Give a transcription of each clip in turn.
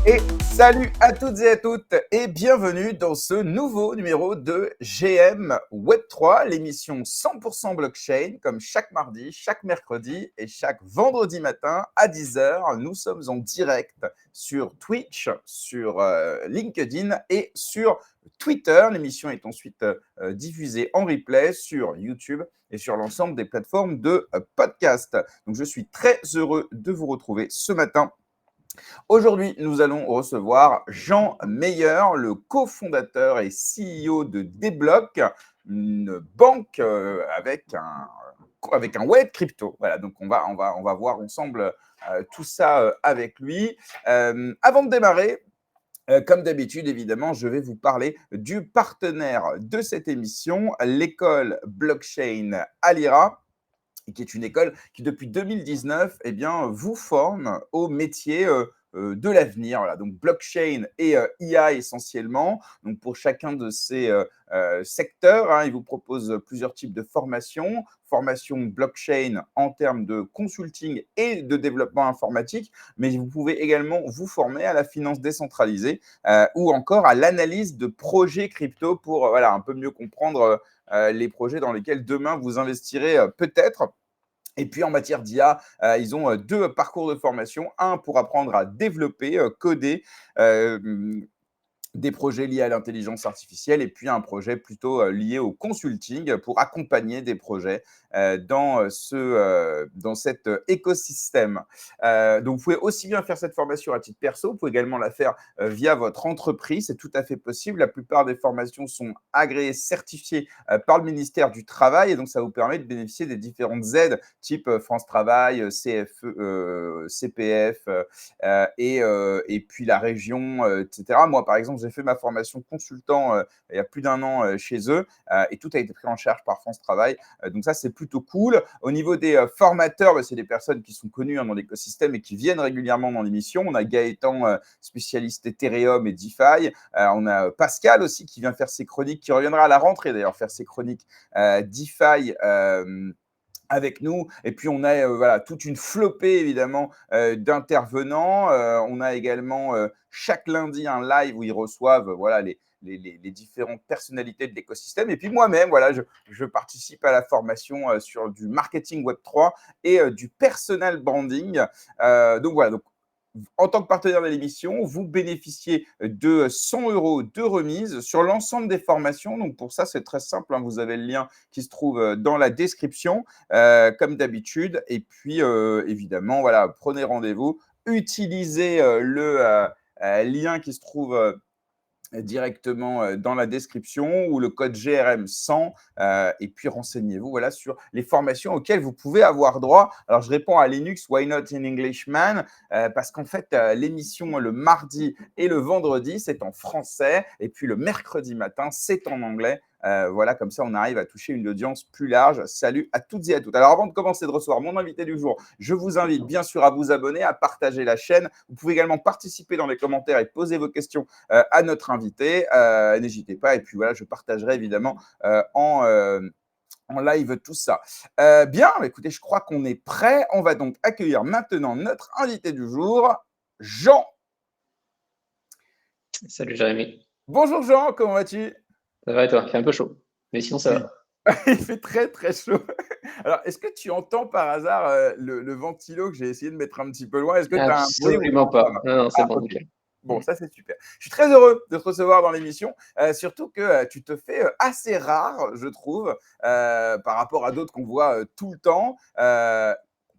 Et salut à toutes et à toutes et bienvenue dans ce nouveau numéro de GM Web3, l'émission 100% blockchain, comme chaque mardi, chaque mercredi et chaque vendredi matin à 10h. Nous sommes en direct sur Twitch, sur LinkedIn et sur Twitter. L'émission est ensuite diffusée en replay sur YouTube et sur l'ensemble des plateformes de podcast. Donc je suis très heureux de vous retrouver ce matin. Aujourd'hui, nous allons recevoir Jean Meyer, le cofondateur et CEO de Deblock, une banque avec un wallet crypto. Voilà, donc on va voir ensemble tout ça avec lui. Avant de démarrer, comme d'habitude, évidemment, je vais vous parler du partenaire de cette émission, l'école blockchain Alira, qui est une école qui, depuis 2019, eh bien, vous forme au métier de l'avenir. Voilà. Donc, blockchain et IA essentiellement. Donc, pour chacun de ces secteurs, hein, il vous propose plusieurs types de formations. Formation blockchain en termes de consulting et de développement informatique, mais vous pouvez également vous former à la finance décentralisée ou encore à l'analyse de projets crypto pour voilà, un peu mieux comprendre les projets dans lesquels demain vous investirez peut-être. Et puis en matière d'IA, ils ont deux parcours de formation. Un pour apprendre à développer, coder des projets liés à l'intelligence artificielle et puis un projet plutôt lié au consulting pour accompagner des projets dans cet écosystème. Donc, vous pouvez aussi bien faire cette formation à titre perso, vous pouvez également la faire via votre entreprise, c'est tout à fait possible. La plupart des formations sont agréées, certifiées par le ministère du Travail et donc ça vous permet de bénéficier des différentes aides type France Travail, CFE, CPF et puis la région, etc. Moi, par exemple, j'ai fait ma formation consultant il y a plus d'un an chez eux et tout a été pris en charge par France Travail. Donc ça, c'est plutôt cool. Au niveau des formateurs, c'est des personnes qui sont connues dans l'écosystème et qui viennent régulièrement dans l'émission. On a Gaëtan, spécialiste Ethereum et DeFi. On a Pascal aussi qui vient faire ses chroniques, qui reviendra à la rentrée d'ailleurs faire ses chroniques DeFi avec nous. Et puis, on a voilà, toute une flopée, évidemment, d'intervenants. On a également chaque lundi un live où ils reçoivent voilà, les différentes personnalités de l'écosystème. Et puis, moi-même, voilà, je participe à la formation sur du marketing Web3 et du personal branding. Donc, voilà. Donc, en tant que partenaire de l'émission, vous bénéficiez de 100 € de remise sur l'ensemble des formations. Donc, pour ça, c'est très simple, hein. Vous avez le lien qui se trouve dans la description, comme d'habitude. Et puis, évidemment, voilà, prenez rendez-vous, utilisez le lien qui se trouve directement dans la description ou le code GRM 100 et puis renseignez-vous voilà, sur les formations auxquelles vous pouvez avoir droit. Alors, je réponds à Linux, Why Not in Englishman parce qu'en fait, l'émission le mardi et le vendredi, c'est en français et puis le mercredi matin, c'est en anglais. Voilà, comme ça, on arrive à toucher une audience plus large. Salut à toutes et à tous. Alors, avant de commencer de recevoir mon invité du jour, je vous invite bien sûr à vous abonner, à partager la chaîne. Vous pouvez également participer dans les commentaires et poser vos questions à notre invité. N'hésitez pas. Et puis voilà, je partagerai évidemment en live tout ça. Bien, écoutez, je crois qu'on est prêt. On va donc accueillir maintenant notre invité du jour, Jean. Salut Jérémy. Bonjour Jean, comment vas-tu? Ça va et toi? Il fait un peu chaud, mais sinon ça Oui. va. Il fait très très chaud. Alors, est-ce que tu entends par hasard le ventilo que j'ai essayé de mettre un petit peu loin? Est-ce que tu as un bruit ou Absolument non, ça pas. va? Non, non, c'est Ah, bon, ok. nickel. Bon, ça, c'est super. Je suis très heureux de te recevoir dans l'émission, surtout que tu te fais assez rare, je trouve, par rapport à d'autres qu'on voit tout le temps.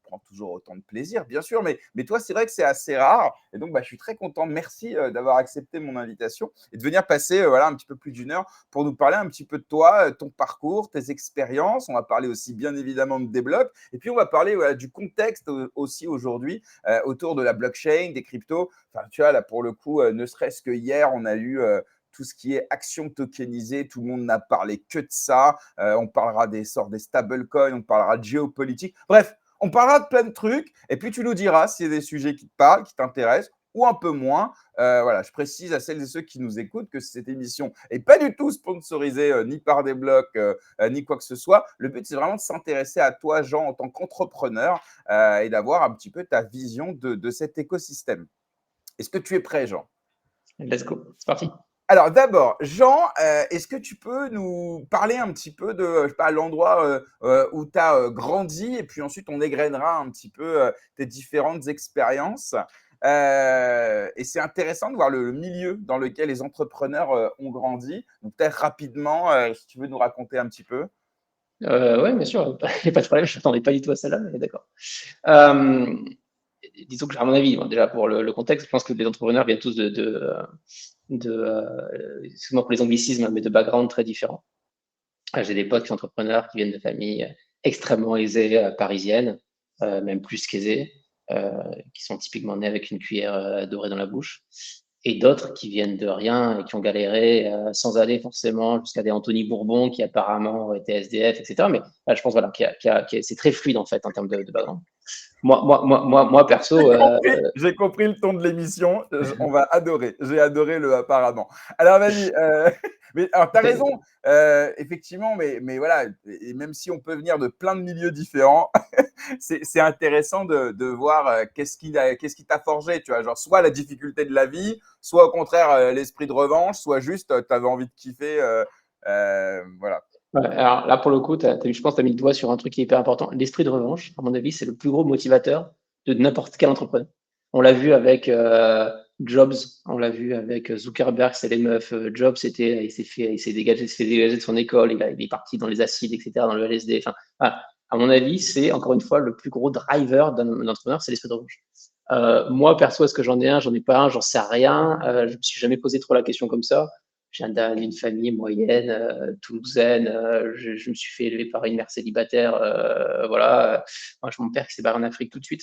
On prend toujours autant de plaisir, bien sûr, mais toi, c'est vrai que c'est assez rare. Et donc, je suis très content. Merci d'avoir accepté mon invitation et de venir passer voilà, un petit peu plus d'une heure pour nous parler un petit peu de toi, ton parcours, tes expériences. On va parler aussi, bien évidemment, de Deblock. Et puis, on va parler voilà, du contexte aussi aujourd'hui autour de la blockchain, des cryptos. Enfin, tu vois, là, pour le coup, ne serait-ce que hier, on a eu tout ce qui est action tokenisée. Tout le monde n'a parlé que de ça. On parlera des sorts des stablecoins, on parlera de géopolitique. Bref, on parlera de plein de trucs. Et puis, tu nous diras s'il y a des sujets qui te parlent, qui t'intéressent ou un peu moins. Voilà, je précise à celles et ceux qui nous écoutent que cette émission n'est pas du tout sponsorisée ni par des blocs ni quoi que ce soit. Le but, c'est vraiment de s'intéresser à toi, Jean, en tant qu'entrepreneur et d'avoir un petit peu ta vision de cet écosystème. Est-ce que tu es prêt, Jean? Let's go, c'est parti. Alors d'abord, Jean, est-ce que tu peux nous parler un petit peu de, je sais pas, l'endroit où tu as grandi et puis ensuite on égrènera un petit peu tes différentes expériences. Et c'est intéressant de voir le milieu dans lequel les entrepreneurs ont grandi. Donc peut-être rapidement, si tu veux nous raconter un petit peu. Ouais, bien sûr, il n'y a pas de problème, je m'attendais pas du tout à celle-là, mais d'accord. Euh, Disons que, à mon avis, bon, déjà pour le contexte, je pense que les entrepreneurs viennent tous excuse-moi pour les anglicismes, mais de backgrounds très différents. J'ai des potes qui sont entrepreneurs qui viennent de familles extrêmement aisées, parisiennes, même plus qu'aisées, qui sont typiquement nés avec une cuillère dorée dans la bouche. Et d'autres qui viennent de rien et qui ont galéré sans aller forcément jusqu'à des Anthony Bourbon qui apparemment étaient SDF, etc. Mais là, je pense voilà, c'est très fluide en fait en termes de background. Moi perso, J'ai compris le ton de l'émission. On va adorer. J'ai adoré le apparemment. Alors vas-y. Mais alors t'as raison. Effectivement, mais voilà. Et même si on peut venir de plein de milieux différents, c'est intéressant de voir qu'est-ce qui t'a forgé. Tu vois, genre soit la difficulté de la vie, soit au contraire l'esprit de revanche, soit juste tu avais envie de kiffer. Voilà. ouais, alors là, pour le coup, je pense que tu as mis le doigt sur un truc qui est hyper important. L'esprit de revanche, à mon avis, c'est le plus gros motivateur de n'importe quel entrepreneur. On l'a vu avec Jobs, on l'a vu avec Zuckerberg, c'est les meufs. Jobs, il s'est fait dégager de son école, il est parti dans les acides, etc., dans le LSD. Enfin, voilà. À mon avis, c'est encore une fois le plus gros driver d'un entrepreneur, c'est l'esprit de revanche. Moi, perso, est-ce que j'en ai un? J'en ai pas un, j'en sais rien. Je me suis jamais posé trop la question comme ça. Je viens d'une famille moyenne, toulousaine. Je me suis fait élever par une mère célibataire. Voilà. Moi, mon père qui s'est barré en Afrique tout de suite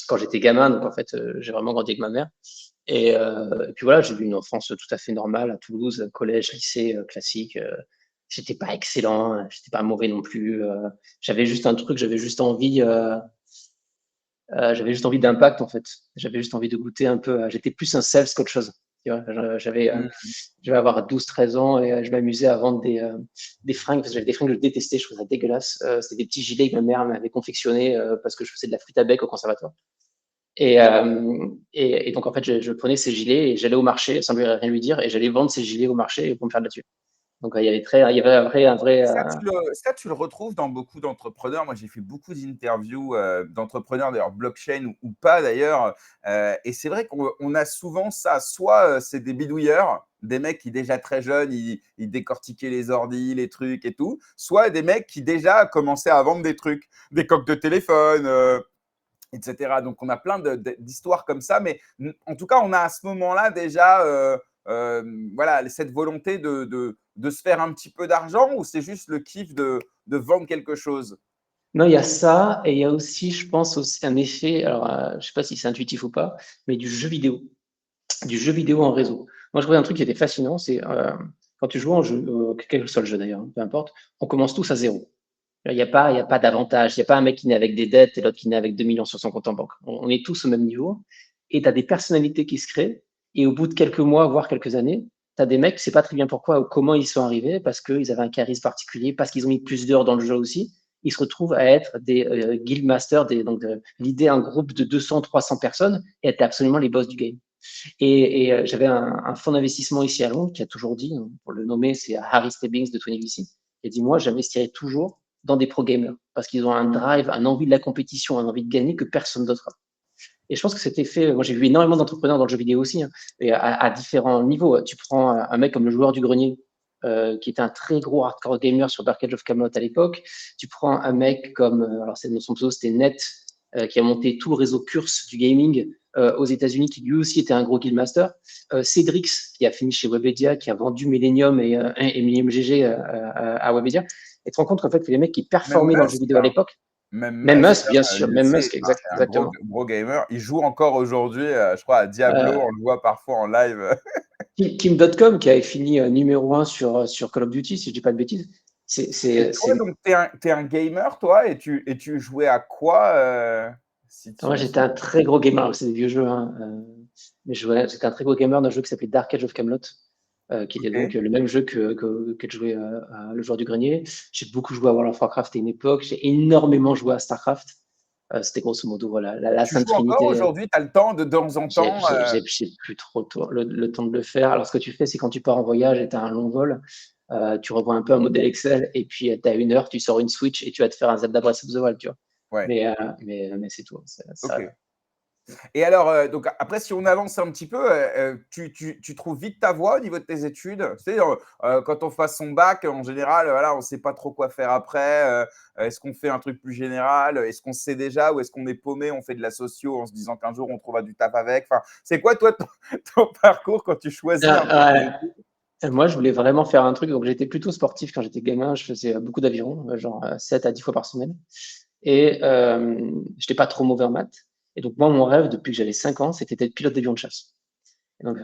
quand j'étais gamin. Donc, en fait, j'ai vraiment grandi avec ma mère. Et puis voilà, j'ai eu une enfance tout à fait normale à Toulouse, collège, lycée classique. J'étais pas excellent, j'étais pas mauvais non plus. J'avais juste un truc, j'avais juste envie d'impact en fait. J'avais juste envie de goûter un peu. J'étais plus un sales qu'autre chose. Tu vois, je vais avoir 12-13 ans et je m'amusais à vendre des fringues parce que j'avais des fringues que je détestais, je trouvais ça dégueulasse. C'était des petits gilets que ma mère m'avait confectionnés parce que je faisais de la flûte à bec au conservatoire. Et donc en fait, je prenais ces gilets et j'allais au marché sans lui rien lui dire et j'allais vendre ces gilets au marché pour me faire de la thune. Donc il y avait un vrai. Ça, tu le retrouves dans beaucoup d'entrepreneurs. Moi, j'ai fait beaucoup d'interviews d'entrepreneurs, d'ailleurs, blockchain ou pas d'ailleurs. Et c'est vrai qu'on a souvent ça. Soit c'est des bidouilleurs, des mecs qui déjà très jeunes, ils décortiquaient les ordis, les trucs et tout. Soit des mecs qui déjà commençaient à vendre des trucs, des coques de téléphone, etc. Donc, on a plein d'histoires comme ça. Mais en tout cas, on a à ce moment-là déjà voilà, cette volonté de se faire un petit peu d'argent ou c'est juste le kiff de vendre quelque chose? Non, il y a ça et il y a aussi, je pense, aussi un effet, alors je sais pas si c'est intuitif ou pas, mais du jeu vidéo en réseau. Moi, je trouvais un truc qui était fascinant, c'est quand tu joues en jeu, quel que soit le jeu d'ailleurs, hein, peu importe, on commence tous à zéro. Il y a pas d'avantage. Il n'y a pas un mec qui naît avec des dettes et l'autre qui naît avec 2 millions sur son compte en banque. On est tous au même niveau. Et tu as des personnalités qui se créent. Et au bout de quelques mois, voire quelques années, tu as des mecs, tu sais pas très bien pourquoi ou comment ils sont arrivés, parce qu'ils avaient un charisme particulier, parce qu'ils ont mis plus d'heures dans le jeu aussi. Ils se retrouvent à être des guild masters, donc l'idée un groupe de 200, 300 personnes et être absolument les boss du game. Et j'avais un fonds d'investissement ici à Londres qui a toujours dit, pour le nommer, c'est Harry Stebbings de 20VC, qui a dit, moi, j'investirai toujours dans des pro gamers parce qu'ils ont un drive, un envie de la compétition, un envie de gagner que personne d'autre a. Et je pense que cet effet, moi j'ai vu énormément d'entrepreneurs dans le jeu vidéo aussi, hein, et à différents niveaux. Tu prends un mec comme le joueur du grenier, qui était un très gros hardcore gamer sur Dark Age of Camelot à l'époque. Tu prends un mec comme, alors son pseudo c'était Net, qui a monté tout le réseau Curse du gaming aux États-Unis, qui lui aussi était un gros guildmaster. Cédrix, qui a fini chez Webedia, qui a vendu Millennium et Millennium GG à Webedia. Et tu te rends compte en fait que les mecs qui Même performaient dans le jeu Musk, vidéo à hein. l'époque, Même même Musk, Musk, bien sûr, lui même aussi, Musk, c'est un gros, exactement. gros gamer. Il joue encore aujourd'hui, je crois, à Diablo. Euh, On le voit parfois en live. Kim.com qui avait fini numéro 1 sur Call of Duty, si je dis pas de bêtises. Et toi, donc, t'es un gamer, toi, et tu jouais à quoi si Moi, tu... j'étais un très gros gamer, c'est des vieux jeux, hein, mais j'étais un très gros gamer d'un jeu qui s'appelait Dark Age of Camelot, qui était donc Ok. le même jeu que jouait le joueur du grenier. J'ai beaucoup joué à World of Warcraft à une époque, j'ai énormément joué à Starcraft. C'était grosso modo, voilà, la Tu Sainte joues encore Trinité. aujourd'hui? Tu as le temps de temps en temps J'ai plus trop le temps de le faire. Alors, ce que tu fais, c'est quand tu pars en voyage et tu as un long vol, tu revois un peu un modèle Excel et puis tu as 1 heure, tu sors une Switch et tu vas te faire un Zelda Breath of the Wild, tu vois. Ouais, Mais c'est tout. Ça, OK. Et alors, donc après, si on avance un petit peu, tu trouves vite ta voie au niveau de tes études? Tu sais, quand on passe son bac, en général, voilà, on ne sait pas trop quoi faire après. Est-ce qu'on fait un truc plus général? Est-ce qu'on sait déjà ou est-ce qu'on est paumé, on fait de la socio en se disant qu'un jour on trouvera du taf avec? Enfin, c'est quoi toi ton ton parcours quand tu choisis un peu tes ouais. études? Moi, je voulais vraiment faire un truc. Donc, j'étais plutôt sportif quand j'étais gamin. Je faisais beaucoup d'aviron, genre 7 à 10 fois par semaine. Et j'étais pas trop mauvais en maths. Et donc, moi, mon rêve depuis que j'avais 5 ans, c'était d'être pilote d'avion de chasse. Et donc,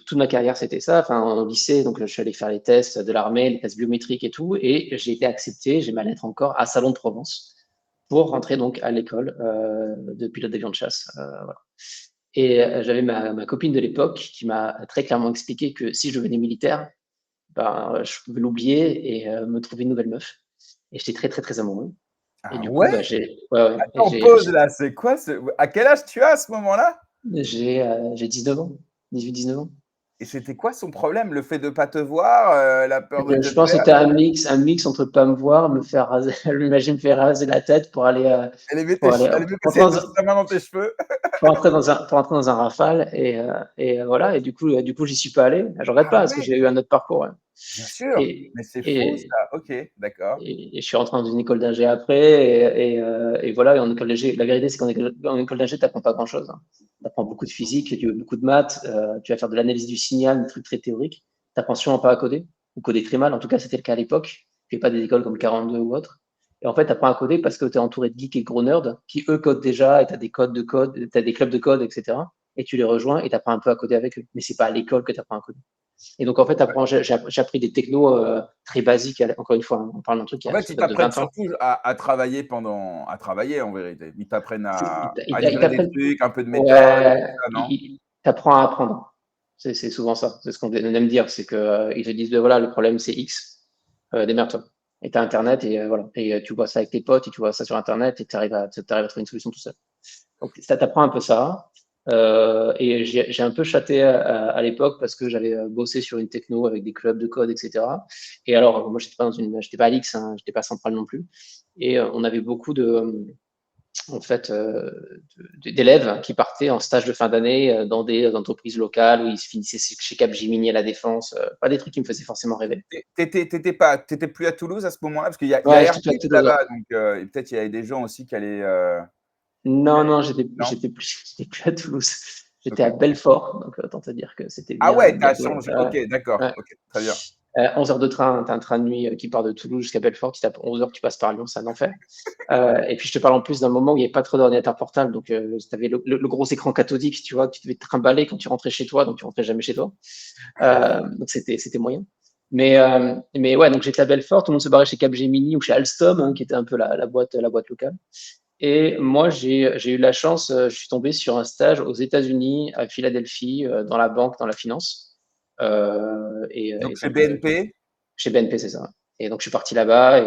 toute ma carrière, c'était ça. Enfin, au lycée, donc, je suis allé faire les tests de l'armée, les tests biométriques et tout. Et j'ai été accepté, j'ai ma lettre encore, à Salon de Provence pour rentrer donc à l'école de pilote d'avion de chasse. Voilà. Et j'avais ma copine de l'époque qui m'a très clairement expliqué que si je devenais militaire, ben, je pouvais l'oublier et me trouver une nouvelle meuf. Et j'étais très, très, très amoureux. Et Ah du coup, ouais? bah, ouais, et Attends, pause là, c'est quoi ce à quel âge tu as à ce moment-là? j'ai 19 ans, 18-19 ans. Et c'était quoi son problème? Le fait de pas te voir, la peur de te Je pense que perdre? c'était un mix entre pas me voir, me faire raser, j'imagine me faire raser la tête Elle aimait passer rentrer dans, sa main dans tes cheveux? pour rentrer dans un rafale et voilà. Et du coup, j'y suis pas allé. Je regrette Ah pas parce que ouais, j'ai eu un autre parcours. Ouais. bien sûr, Et, mais c'est fou et, ça. OK, d'accord. et je suis rentré dans une école d'ingé après et voilà. Et en école d'ingé, la vérité, c'est qu'en école d'ingé, t'apprends pas grand-chose. Hein. T'apprends beaucoup de physique, beaucoup de maths. Tu vas faire de l'analyse du signal, des trucs très théoriques. T'apprends sûrement pas à coder ou coder très mal. En tout cas, c'était le cas à l'époque. Tu fais pas des écoles comme 42 ou autre. Et en fait, tu apprends à coder parce que tu es entouré de geeks et gros nerds qui, eux, codent déjà et tu as des codes de code, tu as des clubs de code, etc. Et tu les rejoins et tu apprends un peu à coder avec eux. Mais c'est pas à l'école que tu apprends à coder. Et donc, en fait, j'ai appris des technos très basiques. Encore une fois, hein, on parle d'un truc En qui fait, ça ils date de t'apprennent 20 ans. surtout à travailler à travailler en vérité. Ils t'apprennent à Ils livrer des t'apprennent, trucs, un peu de méthode, ouais, tout ça, non? t'apprends à apprendre. C'est souvent ça. C'est ce qu'on aime dire. C'est que ils te disent, voilà, le problème, c'est X, démerde-toi. Et tu as Internet et voilà. Et tu vois ça avec tes potes et tu vois ça sur Internet et tu arrives à trouver une solution tout seul. Donc, ça t'apprend un peu ça. Et j'ai un peu chaté à l'époque parce que j'avais bossé sur une techno avec des clubs de code, etc. Et alors, moi, j'étais pas à l'X, hein, j'étais pas central non plus. Et on avait beaucoup en fait, d'élèves qui partaient en stage de fin d'année dans des entreprises locales où ils se finissaient chez Capgemini à la Défense. Pas des trucs qui me faisaient forcément rêver. T'étais plus à Toulouse à ce moment-là? Parce qu'il y a Ouais, j'étais Airbus Toulouse. là-bas, donc et peut-être il y avait des gens aussi qui allaient, Non, non, non? j'étais plus à Toulouse. J'étais à OK. Belfort, donc autant te dire que c'était Ah bien, ouais, tu bien as loin. changé. OK, d'accord. Ouais. OK, très bien. 11 heures de train, tu as un train de nuit qui part de Toulouse jusqu'à Belfort, qui tape 11 heures, tu passes par Lyon, c'est un enfer. Et puis je te parle en plus d'un moment où il n'y avait pas trop d'ordinateur portable, donc tu avais le gros écran cathodique, tu vois, que tu devais te trimballer quand tu rentrais chez toi, donc tu rentrais jamais chez toi. Donc c'était moyen. Mais ouais, donc j'étais à Belfort, tout le monde se barrait chez Capgemini ou chez Alstom, hein, qui était un peu la boîte locale. Et moi, j'ai eu la chance, je suis tombé sur un stage aux États-Unis, à Philadelphie, dans la banque, dans la finance. Donc Et chez donc, BNP, chez BNP, c'est ça. Et donc, je suis parti là-bas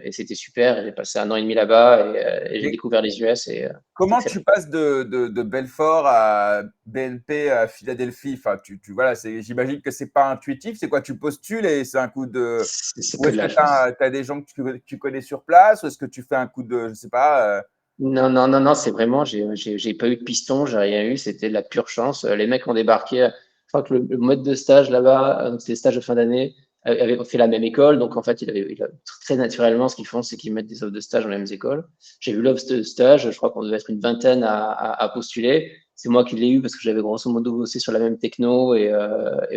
et c'était super. J'ai passé 1 an et demi là-bas et j'ai et découvert les US et c'était comment excellent. tu passes de Belfort à BNP à Philadelphie? Enfin, voilà, j'imagine que c'est pas intuitif. C'est quoi? Tu postules et c'est un coup de C'est ou que de est-ce que la tu chance. as des gens que tu connais sur place? Ou est-ce que tu fais un coup de je sais pas, Non, non, non, non, c'est vraiment, j'ai pas eu de piston, j'ai rien eu, c'était de la pure chance. Les mecs ont débarqué, je crois que le mode de stage là-bas, donc c'était stage de fin d'année, avait fait la même école, donc en fait, très naturellement, ce qu'ils font, c'est qu'ils mettent des offres de stage dans les mêmes écoles. J'ai eu l'offre de stage, je crois qu'on devait être une vingtaine à postuler. C'est moi qui l'ai eu parce que j'avais grosso modo bossé sur la même techno et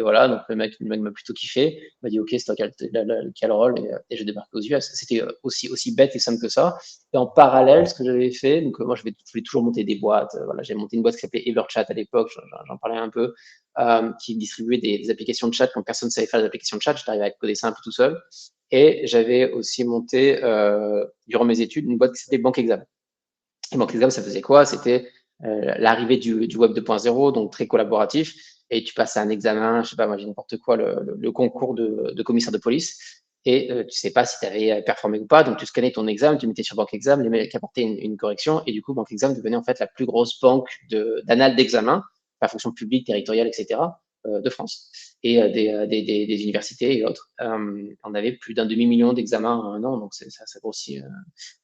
voilà, donc le mec m'a plutôt kiffé. Il m'a dit, OK, c'est toi qui as le rôle et je débarque aux US. C'était aussi bête et simple que ça. Et en parallèle, ce que j'avais fait, donc moi je voulais toujours monter des boîtes. Voilà, j'ai monté une boîte qui s'appelait Everchat à l'époque, j'en parlais un peu, qui distribuait des applications de chat quand personne ne savait faire des applications de chat. J'étais arrivé à coder ça un peu tout seul. Et j'avais aussi monté, durant mes études, une boîte qui s'appelait Banque Exam. Et Banque Exam, ça faisait quoi? C'était l'arrivée du Web 2.0, donc très collaboratif. Et tu passes à un examen, je sais pas, moi j'ai n'importe quoi, le concours de commissaire de police. et tu ne sais pas si tu avais performé ou pas. Donc, tu scannais ton examen, tu mettais sur Banque Exam, les mecs apportaient une correction, et du coup, Banque Exam devenait en fait la plus grosse banque d'annales d'examen, la fonction publique, territoriale, etc., de France, et des universités et autres. On avait plus d'un demi-million d'examens en un an, donc ça grossit.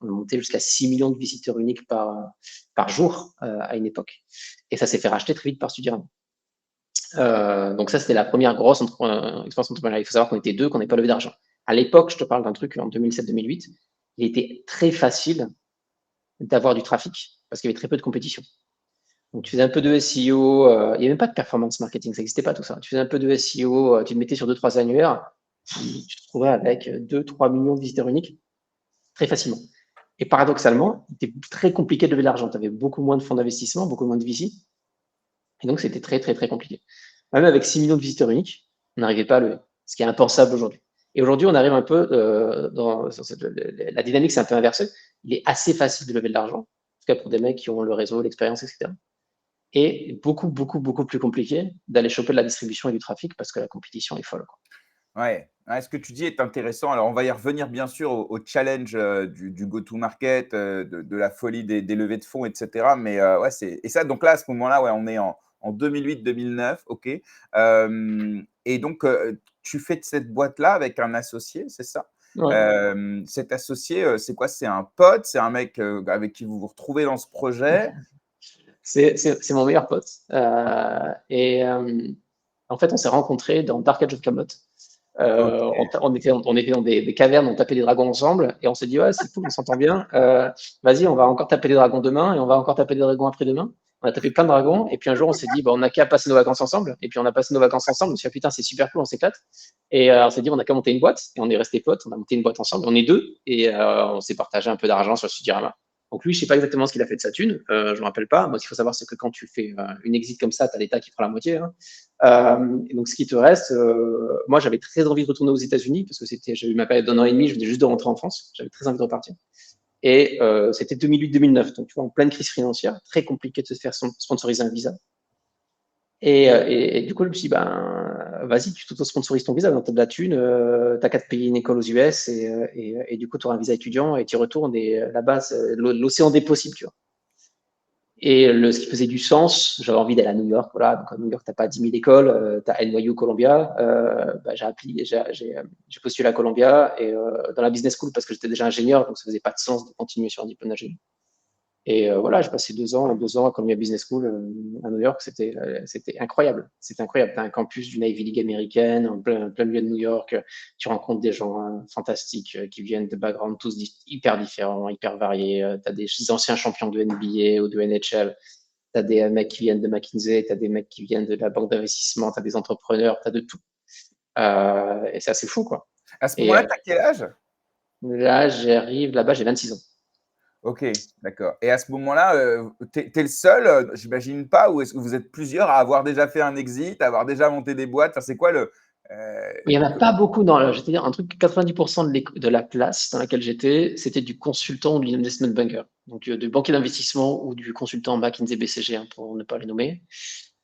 On a monté jusqu'à 6 millions de visiteurs uniques par jour à une époque. Et ça s'est fait racheter très vite par Studyrama. Donc ça, c'était la première grosse expérience entrepreneuriale. Il faut savoir qu'on était deux, qu'on n'avait pas levé d'argent. À l'époque, je te parle d'un truc en 2007-2008, il était très facile d'avoir du trafic parce qu'il y avait très peu de compétition. Donc tu faisais un peu de SEO, il n'y avait même pas de performance marketing, ça n'existait pas tout ça. Tu faisais un peu de SEO, tu te mettais sur 2-3 annuaires, tu te trouvais avec 2-3 millions de visiteurs uniques très facilement. Et paradoxalement, il était très compliqué de lever de l'argent. Tu avais beaucoup moins de fonds d'investissement, beaucoup moins de VC. Et donc, c'était très, très, très compliqué. Même avec 6 millions de visiteurs uniques, on n'arrivait pas à lever, ce qui est impensable aujourd'hui. Et aujourd'hui, on arrive un peu la dynamique, c'est un peu inversée. Il est assez facile de lever de l'argent, en tout cas pour des mecs qui ont le réseau, l'expérience, etc. Et beaucoup, beaucoup, beaucoup plus compliqué d'aller choper de la distribution et du trafic parce que la compétition est folle, quoi. Ouais, ouais, ce que tu dis est intéressant. Alors, on va y revenir bien sûr au challenge du go-to-market, de la folie des levées de fonds, etc. Mais ouais, et ça, donc là, à ce moment-là, ouais, on est en 2008-2009, OK. Et donc, tu fais de cette boîte-là avec un associé, c'est ça? Ouais. Cet associé, c'est quoi? C'est un pote? C'est un mec avec qui vous vous retrouvez dans ce projet? C'est mon meilleur pote. En fait, on s'est rencontrés dans Dark Age of Camelot. OK. On était dans des cavernes, on tapait des dragons ensemble, et on s'est dit, ouais, c'est cool, on s'entend bien. Vas-y, on va encore taper des dragons demain, et on va encore taper des dragons après-demain. On a tapé plein de dragons, et puis un jour, on s'est dit, bah, on n'a qu'à passer nos vacances ensemble. Et puis on a passé nos vacances ensemble, on s'est dit, putain, c'est super cool, on s'éclate. Et on s'est dit, on n'a qu'à monter une boîte, et on est restés potes, on a monté une boîte ensemble, on est deux, et on s'est partagé un peu d'argent sur Studirama. Donc lui, je sais pas exactement ce qu'il a fait de sa thune, je me rappelle pas. Moi, ce qu'il faut savoir, c'est que quand tu fais une exit comme ça, tu as l'État qui prend la moitié, hein. Et donc, ce qui te reste, moi, j'avais très envie de retourner aux États-Unis parce que j'ai eu ma période d'un an et demi, je venais juste de rentrer en France, j'avais très envie de repartir. Et c'était 2008-2009, donc tu vois, en pleine crise financière, très compliqué de se faire sponsoriser un visa. Et du coup, je me suis dit, ben, vas-y, tu t'auto-sponsorises ton visa, donc tu as de la thune, t'as qu'à te payer une école aux US, et du coup, tu auras un visa étudiant et tu y retournes, et là-bas, l'océan des possibles, tu vois. Et ce qui faisait du sens, j'avais envie d'aller à New York. Voilà. Donc à New York, tu n'as pas 10 000 écoles, tu as NYU, Columbia. Bah, j'ai postulé à Columbia et dans la business school parce que j'étais déjà ingénieur, donc ça faisait pas de sens de continuer sur un diplôme d'ingénieur. Et voilà, j'ai passé 2 ans à Columbia Business School à New York. C'était incroyable. C'était incroyable. Tu as un campus du Navy League américaine en plein milieu de New York. Tu rencontres des gens fantastiques qui viennent de backgrounds tous hyper différents, hyper variés. Tu as des anciens champions de NBA ou de NHL. Tu as des mecs qui viennent de McKinsey. Tu as des mecs qui viennent de la banque d'investissement. Tu as des entrepreneurs. Tu as de tout. Et c'est assez fou, quoi. À ce Et moment-là, tu as quel âge? là, j'arrive là-bas, j'ai 26 ans. OK, d'accord. Et à ce moment-là, tu es le seul, j'imagine pas, ou est-ce que vous êtes plusieurs à avoir déjà fait un exit, à avoir déjà monté des boîtes? Enfin, c'est quoi Il n'y en a co pas beaucoup je vais te dire un truc, 90% de la place dans laquelle j'étais, c'était du consultant ou de l'investment banker. Donc, du banquier d'investissement ou du consultant McKinsey BCG, hein, pour ne pas les nommer.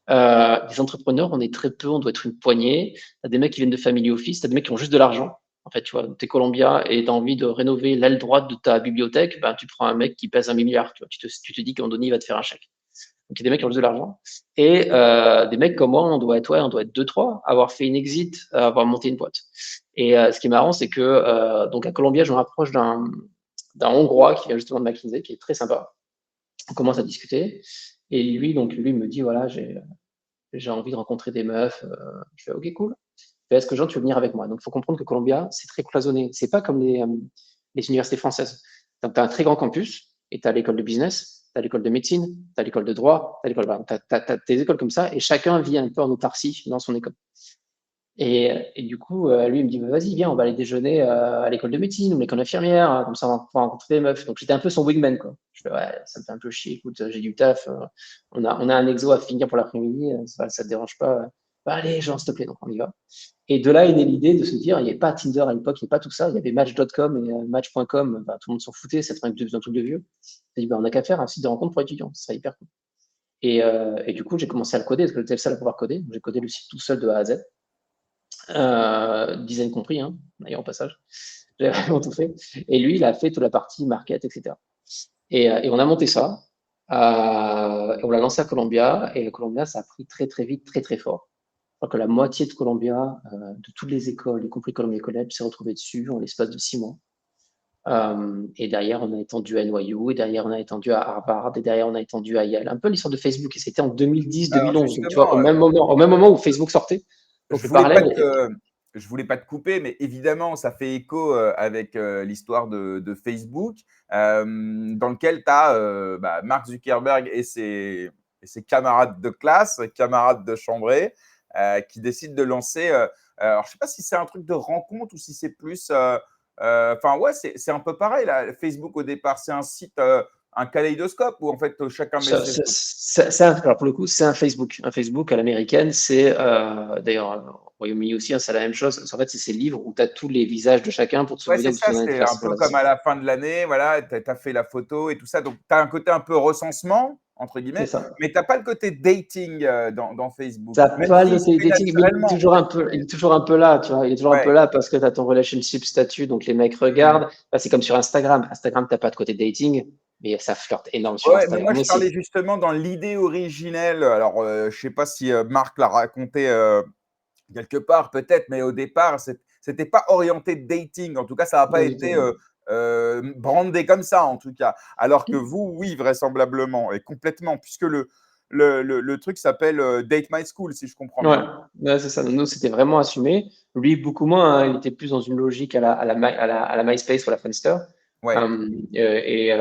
Des entrepreneurs, on est très peu, on doit être une poignée. Tu as des mecs qui viennent de family office, tu as des mecs qui ont juste de l'argent. En fait, tu vois, tu es Columbia et tu as envie de rénover l'aile droite de ta bibliothèque, ben, tu prends un mec qui pèse 1 milliard. Tu vois, tu te dis qu'à un moment donné, il va te faire un chèque. Donc, il y a des mecs qui ont juste de l'argent. Et des mecs comme moi, on doit être 2-3, avoir fait une exit, avoir monté une boîte. Et ce qui est marrant, c'est que donc à Columbia, je me rapproche d'un Hongrois qui vient justement de McKinsey, qui est très sympa. On commence à discuter. Et lui me dit, voilà, j'ai envie de rencontrer des meufs. Je fais, OK, cool. Est-ce que Jean, tu veux venir avec moi? Donc, il faut comprendre que Columbia, c'est très cloisonné. C'est pas comme les universités françaises. Donc, tu as un très grand campus et tu as l'école de business, tu as l'école de médecine, tu as l'école de droit, tu as l'école. T'as des écoles comme ça et chacun vit un peu en autarcie dans son école. Et du coup, lui, il me dit, bah, vas-y, viens, on va aller déjeuner à l'école de médecine ou l'école d'infirmière, hein, comme ça, on va pouvoir rencontrer des meufs. Donc, j'étais un peu son wingman, quoi. Je fais, ouais, ça me fait un peu chier, écoute, j'ai du taf, on a un exo à finir pour l'après-midi, ça te dérange pas. Bah, allez, Jean, s'il te plaît, donc on y va. Et de là est née l'idée de se dire, il n'y avait pas Tinder à l'époque, il n'y avait pas tout ça, il y avait Match.com et Match.com, bah, tout le monde s'en foutait, c'est un truc de vieux. On dit, bah, on n'a qu'à faire un site de rencontre pour étudiants, ce serait hyper cool. Et du coup, j'ai commencé à le coder, parce que j'étais le seul à pouvoir coder. J'ai codé le site tout seul de A à Z. design compris, hein, d'ailleurs au passage. J'ai vraiment tout fait. Et lui, il a fait toute la partie market, etc. Et on a monté ça. Et on l'a lancé à Columbia. Et Columbia, ça a pris très, très vite, très, très fort. Je crois que la moitié de Columbia, de toutes les écoles, y compris Columbia College, s'est retrouvée dessus en l'espace de 6 mois. Et derrière, on a étendu à NYU, et derrière, on a étendu à Harvard, et derrière, on a étendu à Yale. Un peu l'histoire de Facebook. Et c'était en Alors 2010-2011. Donc, tu vois, justement, au même moment où Facebook sortait. Donc, je le voulais pas parallèle. te, je voulais pas te couper, mais évidemment, ça fait écho avec l'histoire de Facebook, dans lequel tu as Mark Zuckerberg et ses camarades de classe, camarades de chambrée, qui décident de lancer. Alors, je sais pas si c'est un truc de rencontre ou si c'est plus. Enfin, ouais, c'est un peu pareil là. Facebook au départ, c'est un site, un kaléidoscope où en fait chacun met ses photos. Alors pour le coup, c'est un Facebook. Un Facebook à l'américaine, c'est d'ailleurs au Royaume-Uni aussi, hein, c'est la même chose. En fait, c'est ces livres où tu as tous les visages de chacun pour te Ouais, souvenir c'est où tu ça, es en c'est un anniversaire. peu Voilà, comme à la fin de l'année, voilà, tu as fait la photo et tout ça. Donc, tu as un côté un peu recensement, entre c'est guillemets, ça. mais tu pas le côté dating dans Facebook, Ça même pas s'il le se fait dating, mais naturellement. il est toujours un peu là, tu vois. Il est toujours un peu Ouais. là parce que tu as ton relationship statut, donc les mecs Mm. regardent. Bah, c'est comme sur Instagram. Instagram, t'as pas de côté dating, mais ça flirte énorme sur Ouais, mais moi, Instagram je parlais aussi. justement dans l'idée originelle. Alors, je sais pas si Marc l'a raconté quelque part, peut-être, mais au départ, c'était pas orienté dating. En tout cas, ça n'a pas Pas du été tout. brandé comme ça, en tout cas. Alors que vous, oui, vraisemblablement, et complètement, puisque le truc s'appelle Date My School, si je comprends Ouais, bien. ouais, c'est ça. Nous, c'était vraiment assumé. Lui, beaucoup moins, hein. Il était plus dans une logique à la MySpace ou à la Friendster. Ouais. Et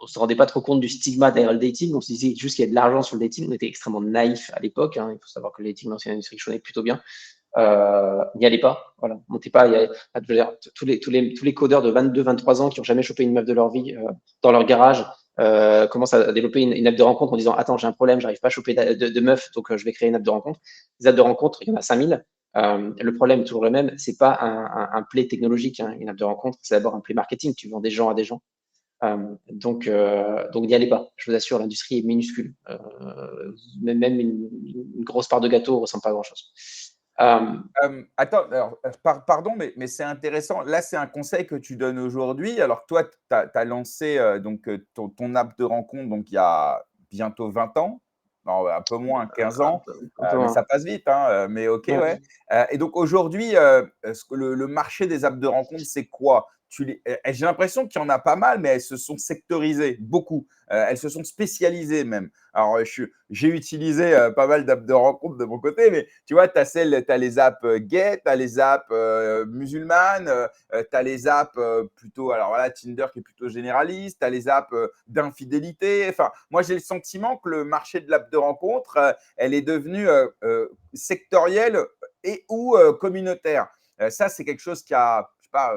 on se rendait pas trop compte du stigma derrière le dating. On se disait juste qu'il y a de l'argent sur le dating. On était extrêmement naïf à l'époque, hein. Il faut savoir que le dating dans une industrie qui plutôt bien. N'y allez pas. Voilà. Montez pas. Je veux dire, tous les codeurs de 22, 23 ans qui ont jamais chopé une meuf de leur vie dans leur garage commencent à développer une app de rencontre en disant attends, j'ai un problème, j'arrive pas à choper de meuf, donc je vais créer une app de rencontre. Les apps de rencontre, il y en a 5000. Le problème est toujours le même, c'est pas un play technologique, hein, une app de rencontre, c'est d'abord un play marketing. Tu vends des gens à des gens. Donc n'y allez pas. Je vous assure, l'industrie est minuscule. Même une grosse part de gâteau ressemble pas à grand chose. Attends, alors, pardon, mais c'est intéressant. Là, c'est un conseil que tu donnes aujourd'hui. Alors, toi, tu as lancé donc, ton app de rencontre donc, il y a bientôt 20 ans. Non, un peu moins, 15 ans. Un peu Mais ça moins. passe vite, hein, mais OK, Ouais. ouais. Et donc, aujourd'hui, le marché des apps de rencontre, c'est quoi? J'ai l'impression qu'il y en a pas mal, mais elles se sont sectorisées, beaucoup. Elles se sont spécialisées même. Alors, j'ai utilisé pas mal d'apps de rencontre de mon côté, mais tu vois, tu as les apps gay, tu as les apps musulmanes, tu as les apps plutôt, alors voilà, Tinder qui est plutôt généraliste, tu as les apps d'infidélité. Enfin, moi, j'ai le sentiment que le marché de l'app de rencontre, elle est devenue sectorielle et ou communautaire. Ça, c'est quelque chose qui a, je sais pas,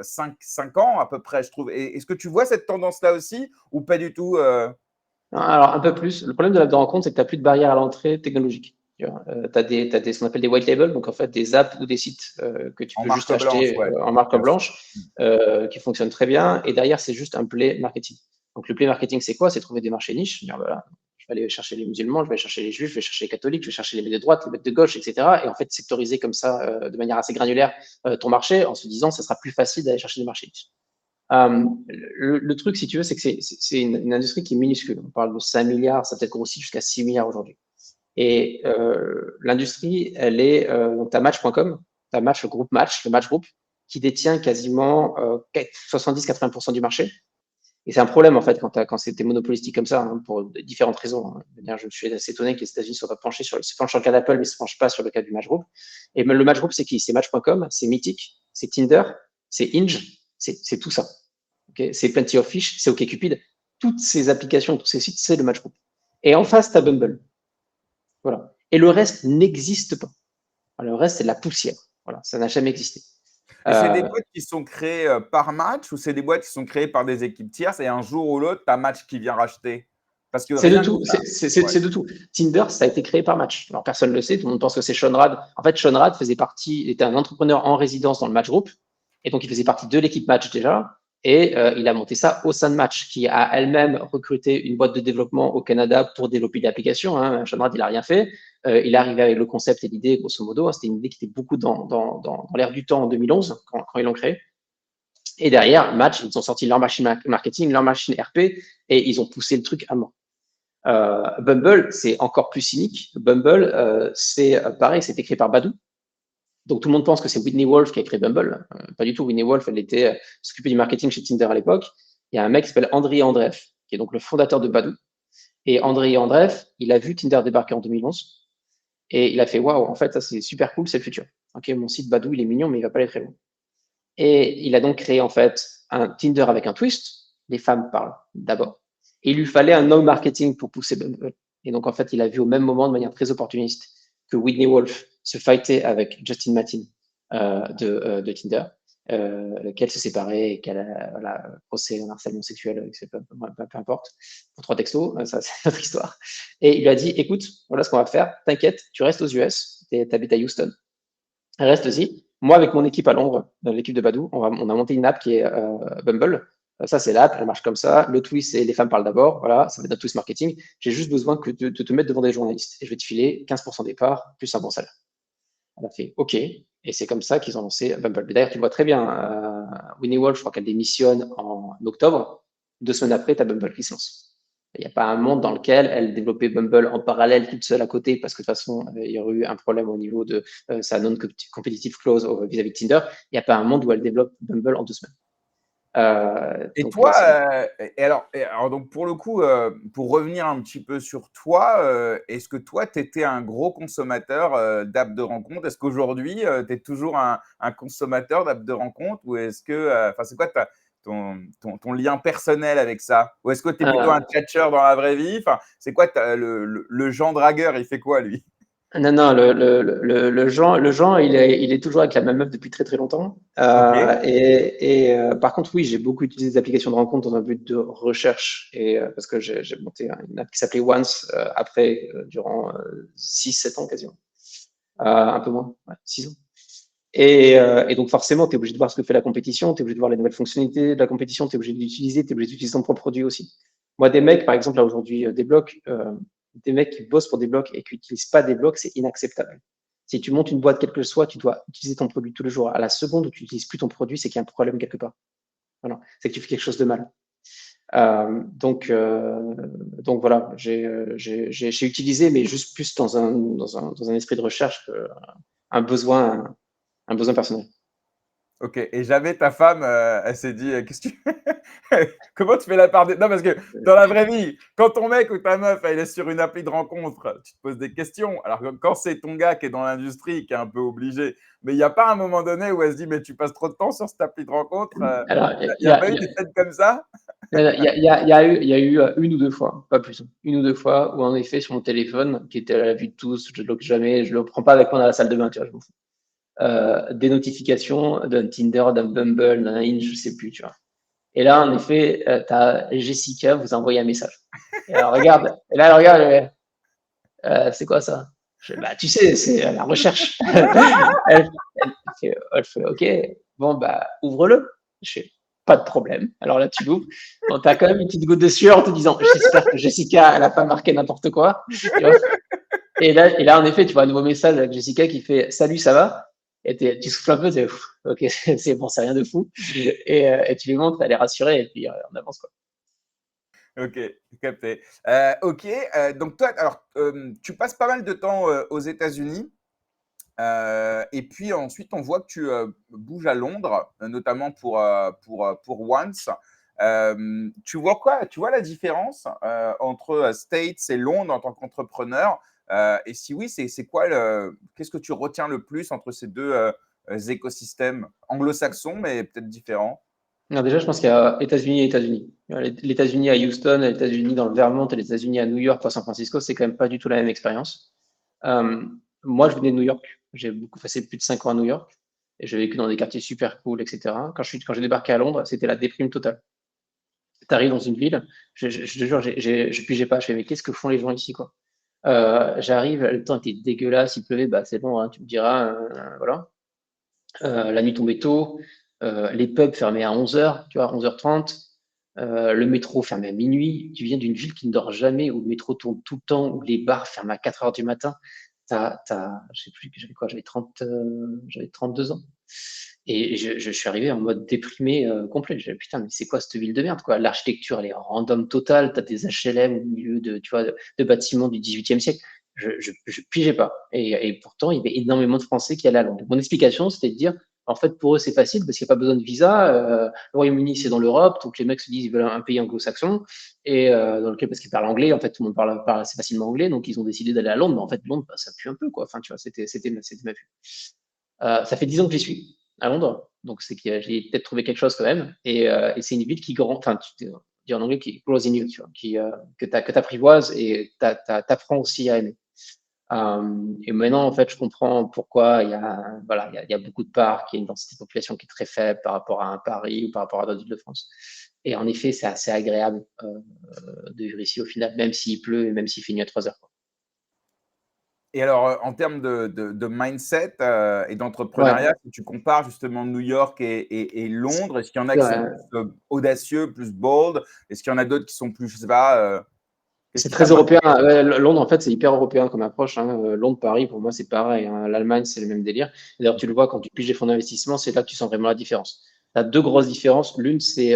5 ans à peu près, je trouve. Est-ce que tu vois cette tendance-là aussi ou pas du tout Alors, un peu plus. Le problème de l'app de rencontre, c'est que tu n'as plus de barrière à l'entrée technologique. Tu as ce qu'on appelle des white labels, donc en fait des apps ou des sites que tu en peux juste marque blanche? acheter Ouais, en marque bien sûr. blanche, qui fonctionnent très bien. Et derrière, c'est juste un play marketing. Donc le play marketing, c'est quoi? C'est trouver des marchés niches. Dire, voilà, je vais aller chercher les musulmans, je vais chercher les juifs, je vais chercher les catholiques, je vais chercher les mecs de droite, les mecs de gauche, etc. Et en fait, sectoriser comme ça, de manière assez granulaire, ton marché, en se disant, ça sera plus facile d'aller chercher des marchés niches. Le truc, si tu veux, c'est que c'est une industrie qui est minuscule. On parle de 5 milliards, ça peut être grossi jusqu'à 6 milliards aujourd'hui. Et l'industrie, elle est, donc tu as Match.com, tu as Match, le groupe Match, le Match Group, qui détient quasiment 70-80% du marché. Et c'est un problème, en fait, quand c'était monopolistique comme ça, hein, pour différentes raisons, hein. Je suis assez étonné que les États-Unis ne soient pas penchés sur le cas d'Apple, mais ne se penchent pas sur le cas du Match Group. Et le Match Group, c'est qui? C'est Match.com, c'est Mythic, c'est Tinder, c'est Hinge, c'est tout ça. Okay, c'est Plenty of Fish, c'est OkCupid. Toutes ces applications, tous ces sites, c'est le Match Group. Et en face, tu as Bumble. Voilà. Et le reste n'existe pas. Le reste, c'est de la poussière. Voilà, ça n'a jamais existé. Et c'est des Euh, boîtes qui sont créées par match ou c'est des boîtes qui sont créées par des équipes tierces et un jour ou l'autre, tu as match qui vient racheter? Parce que c'est de rien que tout. ça. Ouais. C'est de tout. Tinder, ça a été créé par Match. Alors, personne ne le sait. Tout le monde pense que c'est Sean Rad. En fait, Sean Rad était un entrepreneur en résidence dans le Match Group. Et donc, il faisait partie de l'équipe Match déjà. Et il a monté ça au sein de Match, qui a elle-même recruté une boîte de développement au Canada pour développer l'application. Hein. Sean Rad, il n'a rien fait. Il est arrivé avec le concept et l'idée, grosso modo. C'était une idée qui était beaucoup dans l'air du temps en 2011, quand ils l'ont créé. Et derrière, Match, ils ont sorti leur machine marketing, leur machine RP, et ils ont poussé le truc à mort. Bumble, c'est encore plus cynique. Bumble, c'est pareil, c'est créé par Badoo. Donc tout le monde pense que c'est Whitney Wolf qui a créé Bumble. Pas du tout. Whitney Wolf, elle était s'occupait du marketing chez Tinder à l'époque. Il y a un mec qui s'appelle André Andreev, qui est donc le fondateur de Badoo. Et André Andreev, il a vu Tinder débarquer en 2011 et il a fait waouh, en fait, ça c'est super cool, c'est le futur. Ok, mon site Badoo, il est mignon, mais il va pas aller très loin. Et il a donc créé en fait un Tinder avec un twist. Les femmes parlent d'abord. Et il lui fallait un no marketing pour pousser Bumble. Et donc en fait, il a vu au même moment, de manière très opportuniste, que Whitney Wolf se fightait avec Justin Matin de Tinder, qu'elle se séparait et qu'elle a voilà, procès en harcèlement sexuel, peu importe, pour 3 textos, ça c'est notre histoire. Et il lui a dit, écoute, voilà ce qu'on va faire, t'inquiète, tu restes aux US, t'habites à Houston, reste-y. Moi, avec mon équipe à Londres, l'équipe de Badoo, on a monté une app qui est Bumble. Ça, c'est l'app, elle marche comme ça. Le twist, c'est les femmes parlent d'abord. Voilà, ça va être un twist marketing. J'ai juste besoin que de te mettre devant des journalistes. Et je vais te filer 15% des parts, plus un bon salaire. Elle a fait OK. Et c'est comme ça qu'ils ont lancé Bumble. D'ailleurs, tu vois très bien, Winnie Wolf, je crois qu'elle démissionne en octobre. 2 semaines après, tu as Bumble qui se lance. Il n'y a pas un monde dans lequel elle développait Bumble en parallèle toute seule à côté parce que de toute façon, il y aurait eu un problème au niveau de sa non-competitive clause vis-à-vis de Tinder. Il n'y a pas un monde où elle développe Bumble en 2 semaines. Et toi, donc pour le coup, pour revenir un petit peu sur toi, est-ce que toi, tu étais un gros consommateur d'apps de rencontre? Est-ce qu'aujourd'hui, tu es toujours un consommateur d'apps de rencontre? Ou est-ce que, enfin, c'est quoi ton lien personnel avec ça? Ou est-ce que tu es plutôt un tchatcheur dans la vraie vie? Enfin, c'est quoi le Jean Dragueur, il fait quoi lui? Non, non, le Jean, il est toujours avec la même meuf depuis très très longtemps. Ok. Par contre, oui, j'ai beaucoup utilisé des applications de rencontre dans un but de recherche et parce que j'ai monté une app qui s'appelait Once après durant 6-7 ans quasiment, un peu moins, ouais, 6 ans. Et donc forcément, tu es obligé de voir ce que fait la compétition, tu es obligé de voir les nouvelles fonctionnalités de la compétition, tu es obligé d'utiliser, tu es obligé d'utiliser ton propre produit aussi. Moi, des mecs, par exemple, là aujourd'hui, des mecs qui bossent pour des blocs et qui n'utilisent pas des blocs, c'est inacceptable. Si tu montes une boîte, quel que soit, tu dois utiliser ton produit tous les jours. À la seconde où tu n'utilises plus ton produit, c'est qu'il y a un problème quelque part. Voilà. C'est que tu fais quelque chose de mal. Donc voilà, j'ai utilisé, mais juste plus dans un esprit de recherche qu'un besoin, un besoin personnel. Ok, et jamais ta femme, elle s'est dit, qu'est-ce que tu... Comment tu fais la part des... Non, parce que dans la vraie vie, quand ton mec ou ta meuf, elle est sur une appli de rencontre, tu te poses des questions. Alors que quand c'est ton gars qui est dans l'industrie, qui est un peu obligé, mais il n'y a pas un moment donné où elle se dit, mais tu passes trop de temps sur cette appli de rencontre. Alors, Il n'y a pas eu des scènes comme ça? il y a eu une ou deux fois, pas plus, une ou deux fois où en effet sur mon téléphone, qui était à la vue de tous, je ne le lock jamais, je le prends pas avec moi dans la salle de bain, tu vois, je m'en fous. Des notifications d'un Tinder, d'un Bumble, d'un Hinge, je sais plus, tu vois. Et là, en effet, tu as Jessica vous envoie un message. Et elle regarde, et là, elle regarde, c'est quoi ça? Bah, tu sais, c'est la recherche. Elle fait, OK, bon, bah, ouvre-le. Je fais, pas de problème. Alors là, tu l'ouvres. Bon, tu as quand même une petite goutte de sueur en te disant, j'espère que Jessica, elle n'a pas marqué n'importe quoi. Tu vois. Et là, en effet, tu vois un nouveau message avec Jessica qui fait, salut, ça va? Et tu souffles un peu, tu OK, c'est bon, c'est rien de fou. Et tu lui montres, elle est rassurée, et puis on avance, quoi. Ok, capté. Ok, donc toi, alors, tu passes pas mal de temps aux États-Unis. Et puis ensuite, on voit que tu bouges à Londres, notamment pour Once. Tu vois quoi? Tu vois la différence entre States et Londres en tant qu'entrepreneur? Et si oui, c'est quoi qu'est-ce que tu retiens le plus entre ces deux écosystèmes anglo-saxons, mais peut-être différents? Non, déjà, je pense qu'il y a États-Unis et États-Unis. Les États-Unis à Houston, les États-Unis dans le Vermont et les États-Unis à New York ou à San Francisco, c'est quand même pas du tout la même expérience. Moi, je venais de New York. J'ai beaucoup passé plus de 5 ans à New York et j'ai vécu dans des quartiers super cool, etc. Quand j'ai débarqué à Londres, c'était la déprime totale. Tu arrives dans une ville, je te jure, je pigeais pas. Je fais, mais qu'est-ce que font les gens ici, quoi? J'arrive, le temps était dégueulasse, il pleuvait, bah c'est bon, hein, tu me diras, voilà. La nuit tombait tôt, les pubs fermaient à 11h, tu vois, 11h30, le métro fermé à minuit. Tu viens d'une ville qui ne dort jamais, où le métro tourne tout le temps, où les bars ferment à 4h du matin. je sais plus, j'avais quoi, j'avais 32 ans. Et je suis arrivé en mode déprimé complet. J'ai dit, putain, mais c'est quoi cette ville de merde, quoi? L'architecture, elle est random totale. T'as des HLM au milieu tu vois, de bâtiments du 18e siècle. Je pigeais pas. Et pourtant, il y avait énormément de Français qui allaient à Londres. Mon explication, c'était de dire, en fait, pour eux, c'est facile parce qu'il n'y a pas besoin de visa. Le Royaume-Uni, c'est dans l'Europe, donc les mecs se disent, ils veulent un pays anglo-saxon, et dans lequel, parce qu'ils parlent anglais, en fait, tout le monde parle assez facilement anglais, donc ils ont décidé d'aller à Londres. Mais en fait, Londres, bah, ça pue un peu, quoi. Enfin, tu vois, c'était ma vue. Ça fait 10 ans que j'y suis à Londres, donc c'est que j'ai peut-être trouvé quelque chose quand même. Et c'est une ville qui grand, enfin, tu dis en anglais, qui grows in you, tu vois, que t'apprivoises et t'apprends aussi à aimer. Et maintenant, en fait, je comprends pourquoi voilà, il y a beaucoup de parcs, il y a une densité de population qui est très faible par rapport à un Paris ou par rapport à d'autres villes de France. Et en effet, c'est assez agréable de vivre ici au final, même s'il pleut et même s'il fait nuit à 3 heures. Et alors, en termes de mindset et Ouais, d'entrepreneuriat, si tu compares justement New York et Londres, est-ce qu'il y en a qui sont ouais. plus audacieux, plus bold? Est-ce qu'il y en a d'autres qui sont plus, je sais pas, qu'est-ce C'est qui t'a très marqué? européen. Ouais, Londres, en fait, c'est hyper européen comme approche, hein. Londres, Paris, pour moi, c'est pareil, hein. L'Allemagne, c'est le même délire. D'ailleurs, tu le vois quand tu piges les fonds d'investissement, c'est là que tu sens vraiment la différence. Tu as deux grosses différences. L'une, c'est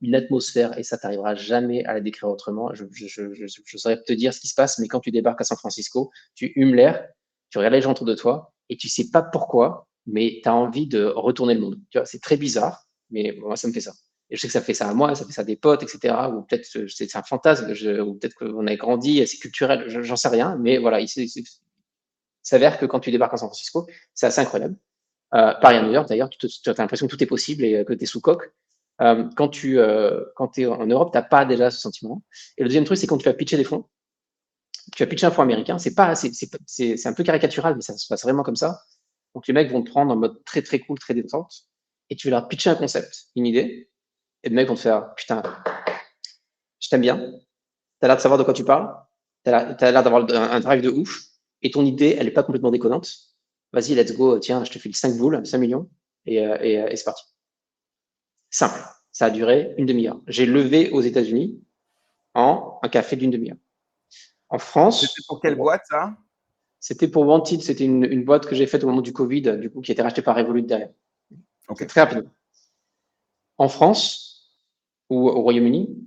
une atmosphère, et ça, tu n'arriveras jamais à la décrire autrement. Je saurais te dire ce qui se passe, mais quand tu débarques à San Francisco, tu humes l'air, tu regardes les gens autour de toi, et tu sais pas pourquoi, mais tu as envie de retourner le monde. Tu vois, c'est très bizarre, mais moi, ça me fait ça. Et je sais que ça fait ça à moi, ça fait ça à des potes, etc. Ou peut-être c'est un fantasme, ou peut-être qu'on a grandi, c'est culturel, j'en sais rien. Mais voilà, il s'avère que quand tu débarques à San Francisco, c'est assez incroyable. Paris à New York, d'ailleurs, tu as l'impression que tout est possible et que tu es sous coque. Quand tu es en Europe, tu n'as pas déjà ce sentiment. Et le deuxième truc, c'est quand tu vas pitcher des fonds, tu vas pitcher un fonds américain, c'est un peu caricatural, mais ça se passe vraiment comme ça. Donc les mecs vont te prendre en mode très très cool, très détente, et tu vas leur pitcher un concept, une idée, et le mec vont te faire, putain, je t'aime bien, tu as l'air de savoir de quoi tu parles, tu as l'air d'avoir un drive de ouf, et ton idée, elle n'est pas complètement déconnante. Vas-y, let's go, tiens, je te file 5 boules, 5 millions, et c'est parti. Simple. Ça a duré une demi-heure. J'ai levé aux États-Unis en un café d'une demi-heure. En C'était France, pour quelle boîte, ça? c'était pour Wanted, c'était une boîte que j'ai faite au moment du Covid, du coup, qui a été rachetée par Revolut derrière. C'est OK. très rapide. En France ou au Royaume-Uni,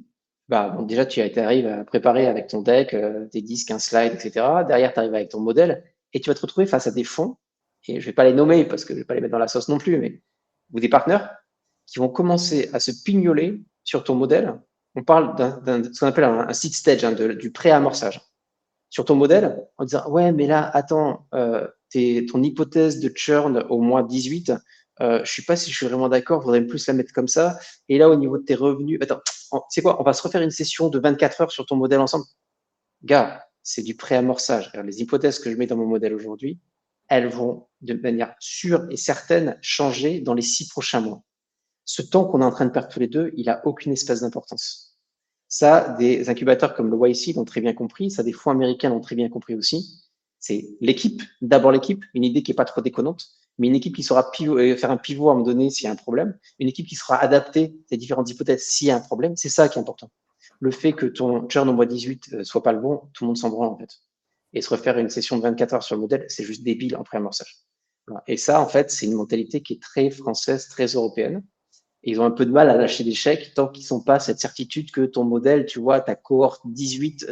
bah, bon, déjà, tu arrives à préparer avec ton deck, tes 10, 15 slides, etc. Derrière, tu arrives avec ton modèle et tu vas te retrouver face à des fonds, et je ne vais pas les nommer parce que je ne vais pas les mettre dans la sauce non plus, mais ou des partenaires qui vont commencer à se pignoler sur ton modèle. On parle de ce qu'on appelle un seed stage, hein, du pré-amorçage. Sur ton modèle, en disant ouais, mais là, attends, ton hypothèse de churn au mois 18, je suis pas si je suis vraiment d'accord, il faudrait plus la mettre comme ça. Et là, au niveau de tes revenus, attends, c'est quoi? On va se refaire une session de 24 heures sur ton modèle ensemble. Gars, c'est du pré-amorçage. Les hypothèses que je mets dans mon modèle aujourd'hui, elles vont de manière sûre et certaine changer dans les 6 prochains mois. Ce temps qu'on est en train de perdre tous les deux, il n'a aucune espèce d'importance. Ça, des incubateurs comme le YC l'ont très bien compris, ça, des fonds américains l'ont très bien compris aussi. C'est l'équipe, d'abord l'équipe, une idée qui n'est pas trop déconnante, mais une équipe qui saura faire un pivot à me donner s'il y a un problème, une équipe qui sera adaptée à différentes hypothèses s'il y a un problème, c'est ça qui est important. Le fait que ton churn au mois 18 soit pas le bon, tout le monde s'en branle en fait. Et se refaire une session de 24 heures sur le modèle, c'est juste débile en pré-amorçage. Voilà. Et ça, en fait, c'est une mentalité qui est très française, très européenne. Et ils ont un peu de mal à lâcher des chèques tant qu'ils n'ont pas cette certitude que ton modèle, tu vois, ta cohorte 18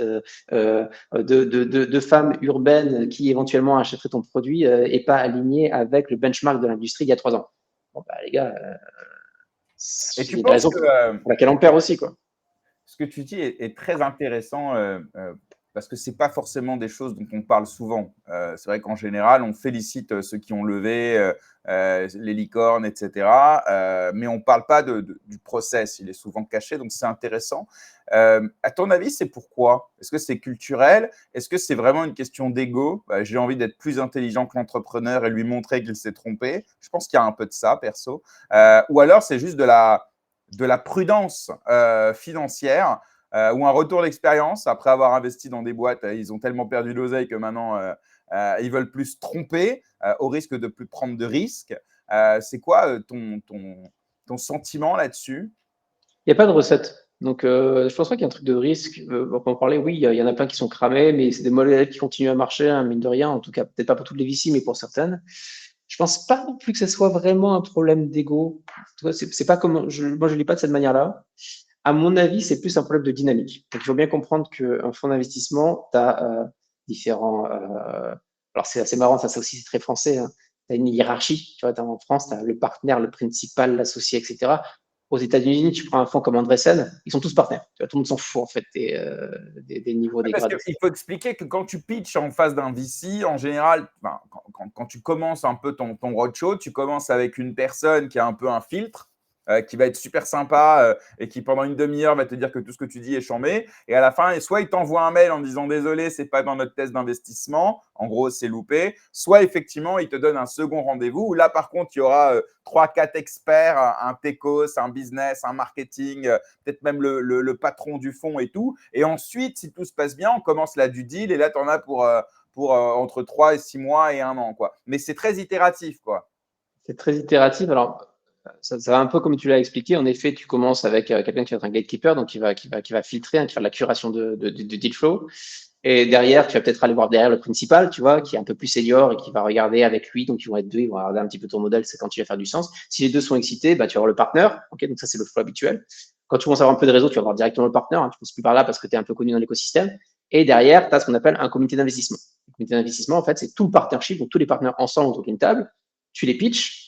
de femmes urbaines qui éventuellement achèteraient ton produit n'est pas aligné avec le benchmark de l'industrie il y a 3 ans. Bon, bah, les gars, Et il y tu a des penses raisons que pour laquelle on perd aussi, quoi. ce que tu dis est très intéressant parce que ce n'est pas forcément des choses dont on parle souvent. C'est vrai qu'en général, on félicite ceux qui ont levé, les licornes, etc. Mais on ne parle pas du process. Il est souvent caché, donc c'est intéressant. À ton avis, c'est pourquoi? Est-ce que c'est culturel? Est-ce que c'est vraiment une question d'ego? J'ai envie d'être plus intelligent que l'entrepreneur et lui montrer qu'il s'est trompé. Je pense qu'il y a un peu de ça, perso. Ou alors, c'est juste de la prudence financière ou un retour d'expérience. Après avoir investi dans des boîtes, ils ont tellement perdu l'oseille que maintenant, ils veulent plus se tromper au risque de plus prendre de risques. C'est quoi ton sentiment là-dessus? Il n'y a pas de recette. Donc, je pense pas qu'il y ait un truc de risque. On peut en parler, oui, il y en a plein qui sont cramés, mais c'est des modèles qui continuent à marcher, hein, mine de rien. En tout cas, peut-être pas pour toutes les VC, mais pour certaines. Je pense pas non plus que ce soit vraiment un problème d'ego. Tu vois, c'est pas comme, moi, je lis pas de cette manière-là. À mon avis, c'est plus un problème de dynamique. Donc, il faut bien comprendre qu'un fonds d'investissement, tu as différents. Alors, c'est assez marrant, ça, c'est aussi très français. Hein. Tu as une hiérarchie. Tu vois, en France, tu as le partenaire, le principal, l'associé, etc. Aux États-Unis, tu prends un fonds comme Andreessen, ils sont tous partenaires. Tu vois, tout le monde s'en fout, en fait, des niveaux, des Parce grades. qu'il faut expliquer que quand tu pitches en face d'un VC, en général, enfin, quand tu commences un peu ton roadshow, tu commences avec une personne qui a un peu un filtre, qui va être super sympa et qui pendant une demi-heure va te dire que tout ce que tu dis est chambé. Et à la fin, soit il t'envoie un mail en disant désolé, c'est pas dans notre test d'investissement, en gros c'est loupé, soit effectivement il te donne un second rendez-vous où là par contre il y aura 3-4 experts, un techos, un business, un marketing, peut-être même le patron du fonds et tout. Et ensuite, si tout se passe bien, on commence la due deal et là tu en as pour entre 3 et 6 mois et un an, quoi. Mais c'est très itératif, quoi. C'est très itératif. Alors, ça va un peu comme tu l'as expliqué. En effet, tu commences avec quelqu'un qui va être un gatekeeper, donc qui va filtrer, hein, qui va faire la curation de deal flow. Et derrière, tu vas peut-être aller voir derrière le principal, tu vois, qui est un peu plus senior et qui va regarder avec lui. Donc, ils vont être deux, ils vont regarder un petit peu ton modèle, c'est quand il va faire du sens. Si les deux sont excités, bah, tu vas avoir le partenaire. Ok, donc ça, c'est le flow habituel. Quand tu commences à avoir un peu de réseau, tu vas voir directement le partenaire. Hein, tu ne passes plus par là parce que tu es un peu connu dans l'écosystème. Et derrière, tu as ce qu'on appelle un comité d'investissement. Le comité d'investissement, en fait, c'est tout le partnership, donc tous les partenaires ensemble autour d'une table. Tu les pitches.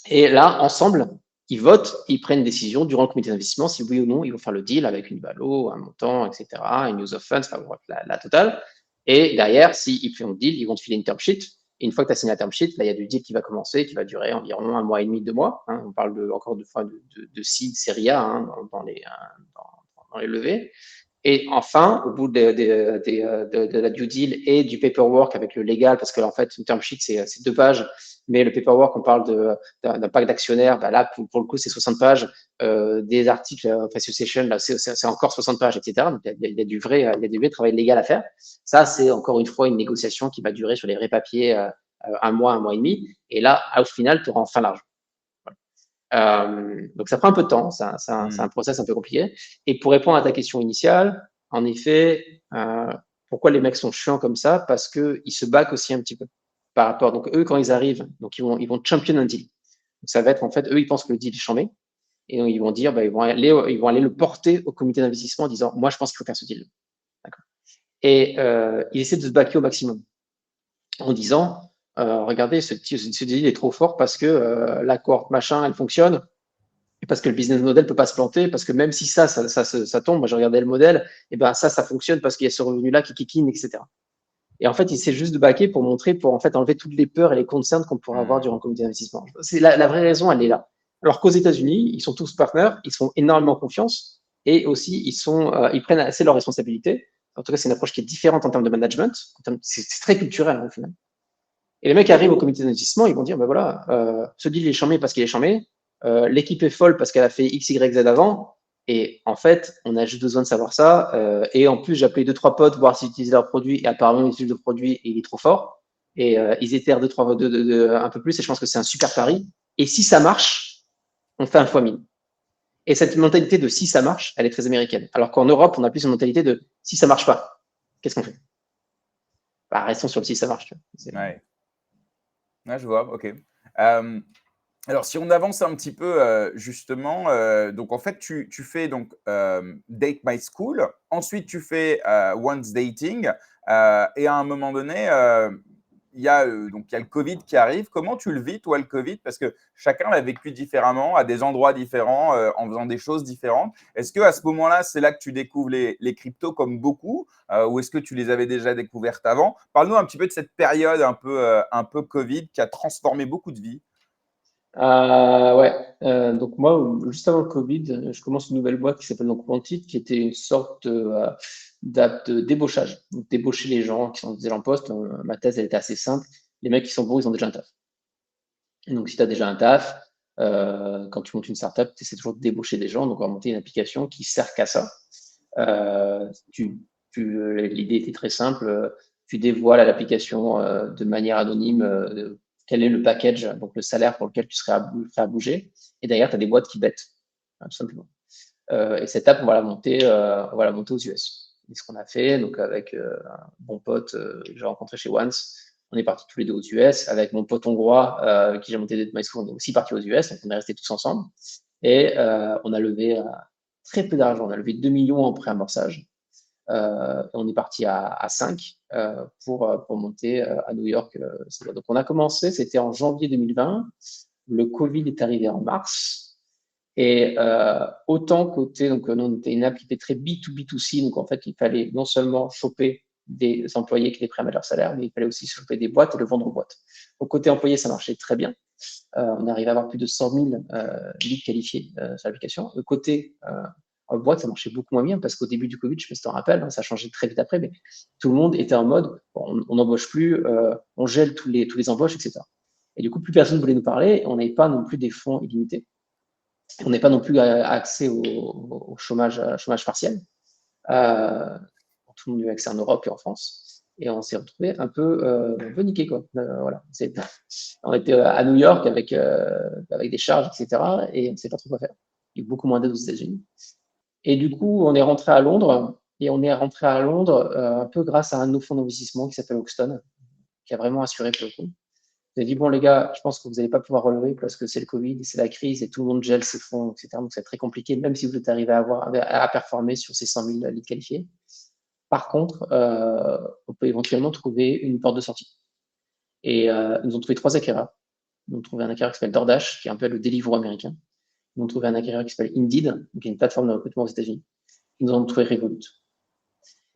Et là, ensemble, ils votent, ils prennent une décision durant le comité d'investissement si oui ou non ils vont faire le deal avec une valo, un montant, etc., une use of funds, enfin, la totale. Et derrière, s'ils font le deal, ils vont te filer une term sheet. Et une fois que tu as signé la term sheet, là, il y a du deal qui va commencer, qui va durer environ 1 mois et demi, 2 mois. Hein. On parle encore de seed, série A hein, dans les levées. Et enfin, au bout de la due deal et du paperwork avec le légal, parce que en fait, une term sheet, c'est 2 pages, mais le paperwork, on parle d'un pack d'actionnaires, bah là, pour le coup, c'est 60 pages, des articles of association, là, c'est encore 60 pages, etc. Donc, il y a du vrai travail légal à faire. Ça, c'est encore une fois une négociation qui va durer sur les vrais papiers 1 mois et demi. Et là, au final, tu auras enfin l'argent. Donc ça prend un peu de temps, c'est un process un peu compliqué. Et pour répondre à ta question initiale, en effet, pourquoi les mecs sont chiants comme ça? Parce qu'ils se baquent aussi un petit peu par rapport. Donc eux, quand ils arrivent, donc ils vont champion un deal. Donc ça va être en fait, eux, ils pensent que le deal est chambé. Et donc ils vont dire, bah, ils vont aller le porter au comité d'investissement en disant, moi je pense qu'il faut faire ce deal. Et ils essaient de se baquer au maximum en disant, regardez, ce deal est trop fort parce que la cohorte machin, elle fonctionne et parce que le business model peut pas se planter, parce que même si ça tombe, moi j'ai regardé le modèle, et ben ça fonctionne parce qu'il y a ce revenu-là qui kikine, etc. Et en fait, il essaie juste de baquer pour montrer, pour en fait enlever toutes les peurs et les concerns qu'on pourrait avoir durant le comité d'investissement. C'est la vraie raison, elle est là. Alors qu'aux États-Unis, ils sont tous partenaires, ils se font énormément confiance et aussi ils prennent assez leurs responsabilités. En tout cas, c'est une approche qui est différente en termes de management. C'est très culturel au final. Et les mecs arrivent au comité d'investissement, ils vont dire, ben voilà, ce deal est chambé parce qu'il est chambé, l'équipe est folle parce qu'elle a fait X, Y, Z avant, et en fait, on a juste besoin de savoir ça. Et en plus, j'ai appelé 2, 3 potes voir s'ils utilisaient leurs produits, et apparemment, ils utilisent le produit et il est trop fort. Et ils étèrent 2, 3, un peu plus, et je pense que c'est un super pari. Et si ça marche, on fait un fois 1000. Et cette mentalité de si ça marche, elle est très américaine. Alors qu'en Europe, on a plus une mentalité de si ça marche pas, qu'est-ce qu'on fait? Bah, restons sur le si ça marche. Tu vois. Ouais. Ouais, je vois, ok. Alors, si on avance un petit peu, justement, donc en fait, tu fais donc Date My School, ensuite tu fais Once Dating, et à un moment donné, donc il y a le Covid qui arrive. Comment tu le vis, toi, le Covid? Parce que chacun l'a vécu différemment, à des endroits différents, en faisant des choses différentes. Est-ce que à ce moment-là, c'est là que tu découvres les cryptos comme beaucoup, ou est-ce que tu les avais déjà découvertes avant? Parle-nous un petit peu de cette période un peu Covid qui a transformé beaucoup de vies. Ouais, donc moi, juste avant le Covid, je commence une nouvelle boîte qui s'appelle donc Wanted, qui était une sorte d'app de débauchage. Donc débaucher les gens qui sont déjà en poste. Ma thèse, elle était assez simple. Les mecs qui sont bons, ils ont déjà un taf. Et donc si tu as déjà un taf, quand tu montes une startup, tu essaies toujours de débaucher des gens. Donc on va monter une application qui sert qu'à ça. Euh, tu, L'idée était très simple. Tu dévoiles à l'application de manière anonyme quel est le package, donc le salaire pour lequel tu serais prêt à bouger. Et derrière, tu as des boîtes qui bêtent, tout simplement. Et cette app, on va la monter aux US. Et ce qu'on a fait, donc avec un bon pote que j'ai rencontré chez Once, on est partis tous les deux aux US. Avec mon pote hongrois, qui j'ai monté DeadMySchool, on est aussi partis aux US. Donc on est restés tous ensemble. Et on a levé très peu d'argent. On a levé 2 millions en pré-amorçage. On est parti à 5 pour monter à New York. Donc on a commencé, c'était en janvier 2020. Le Covid est arrivé en mars. Et autant côté, donc nous, on était une app qui était très B2B2C, donc en fait, il fallait non seulement choper des employés qui étaient prêts à mettre leur salaire, mais il fallait aussi choper des boîtes et le vendre aux boîtes. Donc côté employé, ça marchait très bien. On arrivait à avoir plus de 100 000 leads qualifiés sur l'application. Côté boîte, ça marchait beaucoup moins bien parce qu'au début du Covid, je ne sais pas si tu t'en rappelles, hein, ça a changé très vite après, mais tout le monde était en mode on n'embauche plus, on gèle tous les embauches, etc. Et du coup, plus personne ne voulait nous parler. On n'avait pas non plus des fonds illimités. On n'est pas non plus accès au chômage partiel. Tout le monde a accès en Europe et en France. Et on s'est retrouvé un peu niqué, quoi. Voilà. On était à New York avec des charges, etc. Et on ne sait pas trop quoi faire. Il y a eu beaucoup moins d'aide aux États-Unis. Et du coup, on est rentré à Londres. Et on est rentré à Londres un peu grâce à un de nos fonds d'investissement qui s'appelle Hoxton, qui a vraiment assuré pour le coup. J'ai dit, bon, les gars, je pense que vous n'allez pas pouvoir relever parce que c'est le Covid, c'est la crise et tout le monde gèle ses fonds, etc. Donc, c'est très compliqué, même si vous êtes arrivé à performer sur ces 100 000 leads qualifiés. Par contre, on peut éventuellement trouver une porte de sortie. Et ils nous ont trouvé 3 acquéreurs. Ils nous ont trouvé un acquéreur qui s'appelle DoorDash, qui est un peu le Deliveroo américain. Ils nous ont trouvé un acquéreur qui s'appelle Indeed, qui est une plateforme de recrutement aux États-Unis. Ils nous ont trouvé Revolut.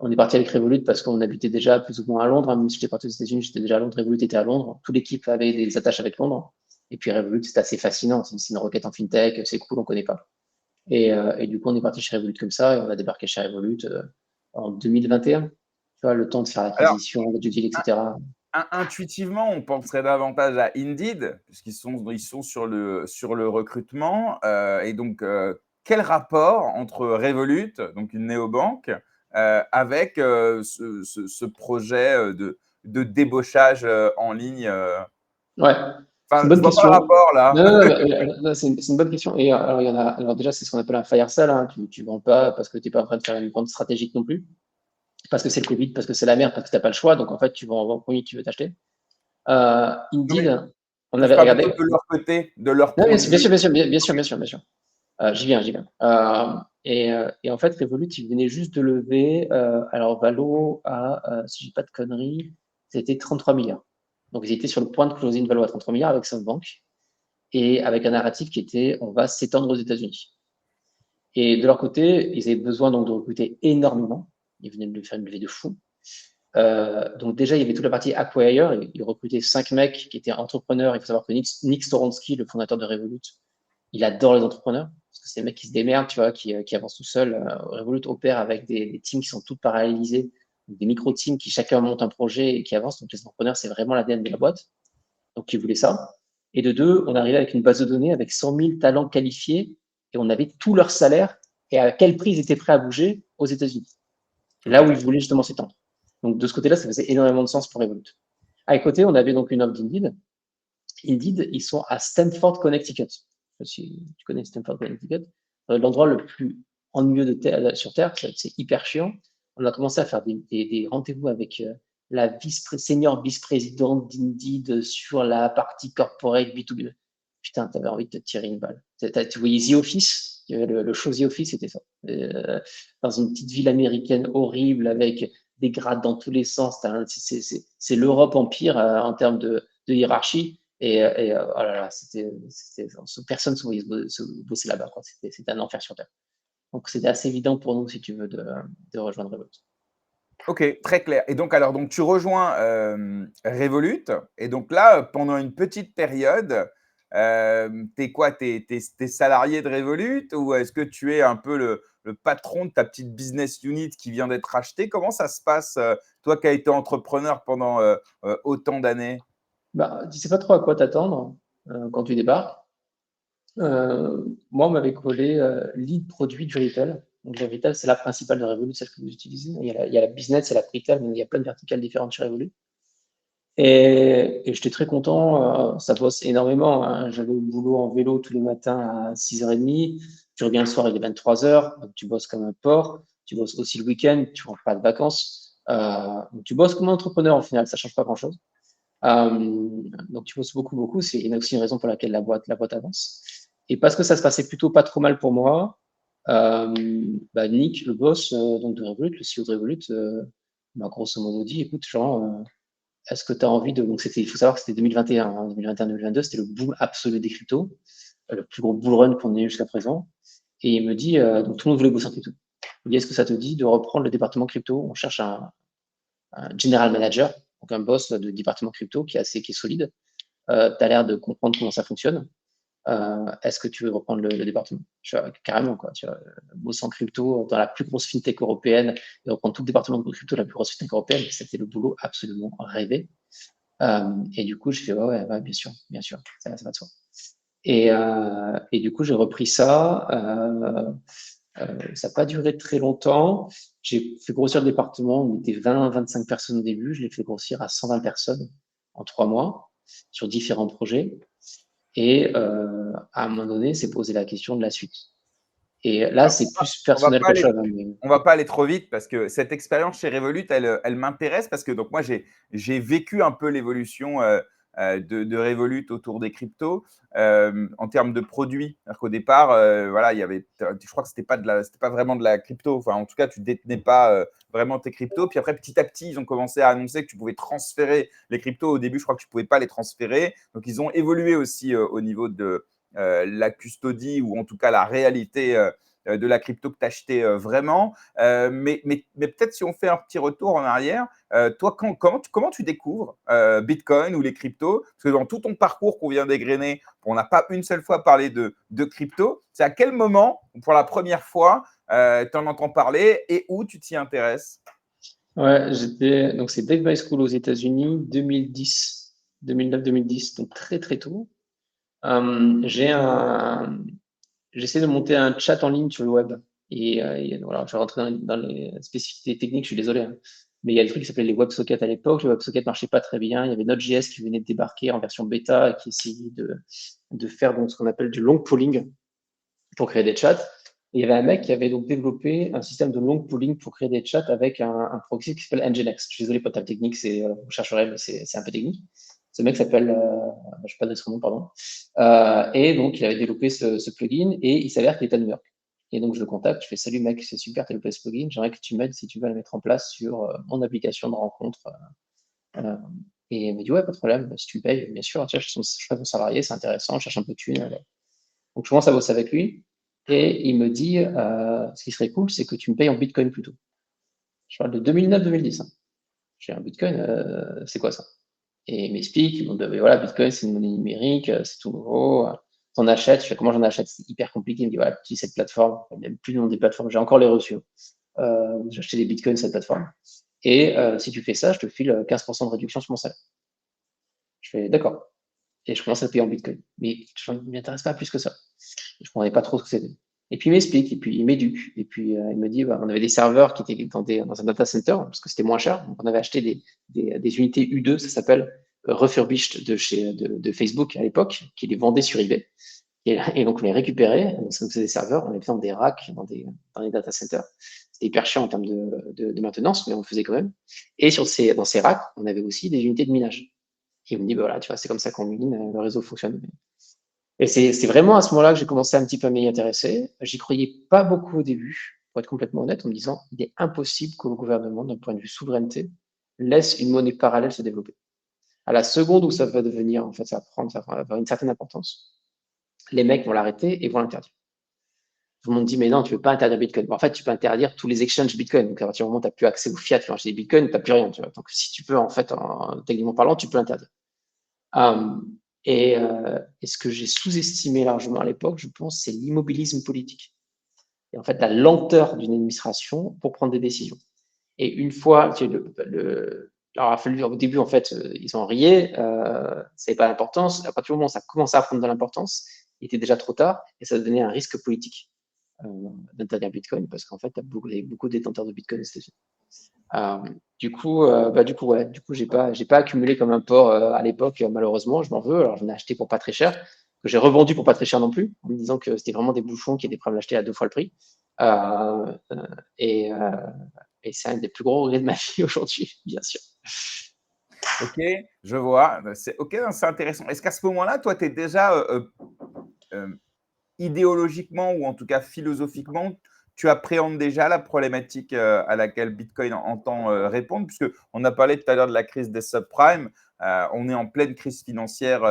On est parti avec Revolut parce qu'on habitait déjà plus ou moins à Londres. Même si j'étais parti aux États-Unis, j'étais déjà à Londres. Revolut était à Londres. Toute l'équipe avait des attaches avec Londres. Et puis Revolut, c'est assez fascinant. C'est une requête en fintech. C'est cool, on ne connaît pas. Et du coup, on est parti chez Revolut comme ça. Et on a débarqué chez Revolut en 2021. Tu vois, le temps de faire Alors, l'acquisition, le due deal, etc. intuitivement, on penserait davantage à Indeed, puisqu'ils sont sur le recrutement. Et donc, quel rapport entre Revolut, donc une néobanque, avec ce projet de débauchage en ligne Ouais, c'est Enfin, une je bonne vois pas le question. rapport là. Non, non, non, c'est une bonne question. Et alors, alors déjà, c'est ce qu'on appelle un fire sale. Hein. Tu ne vends pas parce que tu n'es pas en train de faire une vente stratégique non plus. Parce que c'est le Covid, parce que c'est la merde, parce que tu n'as pas le choix. Donc, en fait, tu vas en vendre premier, tu veux t'acheter. Non, mais Indeed, on je avait parle plutôt regardé. de leur côté, de leur Non, point de bien vue. sûr, bien sûr. J'y viens, j'y viens. Et en fait, Revolut, ils venaient juste de lever, alors Valo si je dis pas de conneries, c'était 33 milliards. Donc, ils étaient sur le point de closer une Valo à 33 milliards avec SoftBank et avec un narratif qui était on va s'étendre aux États-Unis. Et de leur côté, ils avaient besoin donc de recruter énormément. Ils venaient de faire une levée de fou. Donc déjà, il y avait toute la partie acquire. Ils recrutaient 5 mecs qui étaient entrepreneurs. Il faut savoir que Nick Storonsky, le fondateur de Revolut, il adore les entrepreneurs. Parce que c'est des mecs qui se démerdent, tu vois, qui avancent tout seuls. Revolut opère avec des teams qui sont toutes parallélisées, des micro-teams qui chacun monte un projet et qui avancent. Donc les entrepreneurs, c'est vraiment l'ADN de la boîte. Donc ils voulaient ça. Et de deux, on arrivait avec une base de données avec 100 000 talents qualifiés et on avait tout leur salaire et à quel prix ils étaient prêts à bouger aux États-Unis. Là où ils voulaient justement s'étendre. Donc de ce côté-là, ça faisait énormément de sens pour Revolut. À côté, on avait donc une offre d'Indeed. Indeed, ils sont à Stamford, Connecticut. Si tu connais Stamford, Connecticut, l'endroit le plus ennuyeux sur Terre, c'est hyper chiant. On a commencé à faire des rendez-vous avec la senior vice-présidente d'Indeed sur la partie corporate B2B. Putain, t'avais envie de te tirer une balle. Tu voyais The Office, le show The Office, c'était ça. Dans une petite ville américaine horrible avec des grades dans tous les sens. C'est l'Europe empire en termes de hiérarchie. Et oh là là, personne ne se voyait bosser là-bas. C'était un enfer sur Terre. Donc, c'était assez évident pour nous, si tu veux, de rejoindre Revolut. Ok, très clair. Et donc, alors, donc tu rejoins Revolut. Et donc là, pendant une petite période, t'es quoi? T'es salarié de Revolut ou est-ce que tu es un peu le patron de ta petite business unit qui vient d'être rachetée? Comment ça se passe, toi qui as été entrepreneur pendant autant d'années? Bah, tu ne sais pas trop à quoi t'attendre quand tu débarques. Moi, on m'avait collé lead produit du retail. Donc, le retail, c'est la principale de Revolut, celle que vous utilisez. Il y a la business et la retail, mais il y a plein de verticales différentes chez Revolut. Et j'étais très content, ça bosse énormément. Hein. J'allais au boulot en vélo tous les matins à 6h30. Tu reviens le soir, il est 23h, donc tu bosses comme un porc, tu bosses aussi le week-end, tu ne rentres pas de vacances. Donc tu bosses comme un entrepreneur au final, ça ne change pas grand-chose. Donc tu bosses beaucoup, beaucoup. C'est aussi une raison pour laquelle la boîte avance. Et parce que ça se passait plutôt pas trop mal pour moi, Nick, le boss donc de Revolut, le CEO de Revolut, m'a grosso modo dit, écoute, genre, est-ce que tu as envie de... Donc il faut savoir que c'était 2021, hein, 2021-2022, c'était le boom absolu des cryptos, le plus gros bull run qu'on ait eu jusqu'à présent. Et il me dit, donc tout le monde voulait bosser en crypto. Il me dit, est-ce que ça te dit de reprendre le département crypto? On cherche un general manager, donc un boss de département crypto qui est solide. Tu as l'air de comprendre comment ça fonctionne. Est-ce que tu veux reprendre le département? Carrément, quoi. Tu vois, bosser en crypto dans la plus grosse fintech européenne et reprendre tout le département de crypto, la plus grosse fintech européenne, c'était le boulot absolument rêvé. Et du coup, je fais, ouais, bien sûr, ça va de soi. Et du coup, j'ai repris ça. Ça n'a pas duré très longtemps. J'ai fait grossir le département. On était 20-25 personnes au début. Je l'ai fait grossir à 120 personnes en 3 mois sur différents projets. Et à un moment donné, c'est posé la question de la suite. Et là, c'est plus personnel qu'autre chose. On va pas aller trop vite parce que cette expérience chez Revolut, elle m'intéresse parce que donc moi, j'ai vécu un peu l'évolution de Revolut autour des cryptos en termes de produits. Qu'au départ, voilà, je crois que c'était pas vraiment de la crypto. Enfin, en tout cas, tu détenais pas vraiment tes cryptos. Puis après, petit à petit, ils ont commencé à annoncer que tu pouvais transférer les cryptos. Au début, je crois que tu pouvais pas les transférer. Donc, ils ont évolué aussi au niveau de la custodie ou en tout cas la réalité de la crypto que tu achetais vraiment. Mais peut-être si on fait un petit retour en arrière, toi, comment tu découvres Bitcoin ou les cryptos? Parce que dans tout ton parcours qu'on vient d'égrener, on n'a pas une seule fois parlé de crypto. C'est à quel moment, pour la première fois, tu en entends parler et où tu t'y intéresses? Ouais, donc c'est Dave by School aux États-Unis, 2010, 2009-2010, donc très très tôt. J'essaie de monter un chat en ligne sur le web. Et voilà, je vais rentrer dans les spécificités techniques, je suis désolé, hein. Mais il y a le truc qui s'appelait les WebSockets à l'époque. Les WebSockets marchaient pas très bien. Il y avait Node.js qui venait de débarquer en version bêta et qui essayait de faire donc ce qu'on appelle du long polling pour créer des chats. Et il y avait un mec qui avait donc développé un système de long polling pour créer des chats avec un proxy qui s'appelle Nginx. Je suis désolé pour ta technique, vous chercherez, mais c'est un peu technique. Ce mec s'appelle, je ne sais pas de son nom, pardon. Et donc, il avait développé ce plugin et il s'avère qu'il est à New York. Et donc, je le contacte, je fais salut mec, c'est super, tu as développé ce plugin, j'aimerais que tu m'aides si tu veux le mettre en place sur mon application de rencontre. Et il me dit, ouais, pas de problème, si tu me payes, bien sûr, tiens, je suis ton salarié, c'est intéressant, je cherche un peu de thunes. Donc, je commence à bosser avec lui et il me dit, ce qui serait cool, c'est que tu me payes en Bitcoin plutôt. Je parle de 2009-2010. Hein. J'ai un Bitcoin, c'est quoi ça? Et il m'explique, bon, voilà, Bitcoin, c'est une monnaie numérique, c'est tout nouveau. T'en achètes, je fais comment j'en achète? C'est hyper compliqué. Il me dit, voilà, tu cette plateforme, même plus le nom des plateformes, j'ai encore les reçus. J'ai acheté des Bitcoins sur cette plateforme. Et si tu fais ça, je te file 15% de réduction sur mon salaire. Je fais d'accord. Et je commence à payer en Bitcoin. Mais je ne m'intéresse pas plus que ça. Je ne comprenais pas trop ce que c'était. Et puis il m'explique, et puis il m'éduque. Et puis il me dit, on avait des serveurs qui étaient dans un data center, parce que c'était moins cher. Donc on avait acheté des unités U2, ça s'appelle refurbished de Facebook à l'époque, qui les vendaient sur eBay. Et donc on les récupérait, donc ça nous faisait des serveurs, on les faisait dans des racks, dans les data centers. C'était hyper chiant en termes de maintenance, mais on le faisait quand même. Et dans ces racks, on avait aussi des unités de minage. Et il me dit, voilà, tu vois, c'est comme ça qu'on mine, le réseau fonctionne. Et c'est vraiment à ce moment-là que j'ai commencé un petit peu à m'y intéresser. J'y croyais pas beaucoup au début, pour être complètement honnête, en me disant, il est impossible que le gouvernement, d'un point de vue souveraineté, laisse une monnaie parallèle se développer. À la seconde où ça va devenir, en fait, ça va avoir une certaine importance, les mecs vont l'arrêter et vont l'interdire. Tout le monde dit, mais non, tu ne veux pas interdire Bitcoin. Bon, en fait, tu peux interdire tous les exchanges Bitcoin. Donc, à partir du moment où tu n'as plus accès au fiat pour acheter des Bitcoin, tu n'as plus rien. Tu vois. Donc, si tu peux, en fait, techniquement parlant, tu peux l'interdire. Et ce que j'ai sous-estimé largement à l'époque, je pense, c'est l'immobilisme politique. Et en fait, la lenteur d'une administration pour prendre des décisions. Et une fois, alors, au début, en fait, ils ont rié, ça n'avait pas d'importance. À partir du moment où ça commençait à prendre de l'importance, il était déjà trop tard et ça devenait un risque politique d'interdire Bitcoin parce qu'en fait, il y a beaucoup de détenteurs de Bitcoin aux États-Unis. Du coup, j'ai pas accumulé comme un porc à l'époque, malheureusement. Je m'en veux. Alors, j'en ai acheté pour pas très cher. que j'ai revendu pour pas très cher non plus, en me disant que c'était vraiment des bouffons qui étaient prêts à me l'acheter à 2 fois le prix. Euh, euh, et, euh, et c'est un des plus gros regrets de ma vie aujourd'hui, bien sûr. Ok, je vois. Ok, c'est intéressant. Est-ce qu'à ce moment-là, toi, tu es déjà euh, idéologiquement ou en tout cas philosophiquement, tu appréhendes déjà la problématique à laquelle Bitcoin entend répondre, puisque on a parlé tout à l'heure de la crise des subprimes. On est en pleine crise financière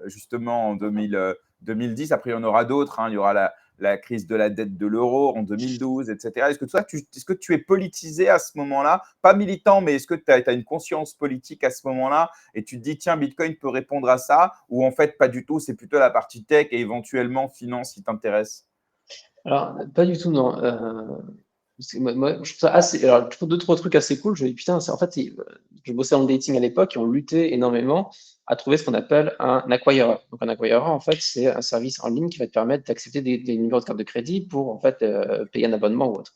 justement en 2010. Après, il y en aura d'autres. Hein. Il y aura la crise de la dette de l'euro en 2012, etc. Est-ce que tu es politisé à ce moment-là? Pas militant, mais est-ce que tu as une conscience politique à ce moment-là et tu te dis, tiens, Bitcoin peut répondre à ça, ou en fait, pas du tout, c'est plutôt la partie tech et éventuellement finance qui t'intéresse? Alors, pas du tout, non. Moi, je trouve ça assez. Alors, je trouve deux, trois trucs assez cool. Je me dis, putain, en fait, je bossais dans le dating à l'époque et on luttait énormément à trouver ce qu'on appelle un acquireur. Donc, un acquireur, en fait, c'est un service en ligne qui va te permettre d'accepter des numéros de carte de crédit pour, en fait, payer un abonnement ou autre.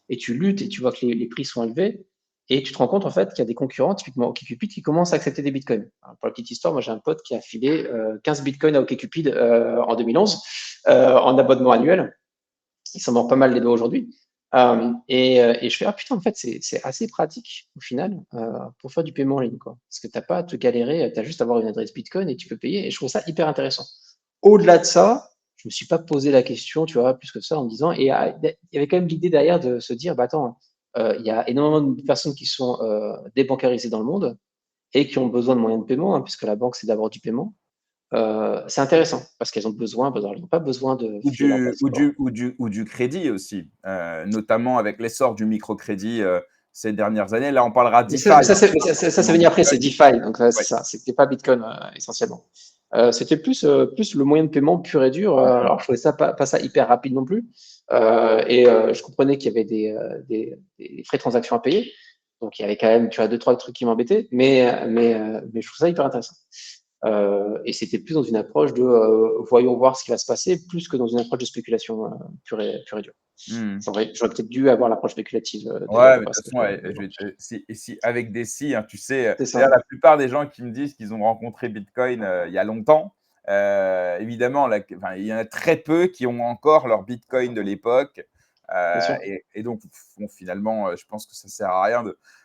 Et tu luttes et tu vois que les prix sont élevés et tu te rends compte, en fait, qu'il y a des concurrents, typiquement OkCupid, qui commencent à accepter des bitcoins. Alors, pour la petite histoire, moi, j'ai un pote qui a filé 15 bitcoins à OkCupid en 2011 en abonnement annuel. Il s'en mord pas mal les doigts aujourd'hui. Et je fais, ah putain, en fait, c'est assez pratique au final pour faire du paiement en ligne, quoi. Parce que t'as pas à te galérer, tu as juste à avoir une adresse Bitcoin et tu peux payer. Et je trouve ça hyper intéressant. Au-delà de ça, je me suis pas posé la question, tu vois, plus que ça en me disant, et il y avait quand même l'idée derrière de se dire, bah attends, il y a énormément de personnes qui sont débancarisées dans le monde et qui ont besoin de moyens de paiement, hein, puisque la banque, c'est d'abord du paiement. C'est intéressant parce qu'elles ont besoin, elles n'ont pas besoin de Ou filer leur du, ou passeport. du, ou du, ou du crédit aussi, notamment avec l'essor du microcrédit ces dernières années. Là, on parlera Mais DeFi, ça, hein, ça, c'est pas ça, c'est forcément venu après, Bitcoin. c'est DeFi. Donc c'est Ouais. ça, c'était pas Bitcoin essentiellement. C'était plus le moyen de paiement pur et dur. Alors je trouvais ça pas ça hyper rapide non plus. Je comprenais qu'il y avait des frais de transaction à payer. Donc il y avait quand même, tu vois, deux trois trucs qui m'embêtaient, mais je trouve ça hyper intéressant. Et c'était plus dans une approche de voyons voir ce qui va se passer, plus que dans une approche de spéculation pure et dure. Hmm. J'aurais peut-être dû avoir l'approche spéculative déjà Ouais, de mais de base. toute façon, ouais, avec des si, hein, tu sais, C'est d'ailleurs, ça. la plupart des gens qui me disent qu'ils ont rencontré Bitcoin il y a longtemps, évidemment, enfin, il y en a très peu qui ont encore leur Bitcoin de l'époque. Bien sûr. Et donc, bon, finalement, je pense que ça ne sert à rien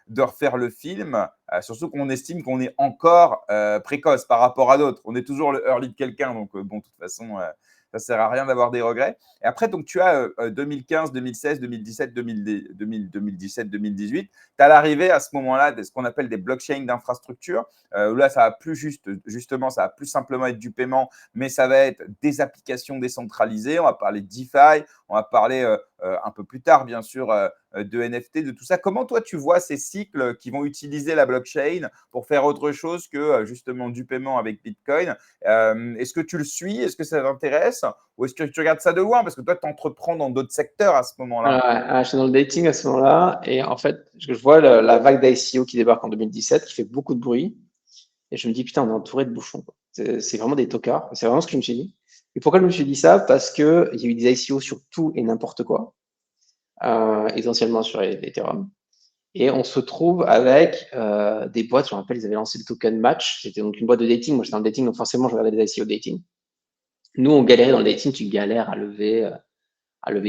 de refaire le film, surtout qu'on estime qu'on est encore précoce par rapport à d'autres. On est toujours le early de quelqu'un, donc bon, de toute façon, ça ne sert à rien d'avoir des regrets. Et après, donc, tu as 2015, 2016, 2017, 2017, 2018. Tu as l'arrivée à ce moment-là de ce qu'on appelle des blockchains d'infrastructure, où là, ça va plus justement, ça va plus simplement être du paiement, mais ça va être des applications décentralisées. On va parler de DeFi, on va parler un peu plus tard, bien sûr, de NFT, de tout ça. Comment toi, tu vois ces cycles qui vont utiliser la blockchain pour faire autre chose que justement du paiement avec Bitcoin? Est-ce que tu le suis? Est-ce que ça t'intéresse? Ou est-ce que tu regardes ça de loin? Parce que toi, tu entreprends dans d'autres secteurs à ce moment-là. J'étais dans le dating à ce moment-là, et en fait, je vois la vague d'ICO qui débarque en 2017, qui fait beaucoup de bruit, et je me dis, putain, on est entouré de bouffons, quoi. C'est vraiment des tocards, c'est vraiment ce que je me suis dit. Et pourquoi je me suis dit ça? Parce que il y a eu des ICO sur tout et n'importe quoi, essentiellement sur Ethereum. Et on se trouve avec des boîtes, je me rappelle, ils avaient lancé le token Match, c'était donc une boîte de dating, moi j'étais dans le dating, donc forcément je regardais des ICO dating. Nous, on galérait dans le dating, tu galères à lever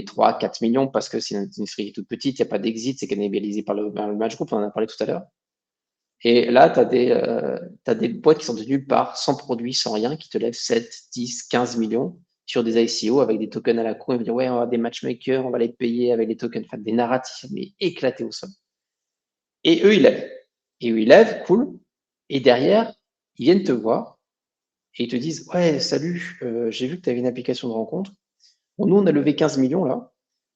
3, 4 millions parce que c'est une industrie toute petite, il n'y a pas d'exit, c'est cannibalisé par le match group, on en a parlé tout à l'heure. Et là, tu as des boîtes qui sont de nulle part, sans produit, sans rien, qui te lèvent 7, 10, 15 millions sur des ICO avec des tokens à la con. Ils vont dire, ouais, on va avoir des matchmakers, on va les payer avec les tokens, enfin, des narratifs, mais éclatés au sol. Et eux, ils lèvent. Et eux, ils lèvent, cool. Et derrière, ils viennent te voir et ils te disent, ouais, salut, j'ai vu que tu avais une application de rencontre. Bon, nous, on a levé 15 millions là.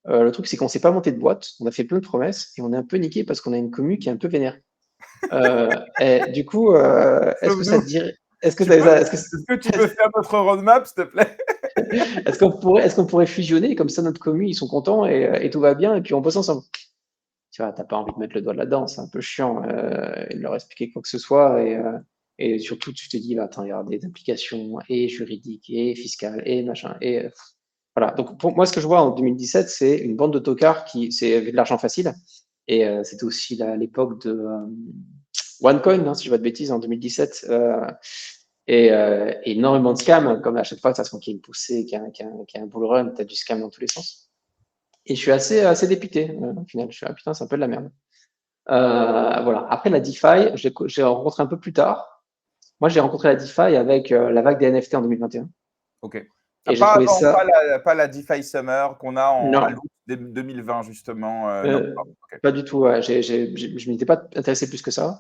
Le truc, c'est qu'on ne s'est pas monté de boîte, on a fait plein de promesses et on est un peu niqué parce qu'on a une commu qui est un peu vénère. Du coup, est-ce que ça Sauve-nous. te dirait, est-ce que, Tu peux, est-ce que, est-ce que tu peux faire notre roadmap, s'il te plaît? est-ce qu'on pourrait fusionner comme ça notre commu, ils sont contents et tout va bien et puis on bosse ensemble. Tu vois, t'as pas envie de mettre le doigt là-dedans, c'est un peu chiant de leur expliquer quoi que ce soit et surtout tu te dis, bah, attends, il y aura des implications et juridiques et fiscales et machin et voilà. Donc pour moi, ce que je vois en 2017, c'est une bande de tocards qui c'est de l'argent facile et c'était aussi l'époque de OneCoin, hein, si je ne dis pas de bêtises, en 2017. Et énormément de scams, comme à chaque fois, de toute façon, qu'il y a une poussée, qu'il y a un bull run, tu as du scam dans tous les sens. Et je suis assez dépité, au final. Je suis putain, c'est un peu de la merde. Voilà. Après, la DeFi, j'ai rencontré un peu plus tard. Moi, j'ai rencontré la DeFi avec la vague des NFT en 2021. Ok. Et j'ai Pas trouvé avant, ça. pas la DeFi Summer qu'on a à Non, l'août 2020, justement. Non. euh, Ok. pas du tout. Ouais. Je m'étais pas intéressé plus que ça.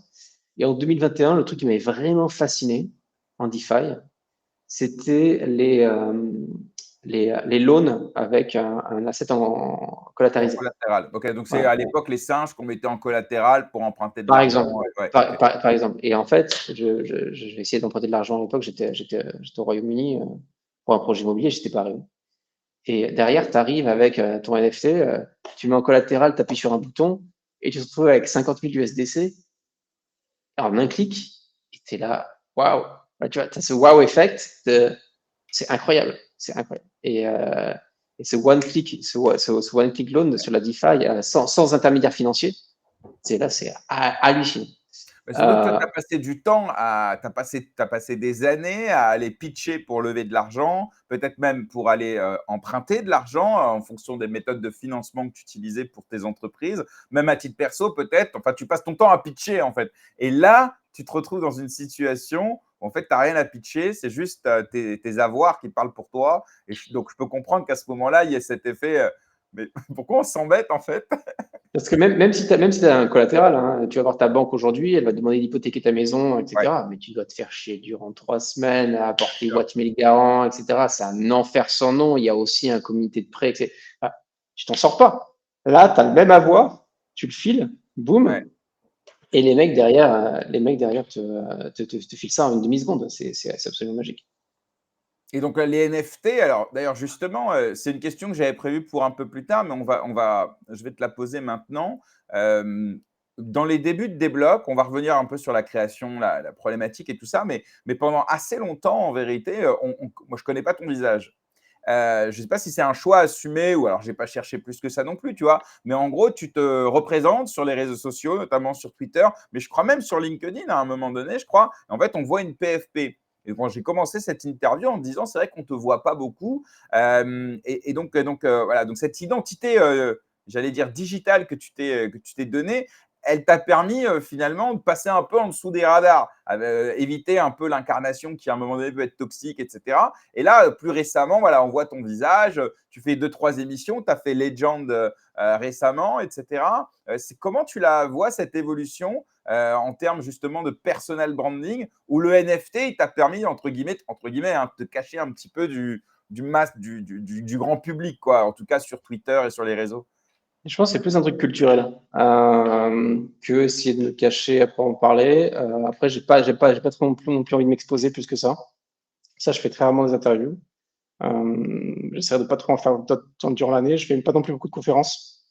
Et en 2021, le truc qui m'avait vraiment fasciné en DeFi, c'était les loans avec un asset en En collatérisé. collatéral. Ok, donc c'est Voilà. à l'époque les singes qu'on mettait en collatéral pour emprunter de Par l'argent. exemple, Ouais, ok. par exemple. Et en fait, je vais essayer d'emprunter de l'argent à l'époque. J'étais au Royaume-Uni pour un projet immobilier, j'étais pas arrivé. Et derrière, tu arrives avec ton NFT, tu mets en collatéral, tu appuies sur un bouton et tu te retrouves avec 50 000 USDC en un clic. Et tu es là, waouh! Ouais, tu vois, tu as ce wow effect c'est incroyable. C'est incroyable. Et ce ce one click loan sur la DeFi sans intermédiaire financier, c'est là, c'est hallucinant. Mais surtout que toi, Euh, t'as passé des années à aller pitcher pour lever de l'argent, peut-être même pour aller emprunter de l'argent en fonction des méthodes de financement que tu utilisais pour tes entreprises, même à titre perso peut-être. Enfin, tu passes ton temps à pitcher en fait. Et là, tu te retrouves dans une situation où en fait, tu n'as rien à pitcher, c'est juste tes avoirs qui parlent pour toi. Donc, je peux comprendre qu'à ce moment-là, il y a cet effet, mais pourquoi on s'embête en fait? Parce que même si tu as un collatéral, hein, tu vas voir ta banque aujourd'hui, elle va te demander d'hypothéquer ta maison, Ouais, etc. Mais tu dois te faire chier durant 3 semaines à apporter what 1000 garants, etc. C'est un enfer sans nom. Il y a aussi un comité de prêt, etc. Ah, tu t'en sors pas. Là, tu as le même avoir, tu le files, ouais. boum, et les mecs derrière te filent ça en une demi-seconde. C'est absolument magique. Et donc, les NFT, alors d'ailleurs, justement, c'est une question que j'avais prévue pour un peu plus tard, mais je vais te la poser maintenant. Dans les débuts de Débloc, on va revenir un peu sur la création, la problématique et tout ça, mais pendant assez longtemps, en vérité, moi, je ne connais pas ton visage. Je ne sais pas si c'est un choix assumé ou alors je n'ai pas cherché plus que ça non plus, tu vois. Mais en gros, tu te représentes sur les réseaux sociaux, notamment sur Twitter, mais je crois même sur LinkedIn à un moment donné, je crois. En fait, on voit une PFP. Et quand j'ai commencé cette interview en me disant, c'est vrai qu'on ne te voit pas beaucoup. Voilà, donc cette identité, j'allais dire digitale que tu t'es donnée, elle t'a permis finalement de passer un peu en dessous des radars, éviter un peu l'incarnation qui à un moment donné peut être toxique, etc. Et là, plus récemment, voilà, on voit ton visage, tu fais 2-3 émissions, tu as fait Legend récemment, etc. Comment tu la vois, cette évolution en termes justement de personal branding, où le NFT, il t'a permis, entre guillemets hein, de te cacher un petit peu du grand public, quoi, en tout cas sur Twitter et sur les réseaux. Je pense que c'est plus un truc culturel que essayer de me cacher après en parler. Après, j'ai pas trop non plus envie de m'exposer plus que ça. Ça, je fais très rarement des interviews. J'essaierai de pas trop en faire durant l'année. Je fais pas non plus beaucoup de conférences.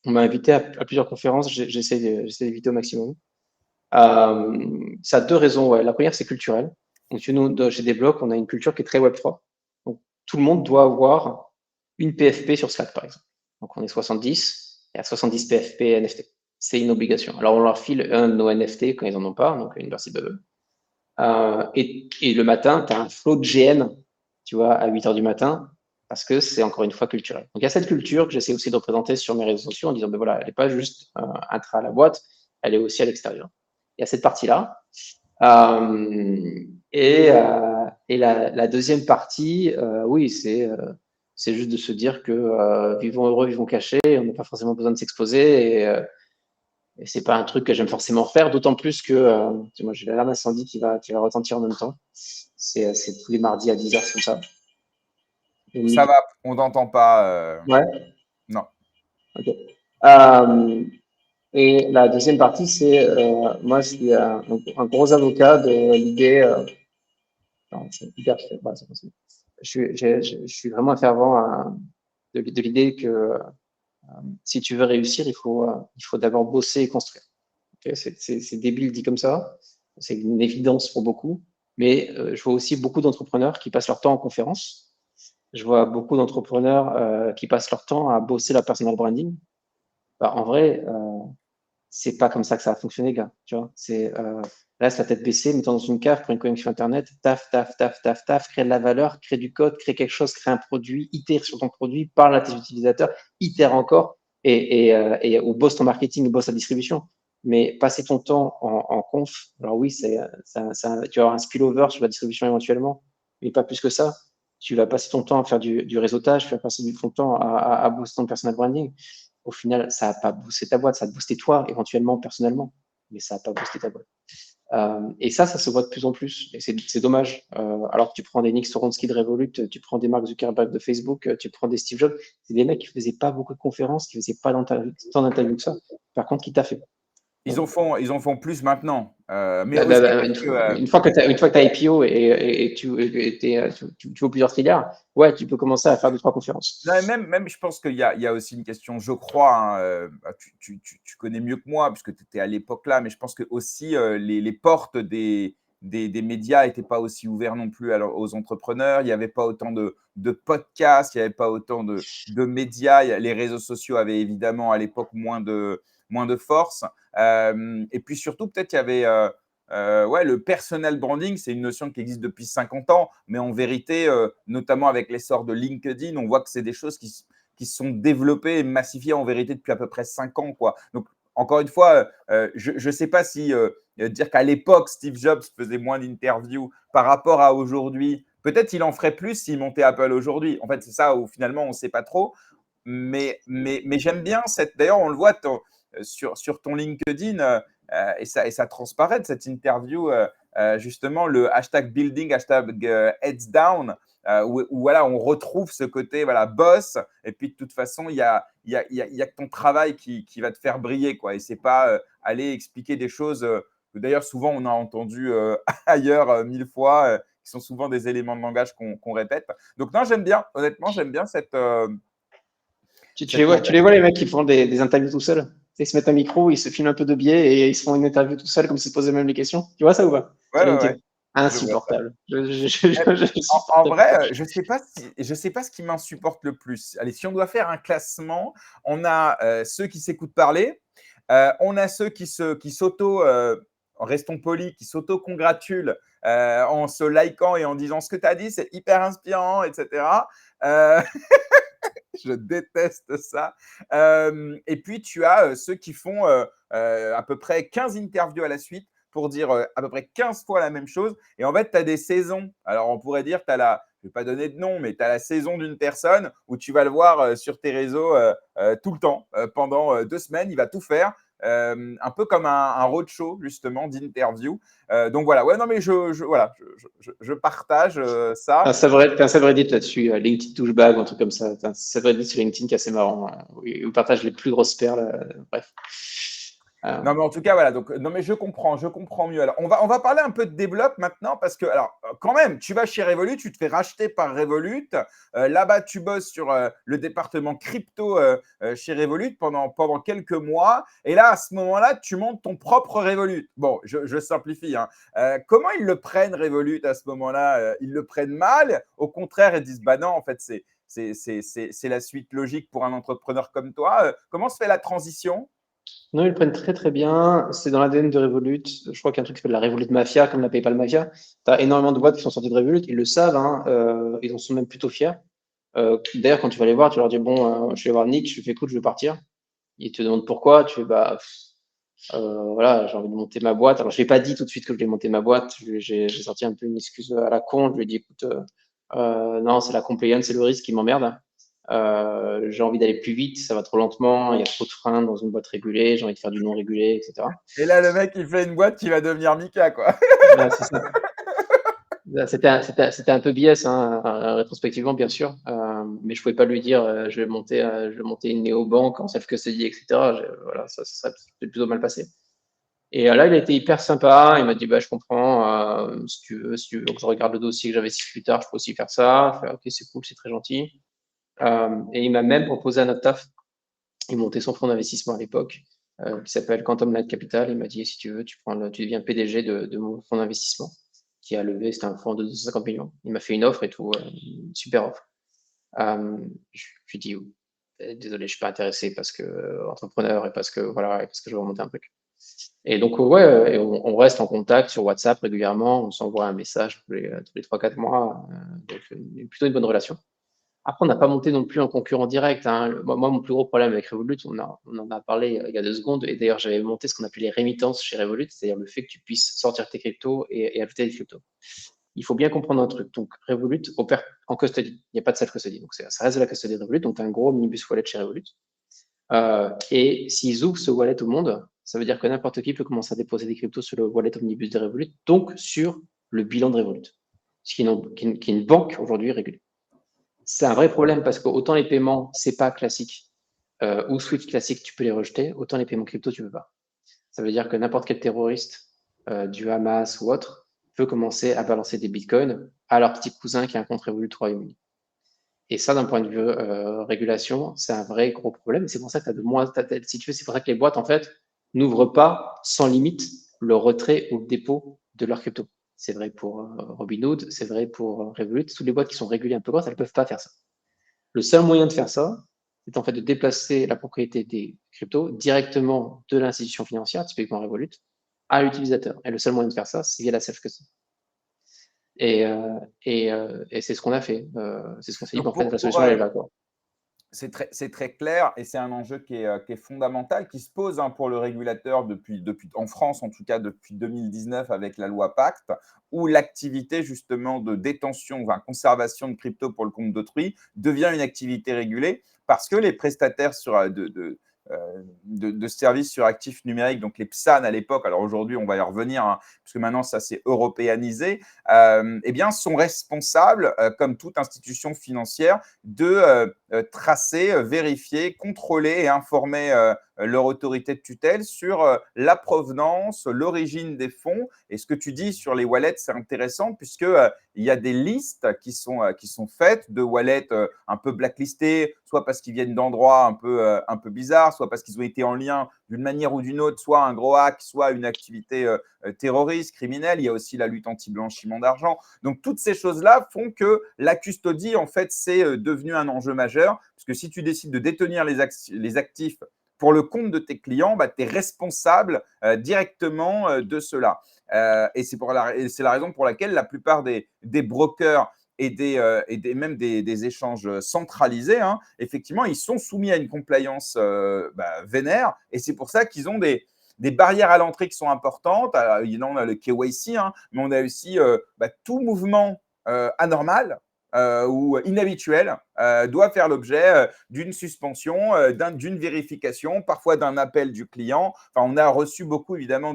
On m'a invité à plusieurs conférences. J'essaie d'éviter au maximum. Ça a deux raisons. Ouais. La première, c'est culturel. Donc, chez Desblocs, on a une culture qui est très Web3. Donc, tout le monde doit avoir une PFP sur Slack, par exemple. Donc, on est 70, il y a 70 PFP NFT. C'est une obligation. Alors, on leur file un de nos NFT quand ils en ont pas, donc une version de eux. Et le matin, tu as un flow de GN, tu vois, à 8 heures du matin, parce que c'est encore une fois culturel. Donc, il y a cette culture que j'essaie aussi de représenter sur mes réseaux sociaux en disant, ben voilà, elle n'est pas juste intra à la boîte, elle est aussi à l'extérieur. Il y a cette partie-là. Et la deuxième partie, oui, c'est juste de se dire que vivons heureux, vivons cachés, on n'a pas forcément besoin de s'exposer et c'est pas un truc que j'aime forcément faire, d'autant plus que moi j'ai l'alarme incendie qui va retentir en même temps. C'est tous les mardis à 10 heures comme ça. Ça va, on t'entend pas. Ouais, Non. ok. Euh, et la deuxième partie, c'est moi, je suis un gros avocat de l'idée. Non, c'est hyper, ouais, c'est possible. Je suis vraiment un fervent de l'idée que si tu veux réussir, il faut d'abord bosser et construire. Okay, c'est débile dit comme ça, c'est une évidence pour beaucoup, mais je vois aussi beaucoup d'entrepreneurs qui passent leur temps en conférence. Je vois beaucoup d'entrepreneurs qui passent leur temps à bosser la personal branding. Bah, en vrai, c'est pas comme ça que ça a fonctionné, gars. Tu vois, reste la tête baissée, mets-toi dans une cave, prends une connexion Internet, taf, taf, taf, taf, taf, crée de la valeur, crée du code, crée quelque chose, crée un produit, itère sur ton produit, parle à tes utilisateurs, itère encore ou bosse ton marketing, bosse ta distribution. Mais passer ton temps en conf, alors oui, tu vas avoir un spillover sur la distribution éventuellement, mais pas plus que ça. Tu vas passer ton temps à faire du réseautage, tu vas passer ton temps à booster ton personal branding. Au final, ça n'a pas boosté ta boîte, ça a boosté toi éventuellement personnellement, mais ça n'a pas boosté ta boîte. Et ça se voit de plus en plus. Et c'est dommage. Alors que tu prends des Nick Storonsky de Revolut, tu prends des Mark Zuckerberg de Facebook, tu prends des Steve Jobs, c'est des mecs qui faisaient pas beaucoup de conférences, qui faisaient pas tant d'interviews que ça. Par contre, qui t'a fait. Ils en font plus maintenant. Mais Bah, aussi bah, bah, parce que une fois que tu as IPO et tu vaux plusieurs trilliards, ouais, tu peux commencer à faire 2-3 conférences. non, même, je pense qu'il y a aussi une question, je crois, hein, tu connais mieux que moi, puisque tu étais à l'époque là, mais je pense que aussi les portes des médias n'étaient pas aussi ouvertes non plus aux entrepreneurs. Il n'y avait pas autant de podcasts, il n'y avait pas autant de médias. Les réseaux sociaux avaient évidemment à l'époque moins de force. Et puis surtout, peut-être il y avait ouais, le personal branding, c'est une notion qui existe depuis 50 ans, mais en vérité, notamment avec l'essor de LinkedIn, on voit que c'est des choses qui se sont développées et massifiées en vérité depuis à peu près 5 ans, quoi. Donc, encore une fois, je ne sais pas si dire qu'à l'époque, Steve Jobs faisait moins d'interviews par rapport à aujourd'hui. Peut-être qu'il en ferait plus s'il montait Apple aujourd'hui. En fait, c'est ça où finalement, on ne sait pas trop. Mais j'aime bien cette. D'ailleurs, on le voit sur ton LinkedIn. Et ça transparaît de cette interview, justement, le hashtag building, hashtag heads down, où voilà, on retrouve ce côté voilà, boss. Et puis, de toute façon, il y a que ton travail qui va te faire briller, quoi. Et c'est pas aller expliquer des choses que d'ailleurs, souvent, on a entendu ailleurs 1000 fois, qui sont souvent des éléments de langage qu'on répète. Donc, non, j'aime bien, honnêtement, j'aime bien cette Tu manière. les vois, les mecs qui font des interviews tout seuls. Ils se mettent un micro, ils se filment un peu de biais et ils se font une interview tout seuls comme s'ils se posaient même les questions. Tu vois ça ou pas? Ouais, Sur ouais, LinkedIn. ouais, je vois ça. Insupportable. Eh, Je en supporte pas. vrai, je sais pas ce qui m'insupporte le plus. Allez, si on doit faire un classement, on a ceux qui s'écoutent parler, on a ceux qui s'auto, restons polis, qui s'auto-congratulent en se likant et en disant ce que tu as dit, c'est hyper inspirant, etc. Euh, je déteste ça. Et puis, tu as ceux qui font à peu près 15 interviews à la suite pour dire à peu près 15 fois la même chose. Et en fait, tu as des saisons. Alors, on pourrait dire, tu as la, je ne vais pas donner de nom, mais tu as la saison d'une personne où tu vas le voir sur tes réseaux tout le temps. Pendant 2 semaines, il va tout faire. Un peu comme un roadshow, justement, d'interview. Donc voilà, ouais, non, mais je partage ça. Un subreddit là-dessus, LinkedIn douchebag ou un truc comme ça. Un subreddit sur LinkedIn qui est assez marrant. Où ils partagent les plus grosses perles. Bref. Non, mais en tout cas, voilà. Donc, non, mais je comprends mieux. Alors, on va parler un peu de développe maintenant parce que, alors, quand même, tu vas chez Revolut, tu te fais racheter par Revolut. Là-bas, tu bosses sur le département crypto chez Revolut pendant quelques mois. Et là, à ce moment-là, tu montes ton propre Revolut. Bon, je simplifie, hein. Comment ils le prennent, Revolut, à ce moment-là? Ils le prennent mal. Au contraire, ils disent, bah non, en fait, c'est la suite logique pour un entrepreneur comme toi. Comment se fait la transition? Non, ils le prennent très très bien. C'est dans l'ADN de Revolut. Je crois qu'il y a un truc qui s'appelle la Revolut Mafia, comme la PayPal Mafia. Tu as énormément de boîtes qui sont sorties de Revolut. Ils le savent, hein. Ils en sont même plutôt fiers. D'ailleurs, quand tu vas les voir, tu leur dis, bon, je vais voir Nick, je lui fais, écoute, je veux partir. Il te demande pourquoi. Tu fais, bah, voilà, j'ai envie de monter ma boîte. Alors, je l'ai pas dit tout de suite que je voulais monter ma boîte. J'ai sorti un peu une excuse à la con. Je lui ai dit, écoute, non, c'est la compliance, c'est le risque qui m'emmerde. J'ai envie d'aller plus vite, ça va trop lentement, il y a trop de freins dans une boîte régulée, j'ai envie de faire du non régulé, etc. Et là, le mec, il fait une boîte qui va devenir Mika, quoi. Là, c'est ça. C'était un peu biais, hein, rétrospectivement, bien sûr, mais je pouvais pas lui dire je vais monter une néobanque en self-custody, etc. Voilà, ça serait plutôt mal passé. Et là, il a été hyper sympa. Il m'a dit, bah, je comprends, si tu veux que je regarde le dossier que j'avais 6 plus tard, je peux aussi faire ça. Je fais, ok, c'est cool, c'est très gentil. Et il m'a même proposé un autre taf. Il montait son fonds d'investissement à l'époque, qui s'appelle Quantum Light Capital. Il m'a dit, si tu veux, tu deviens PDG de mon fonds d'investissement, qui a levé, c'était un fonds de 250 millions. Il m'a fait une offre et tout, une super offre. Je lui ai dit, désolé, je suis pas intéressé parce que entrepreneur et parce que voilà, et parce que je veux remonter un truc. Et donc, ouais, on reste en contact sur WhatsApp régulièrement, on s'envoie un message tous les 3-4 mois, donc plutôt une bonne relation. Après, on n'a pas monté non plus en concurrent direct, hein. Moi, mon plus gros problème avec Revolut, on en a parlé il y a 2 secondes, et d'ailleurs, j'avais monté ce qu'on appelle les remittances chez Revolut, c'est-à-dire le fait que tu puisses sortir tes cryptos et ajouter des cryptos. Il faut bien comprendre un truc. Donc, Revolut opère en custody. Il n'y a pas de self-custody. Donc, ça reste de la custody de Revolut. Donc, tu as un gros omnibus wallet chez Revolut. Et s'ils ouvrent ce wallet au monde, ça veut dire que n'importe qui peut commencer à déposer des cryptos sur le wallet omnibus de Revolut, donc sur le bilan de Revolut, ce qui est une banque aujourd'hui régulée. C'est un vrai problème parce que autant les paiements SEPA classiques ou Swift classique, tu peux les rejeter, autant les paiements crypto, tu ne peux pas. Ça veut dire que n'importe quel terroriste du Hamas ou autre peut commencer à balancer des bitcoins à leur petit cousin qui a un compte Revolut Royaume-Uni. Et ça, d'un point de vue régulation, c'est un vrai gros problème. C'est pour ça que tu as de moins, si tu veux, c'est pour ça que les boîtes, en fait, n'ouvrent pas sans limite le retrait ou le dépôt de leur crypto. C'est vrai pour Robinhood, c'est vrai pour Revolut. Toutes les boîtes qui sont régulées un peu grosses, elles ne peuvent pas faire ça. Le seul moyen de faire ça, c'est en fait de déplacer la propriété des cryptos directement de l'institution financière, typiquement Revolut, à l'utilisateur. Et le seul moyen de faire ça, c'est via la self-custody. Et c'est ce qu'on a fait. C'est ce qu'on s'est dit, Donc, en fait, la solution, elle est là, quoi. c'est très clair et c'est un enjeu qui est fondamental, qui se pose pour le régulateur en France en tout cas depuis 2019 avec la loi Pacte, où l'activité justement de détention, conservation de crypto pour le compte d'autrui devient une activité régulée parce que les prestataires de services sur actifs numériques, donc les PSAN à l'époque, alors aujourd'hui on va y revenir, parce que maintenant ça s'est européanisé, eh bien, sont responsables, comme toute institution financière, de tracer, vérifier, contrôler et informer leur autorité de tutelle sur la provenance, l'origine des fonds. Et ce que tu dis sur les wallets, c'est intéressant puisque il y a des listes qui sont faites de wallets un peu blacklistés, soit parce qu'ils viennent d'endroits un peu bizarres, soit parce qu'ils ont été en lien d'une manière ou d'une autre, soit un gros hack, soit une activité terroriste, criminelle. Il y a aussi la lutte anti-blanchiment d'argent. Donc, toutes ces choses-là font que la custodie, en fait, c'est devenu un enjeu majeur. Parce que si tu décides de détenir les actifs pour le compte de tes clients, bah, tu es responsable directement de cela. Et c'est la raison pour laquelle la plupart des brokers même des échanges centralisés, effectivement, ils sont soumis à une compliance vénère. Et c'est pour ça qu'ils ont des barrières à l'entrée qui sont importantes. Alors, on a le KYC, mais on a aussi tout mouvement anormal ou inhabituel doit faire l'objet d'une suspension, d'une vérification, parfois d'un appel du client. Enfin, on a reçu beaucoup évidemment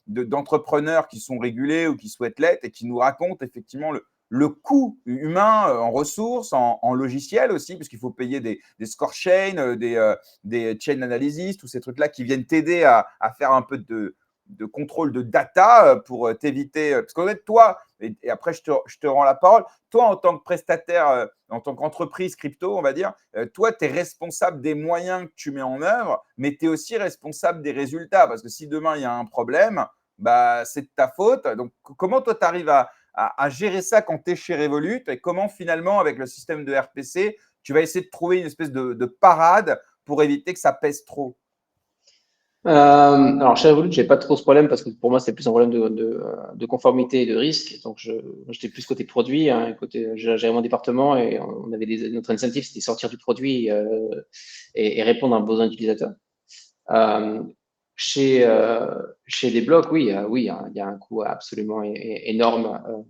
d'entrepreneurs qui sont régulés ou qui souhaitent l'être et qui nous racontent effectivement le coût humain en ressources, en logiciels aussi, parce qu'il faut payer des score chains, des chain analysis, tous ces trucs-là qui viennent t'aider à faire un peu de contrôle de data pour t'éviter. Parce qu'en fait, toi, et après je te rends la parole, toi en tant que prestataire, en tant qu'entreprise crypto, on va dire, toi, tu es responsable des moyens que tu mets en œuvre, mais tu es aussi responsable des résultats. Parce que si demain, il y a un problème, bah, c'est de ta faute. Donc, comment toi, tu arrives à gérer ça quand tu es chez Revolut et comment finalement, avec le système de RPC, tu vas essayer de trouver une espèce de parade pour éviter que ça pèse trop? Alors, chez Revolut, j'ai pas trop ce problème parce que pour moi, c'est plus un problème de conformité et de risque. Donc, j'étais plus côté produit, côté, j'avais mon département et on avait notre incentive, c'était sortir du produit et répondre à un besoin utilisateur. Euh, chez des blocs, oui, il y a un coût absolument énorme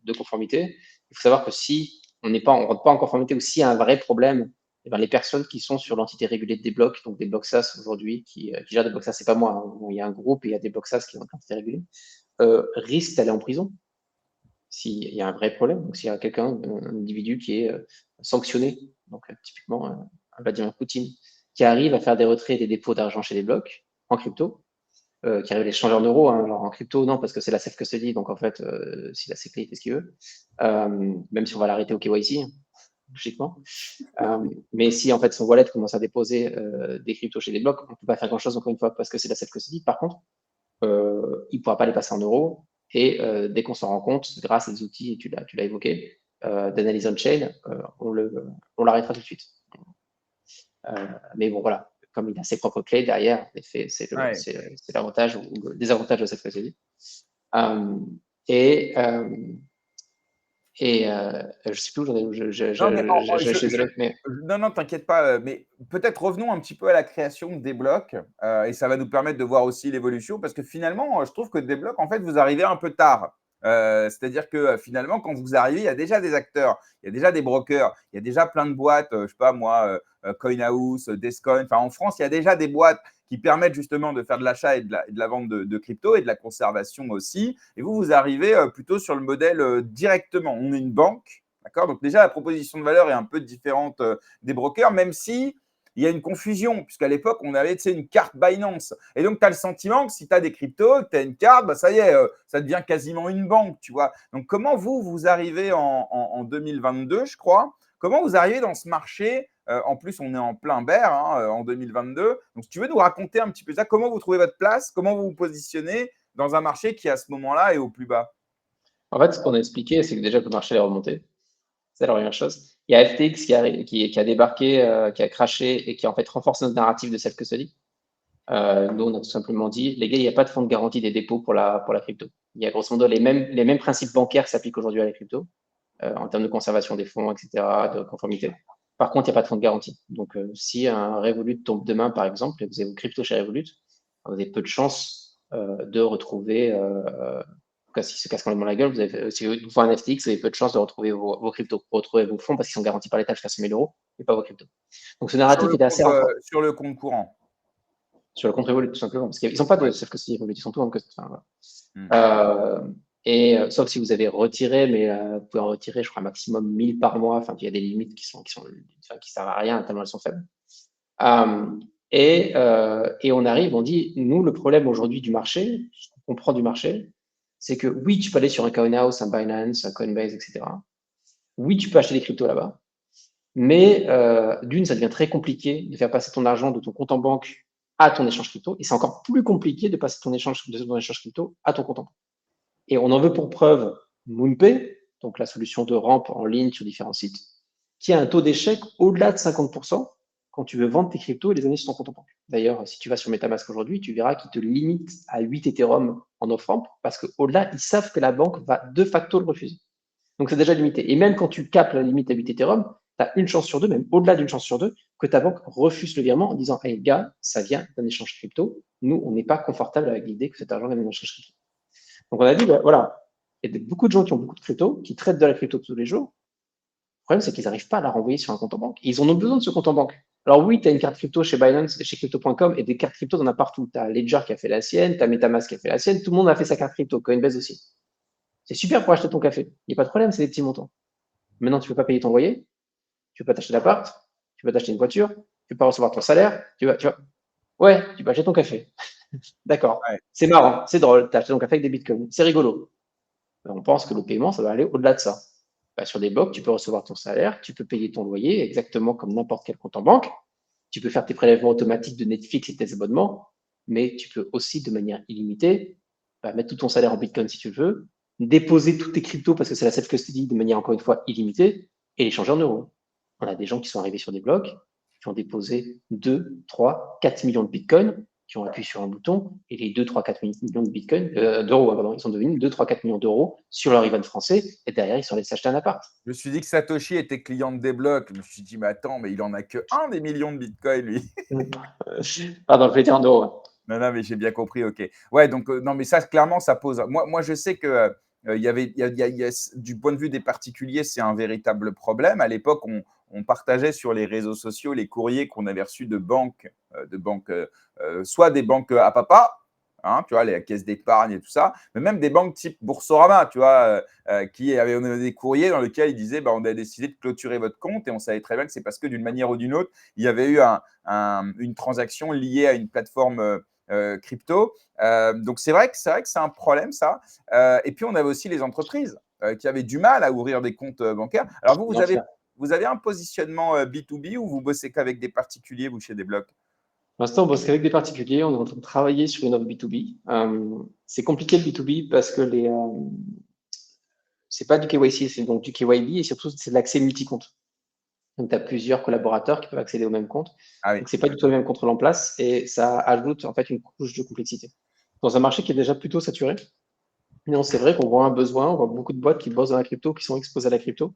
de conformité. Il faut savoir que si on ne rentre pas en conformité ou s'il y a un vrai problème, eh ben, les personnes qui sont sur l'entité régulée des blocs, donc des blocs SaaS aujourd'hui, qui gèrent des blocs SaaS, c'est pas moi, hein. Il y a un groupe et il y a des blocs SaaS qui ont l'entité régulée, risquent d'aller en prison s'il y a un vrai problème. Donc, s'il y a quelqu'un, un individu qui est sanctionné, donc typiquement Vladimir Poutine, qui arrive à faire des retraits et des dépôts d'argent chez des blocs en crypto, qui arrive à les changer en euros, genre en crypto, non, parce que c'est la self-custody, donc en fait, si la sécurité fait ce qu'il veut, même si on va l'arrêter au KYC, logiquement. Mais si en fait son wallet commence à déposer des cryptos chez des blocs, on ne peut pas faire grand-chose encore une fois parce que c'est la self-custody. Par contre, il ne pourra pas les passer en euros. Et dès qu'on s'en rend compte, grâce à des outils, et tu l'as évoqué, d'analyse on-chain, on l'arrêtera tout de suite. Mais bon, voilà. comme il a ses propres clés derrière, c'est Ouais. l'avantage ou le désavantage de cette stratégie. Et je sais plus où j'en ai, Non, mais je suis désolé, mais non, non, t'inquiète pas, mais peut-être revenons un petit peu à la création des blocs, et ça va nous permettre de voir aussi l'évolution parce que finalement, je trouve que des blocs, en fait, vous arrivez un peu tard. C'est-à-dire que finalement, quand vous arrivez, il y a déjà des acteurs, il y a déjà des brokers, il y a déjà plein de boîtes, je sais pas moi, CoinHouse, Descoin. Enfin, en France, il y a déjà des boîtes qui permettent justement de faire de l'achat et de la vente de crypto et de la conservation aussi. Et vous arrivez plutôt sur le modèle directement. On est une banque, d'accord? Donc déjà, la proposition de valeur est un peu différente des brokers, même si il y a une confusion, puisqu'à l'époque, on avait une carte Binance. Et donc, tu as le sentiment que si tu as des cryptos, que tu as une carte, bah, ça y est, ça devient quasiment une banque, tu vois. Donc, comment vous arrivez en 2022, je crois, comment vous arrivez dans ce marché en plus, on est en plein bear en 2022. Donc, si tu veux nous raconter un petit peu ça, comment vous trouvez votre place, comment vous vous positionnez dans un marché qui, à ce moment-là, est au plus bas? en fait, ce qu'on a expliqué, c'est que déjà que le marché est remonté. C'est la première chose. Il y a FTX qui a débarqué, qui a craché et qui a en fait renforcé notre narrative de self-custody. Nous, on a tout simplement dit, les gars, il n'y a pas de fonds de garantie des dépôts pour la crypto. Il y a grosso modo les mêmes principes bancaires s'appliquent aujourd'hui à la crypto, en termes de conservation des fonds, etc., de conformité. Par contre, il n'y a pas de fonds de garantie. Donc, si un Revolut tombe demain, par exemple, et vous avez vos cryptos chez Revolut, vous avez peu de chances de retrouver, s'ils se cassent complètement la gueule, si vous faites un FTX, vous avez peu de chances de retrouver vos cryptos, retrouver vos fonds parce qu'ils sont garantis par l'État jusqu'à 100 000 euros, mais pas vos cryptos. Donc, ce narratif était assez renforcé Sur le compte courant. sur le compte Revolut, tout simplement. Parce qu'ils n'ont pas de Ouais. self-custody Revolut, ils sont tous en custody. Enfin, Mm. voilà. Sauf si vous avez retiré, mais vous pouvez en retirer, je crois, un maximum 1000 par mois. Enfin, il y a des limites qui servent à rien, tellement elles sont faibles. Et on arrive, on dit, nous, le problème aujourd'hui du marché, ce qu'on comprend du marché, c'est que oui, tu peux aller sur un CoinHouse, un Binance, un Coinbase, etc. Oui, tu peux acheter des cryptos là-bas. Mais d'une, ça devient très compliqué de faire passer ton argent de ton compte en banque à ton échange crypto. Et c'est encore plus compliqué de passer de ton échange crypto à ton compte en banque. Et on en veut pour preuve MoonPay, donc la solution de rampe en ligne sur différents sites, qui a un taux d'échec au-delà de 50% quand tu veux vendre tes cryptos et les donner sur ton compte en banque. D'ailleurs, si tu vas sur MetaMask aujourd'hui, tu verras qu'ils te limitent à 8 Ethereum en off-ramp parce qu'au-delà, ils savent que la banque va de facto le refuser. Donc c'est déjà limité. Et même quand tu capes la limite à 8 Ethereum, tu as une chance sur deux, même au-delà d'une chance sur deux, que ta banque refuse le virement en disant hey gars, ça vient d'un échange crypto. Nous, on n'est pas confortable avec l'idée que cet argent vient d'un échange crypto. Donc on a dit, ben, voilà, il y a beaucoup de gens qui ont beaucoup de crypto, qui traitent de la crypto tous les jours. Le problème, c'est qu'ils n'arrivent pas à la renvoyer sur un compte en banque. Et ils en ont besoin de ce compte en banque. Alors oui, tu as une carte crypto chez Binance, chez crypto.com, et des cartes crypto, tu en as partout. Tu as Ledger qui a fait la sienne, tu as MetaMask qui a fait la sienne, tout le monde a fait sa carte crypto, Coinbase aussi. C'est super pour acheter ton café. Il n'y a pas de problème, c'est des petits montants. Maintenant, tu ne peux pas payer ton loyer, tu ne peux pas t'acheter d'appart, tu peux t'acheter une voiture, tu ne peux pas recevoir ton salaire, ouais, tu peux acheter ton café. D'accord. Ouais. C'est marrant, c'est drôle, tu as acheté ton café avec des bitcoins, c'est rigolo. On pense que le paiement, ça va aller au-delà de ça. Bah, sur des blocs, tu peux recevoir ton salaire, tu peux payer ton loyer exactement comme n'importe quel compte en banque. Tu peux faire tes prélèvements automatiques de Netflix et tes abonnements, mais tu peux aussi, de manière illimitée, mettre tout ton salaire en Bitcoin si tu le veux, déposer tous tes cryptos parce que c'est la self-custody de manière encore une fois illimitée et les changer en euros. On a des gens qui sont arrivés sur des blocs, qui ont déposé 2, 3, 4 millions de Bitcoin, qui ont appuyé sur un bouton et les 2, 3, 4 millions de Bitcoin, d'euros, pardon, ils sont devenus 2, 3, 4 millions d'euros sur leur event français et derrière, ils sont allés s'acheter un appart. Je me suis dit que Satoshi était client de Desblocs. Je me suis dit, mais attends, mais il en a que un des millions de Bitcoin, lui. Pardon, je vais dire en euros. Non, non, mais j'ai bien compris, ok. Ouais, donc, non, mais ça, clairement, ça pose. Moi je sais que du point de vue des particuliers, c'est un véritable problème. À l'époque, on partageait sur les réseaux sociaux les courriers qu'on avait reçus soit des banques à papa, hein, tu vois, les caisses d'épargne et tout ça, mais même des banques type Boursorama, tu vois, qui avaient des courriers dans lesquels ils disaient, bah, on a décidé de clôturer votre compte et on savait très bien que c'est parce que d'une manière ou d'une autre, il y avait eu une transaction liée à une plateforme crypto. Donc c'est vrai que c'est un problème ça. Et puis on avait aussi les entreprises qui avaient du mal à ouvrir des comptes bancaires. Alors vous avez un positionnement B2B ou vous bossez qu'avec des particuliers, vous, chez Desblocs? Pour l'instant, on bosse qu'avec des particuliers. On est en train de travailler sur une offre B2B. C'est compliqué le B2B parce que c'est pas du KYC, c'est donc du KYB et surtout c'est de l'accès multi-compte. Donc, tu as plusieurs collaborateurs qui peuvent accéder au même compte. Ah oui. Donc, c'est pas du tout le même contrôle en place et ça ajoute en fait une couche de complexité. Dans un marché qui est déjà plutôt saturé, non, c'est vrai qu'on voit un besoin, on voit beaucoup de boîtes qui bossent dans la crypto, qui sont exposées à la crypto,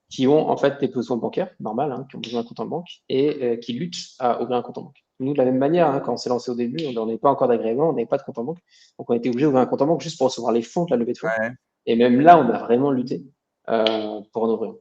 qui ont en fait des besoins bancaires, normal, hein, qui ont besoin d'un compte en banque et qui luttent à ouvrir un compte en banque. Nous, de la même manière, hein, quand on s'est lancé au début, on n'est pas encore d'agrément, on n'avait pas de compte en banque. Donc, on a été obligé d'ouvrir un compte en banque juste pour recevoir les fonds de la levée de fonds. Ouais. Et même là, on a vraiment lutté pour en ouvrir.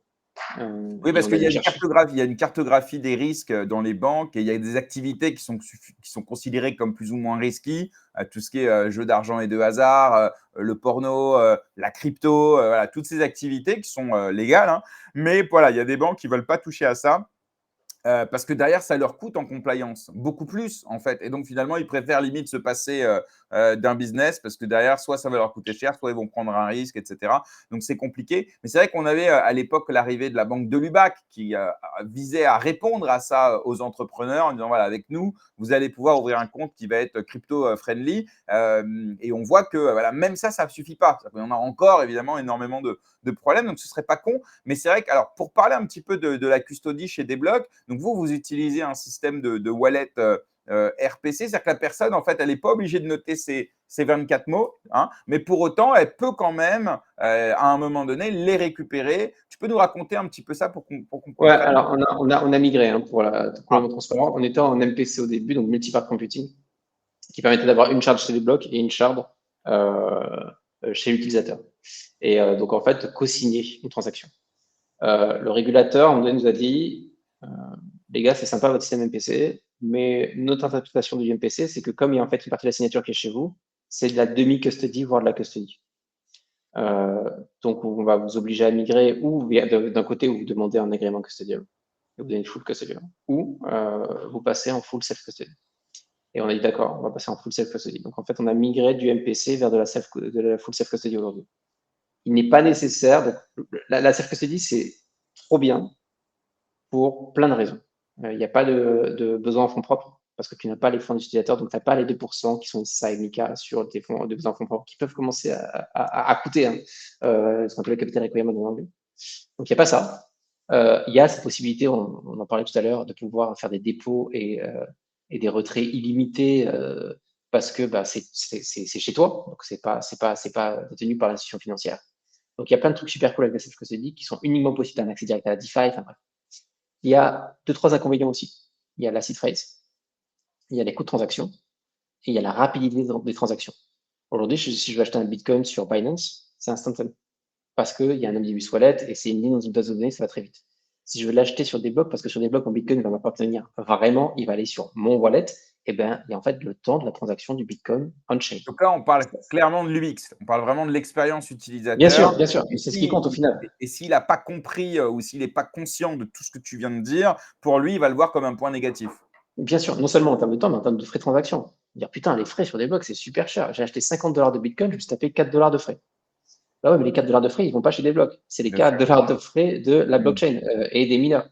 Oui, Et parce on qu'il y allait a une chercher. cartographie, il y a une cartographie des risques dans les banques et il y a des activités qui sont considérées comme plus ou moins risquées, tout ce qui est jeu d'argent et de hasard, le porno, la crypto, voilà, toutes ces activités qui sont légales, hein. Mais voilà, il y a des banques qui ne veulent pas toucher à ça. Parce que derrière, ça leur coûte en compliance, beaucoup plus en fait. Et donc finalement, ils préfèrent limite se passer d'un business parce que derrière, soit ça va leur coûter cher, soit ils vont prendre un risque, etc. Donc c'est compliqué. Mais c'est vrai qu'on avait à l'époque l'arrivée de la banque de Lubac qui visait à répondre à ça aux entrepreneurs en disant voilà, avec nous, vous allez pouvoir ouvrir un compte qui va être crypto-friendly. Et on voit que voilà, même ça ne suffit pas. Il y en a encore évidemment énormément de problèmes. Donc ce ne serait pas con. Mais c'est vrai que, alors, pour parler un petit peu de la custody chez Desblocs, donc vous utilisez un système de wallet RPC, c'est-à-dire que la personne, en fait, elle n'est pas obligée de noter ses 24 mots, hein, mais pour autant, elle peut quand même, à un moment donné, les récupérer. Tu peux nous raconter un petit peu ça pour qu'on Ouais, comprenne? alors on a migré hein, pour Ah, complètement transparent. On était en MPC au début, donc multi-part computing, qui permettait d'avoir une charge chez les blocs et une charge chez l'utilisateur. Et donc en fait, co-signer une transaction. Le régulateur, à un moment donné, nous a dit, les gars, c'est sympa votre système MPC, mais notre interprétation du MPC, c'est que comme il y a en fait une partie de la signature qui est chez vous, c'est de la demi-custody, voire de la custody. Donc, on va vous obliger à migrer ou d'un côté, où vous demandez un agrément custodial, et vous donnez une full custodial, ou vous passez en full self-custody. Et on a dit d'accord, on va passer en full self-custody. Donc, en fait, on a migré du MPC vers de la full self-custody aujourd'hui. Il n'est pas nécessaire, la self-custody, c'est trop bien pour plein de raisons. Il n'y a pas de besoin en fonds propres parce que tu n'as pas les fonds d'utilisateurs, donc tu n'as pas les 2% qui sont ça et Mika sur tes fonds de besoin en fonds propres qui peuvent commencer à coûter, hein, ce qu'on appelle le capital requirement en anglais. Donc il n'y a pas ça. Il y a cette possibilité, on en parlait tout à l'heure, de pouvoir faire des dépôts et des retraits illimités parce que bah, c'est chez toi, donc c'est pas détenu par l'institution financière. Donc il y a plein de trucs super cool avec la self-custody qui sont uniquement possibles d'un accès direct à la DeFi, enfin bref. Il y a deux, trois inconvénients aussi. Il y a l'acid phrase, il y a les coûts de transaction et il y a la rapidité des transactions. Aujourd'hui, si je veux acheter un Bitcoin sur Binance, c'est instantané parce qu'il y a un omnibus wallet et c'est une ligne dans une base de données, ça va très vite. Si je veux l'acheter sur des blocs, parce que sur des blocs, mon Bitcoin ne va pas tenir vraiment, il va aller sur mon wallet, et bien, il y a en fait le temps de la transaction du Bitcoin on-chain. donc là, on parle clairement de l'UX, on parle vraiment de l'expérience utilisateur. Bien sûr, Et c'est ce qui compte au final. s'il n'a pas compris ou s'il n'est pas conscient de tout ce que tu viens de dire, pour lui, il va le voir comme un point négatif. Bien sûr, non seulement en termes de temps, mais en termes de frais de transaction. Dire putain, les frais sur des blocs, c'est super cher. J'ai acheté 50 $ de Bitcoin, je me suis tapé 4 $ de frais. Bah ouais, mais les 4 $ de frais, ils vont pas chez des blocs. C'est les Bien sûr. 4 $ de frais de la Mm. blockchain et des mineurs.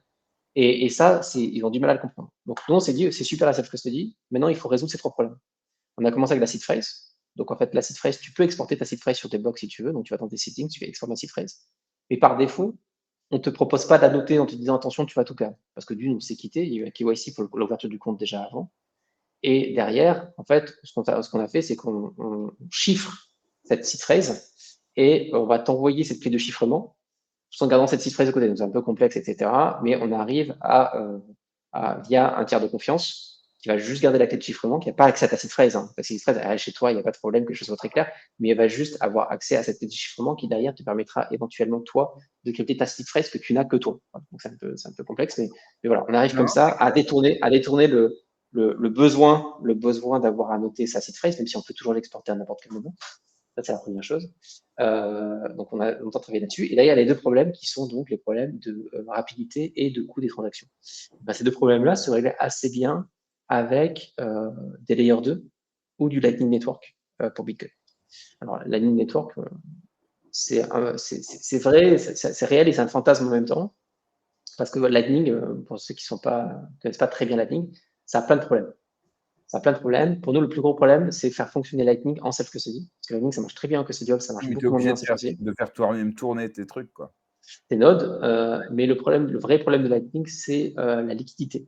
Et ça, ils ont du mal à le comprendre. Donc, nous, on s'est dit, c'est super la self-custody. Maintenant, il faut résoudre ces trois problèmes. On a commencé avec la seed phrase. Donc, en fait, la seed phrase, tu peux exporter ta seed phrase sur tes blocs si tu veux. Donc, tu vas dans tes settings, tu fais exporter ta seed phrase. Mais par défaut, on ne te propose pas d'annoter en te disant attention, tu vas tout perdre. Parce que d'une, on s'est quitté. Il y a eu un KYC pour l'ouverture du compte déjà avant. Et derrière, en fait, ce qu'on a fait, c'est qu'on chiffre cette seed phrase et on va t'envoyer cette clé de chiffrement tout en gardant cette seed phrase de côté. Donc, c'est un peu complexe, etc. Mais on arrive via un tiers de confiance qui va juste garder la clé de chiffrement, qui n'a pas accès à ta seed phrase. Hein. Ta seed phrase, elle est chez toi, il n'y a pas de problème, que je soit très clair, mais elle va juste avoir accès à cette clé de chiffrement qui, derrière, te permettra éventuellement, toi, de crypter ta seed phrase que tu n'as que toi. Donc, c'est un peu complexe, mais voilà, on arrive Non, comme ça à détourner le besoin d'avoir à noter sa seed phrase, même si on peut toujours l'exporter à n'importe quel moment. Ça, c'est la première chose. Donc, on a longtemps travaillé là-dessus. Et là, il y a les deux problèmes qui sont donc les problèmes de rapidité et de coût des transactions. Ben, ces deux problèmes-là se réglaient assez bien avec des Layer 2 ou du Lightning Network pour Bitcoin. Alors, Lightning Network, c'est vrai, c'est réel et c'est un fantasme en même temps. Parce que Lightning, pour ceux qui ne connaissent pas très bien Lightning, ça a plein de problèmes. Ça a plein de problèmes. Pour nous, le plus gros problème, c'est faire fonctionner Lightning en self-custody. Parce que Lightning, ça marche très bien en custodial, ça marche mais tu es beaucoup moins obligé bien en self-custody. de faire toi-même tourner tes trucs, quoi. tes nodes. Mais le vrai problème de Lightning, c'est la liquidité.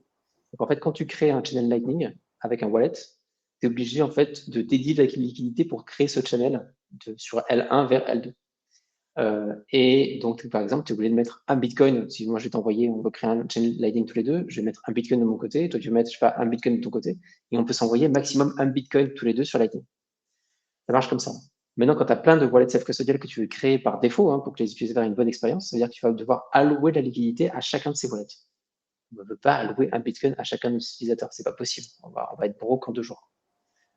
Donc en fait, quand tu crées un channel Lightning avec un wallet, tu es obligé en fait de dédier la liquidité pour créer ce channel sur L1 vers L2. Et donc, par exemple, tu es obligé de mettre un Bitcoin. Si moi je vais t'envoyer, on veut créer un channel Lightning tous les deux, je vais mettre un Bitcoin de mon côté, toi tu vas mettre, je sais pas, un Bitcoin de ton côté, et on peut s'envoyer maximum un Bitcoin tous les deux sur Lightning. Ça marche comme ça. Maintenant, quand tu as plein de wallets self-custodial que tu veux créer par défaut, hein, pour que les utilisateurs aient une bonne expérience, ça veut dire que tu vas devoir allouer de la liquidité à chacun de ces wallets. On ne veut pas allouer un Bitcoin à chacun de nos utilisateurs. C'est pas possible. On va être broke en 2 jours.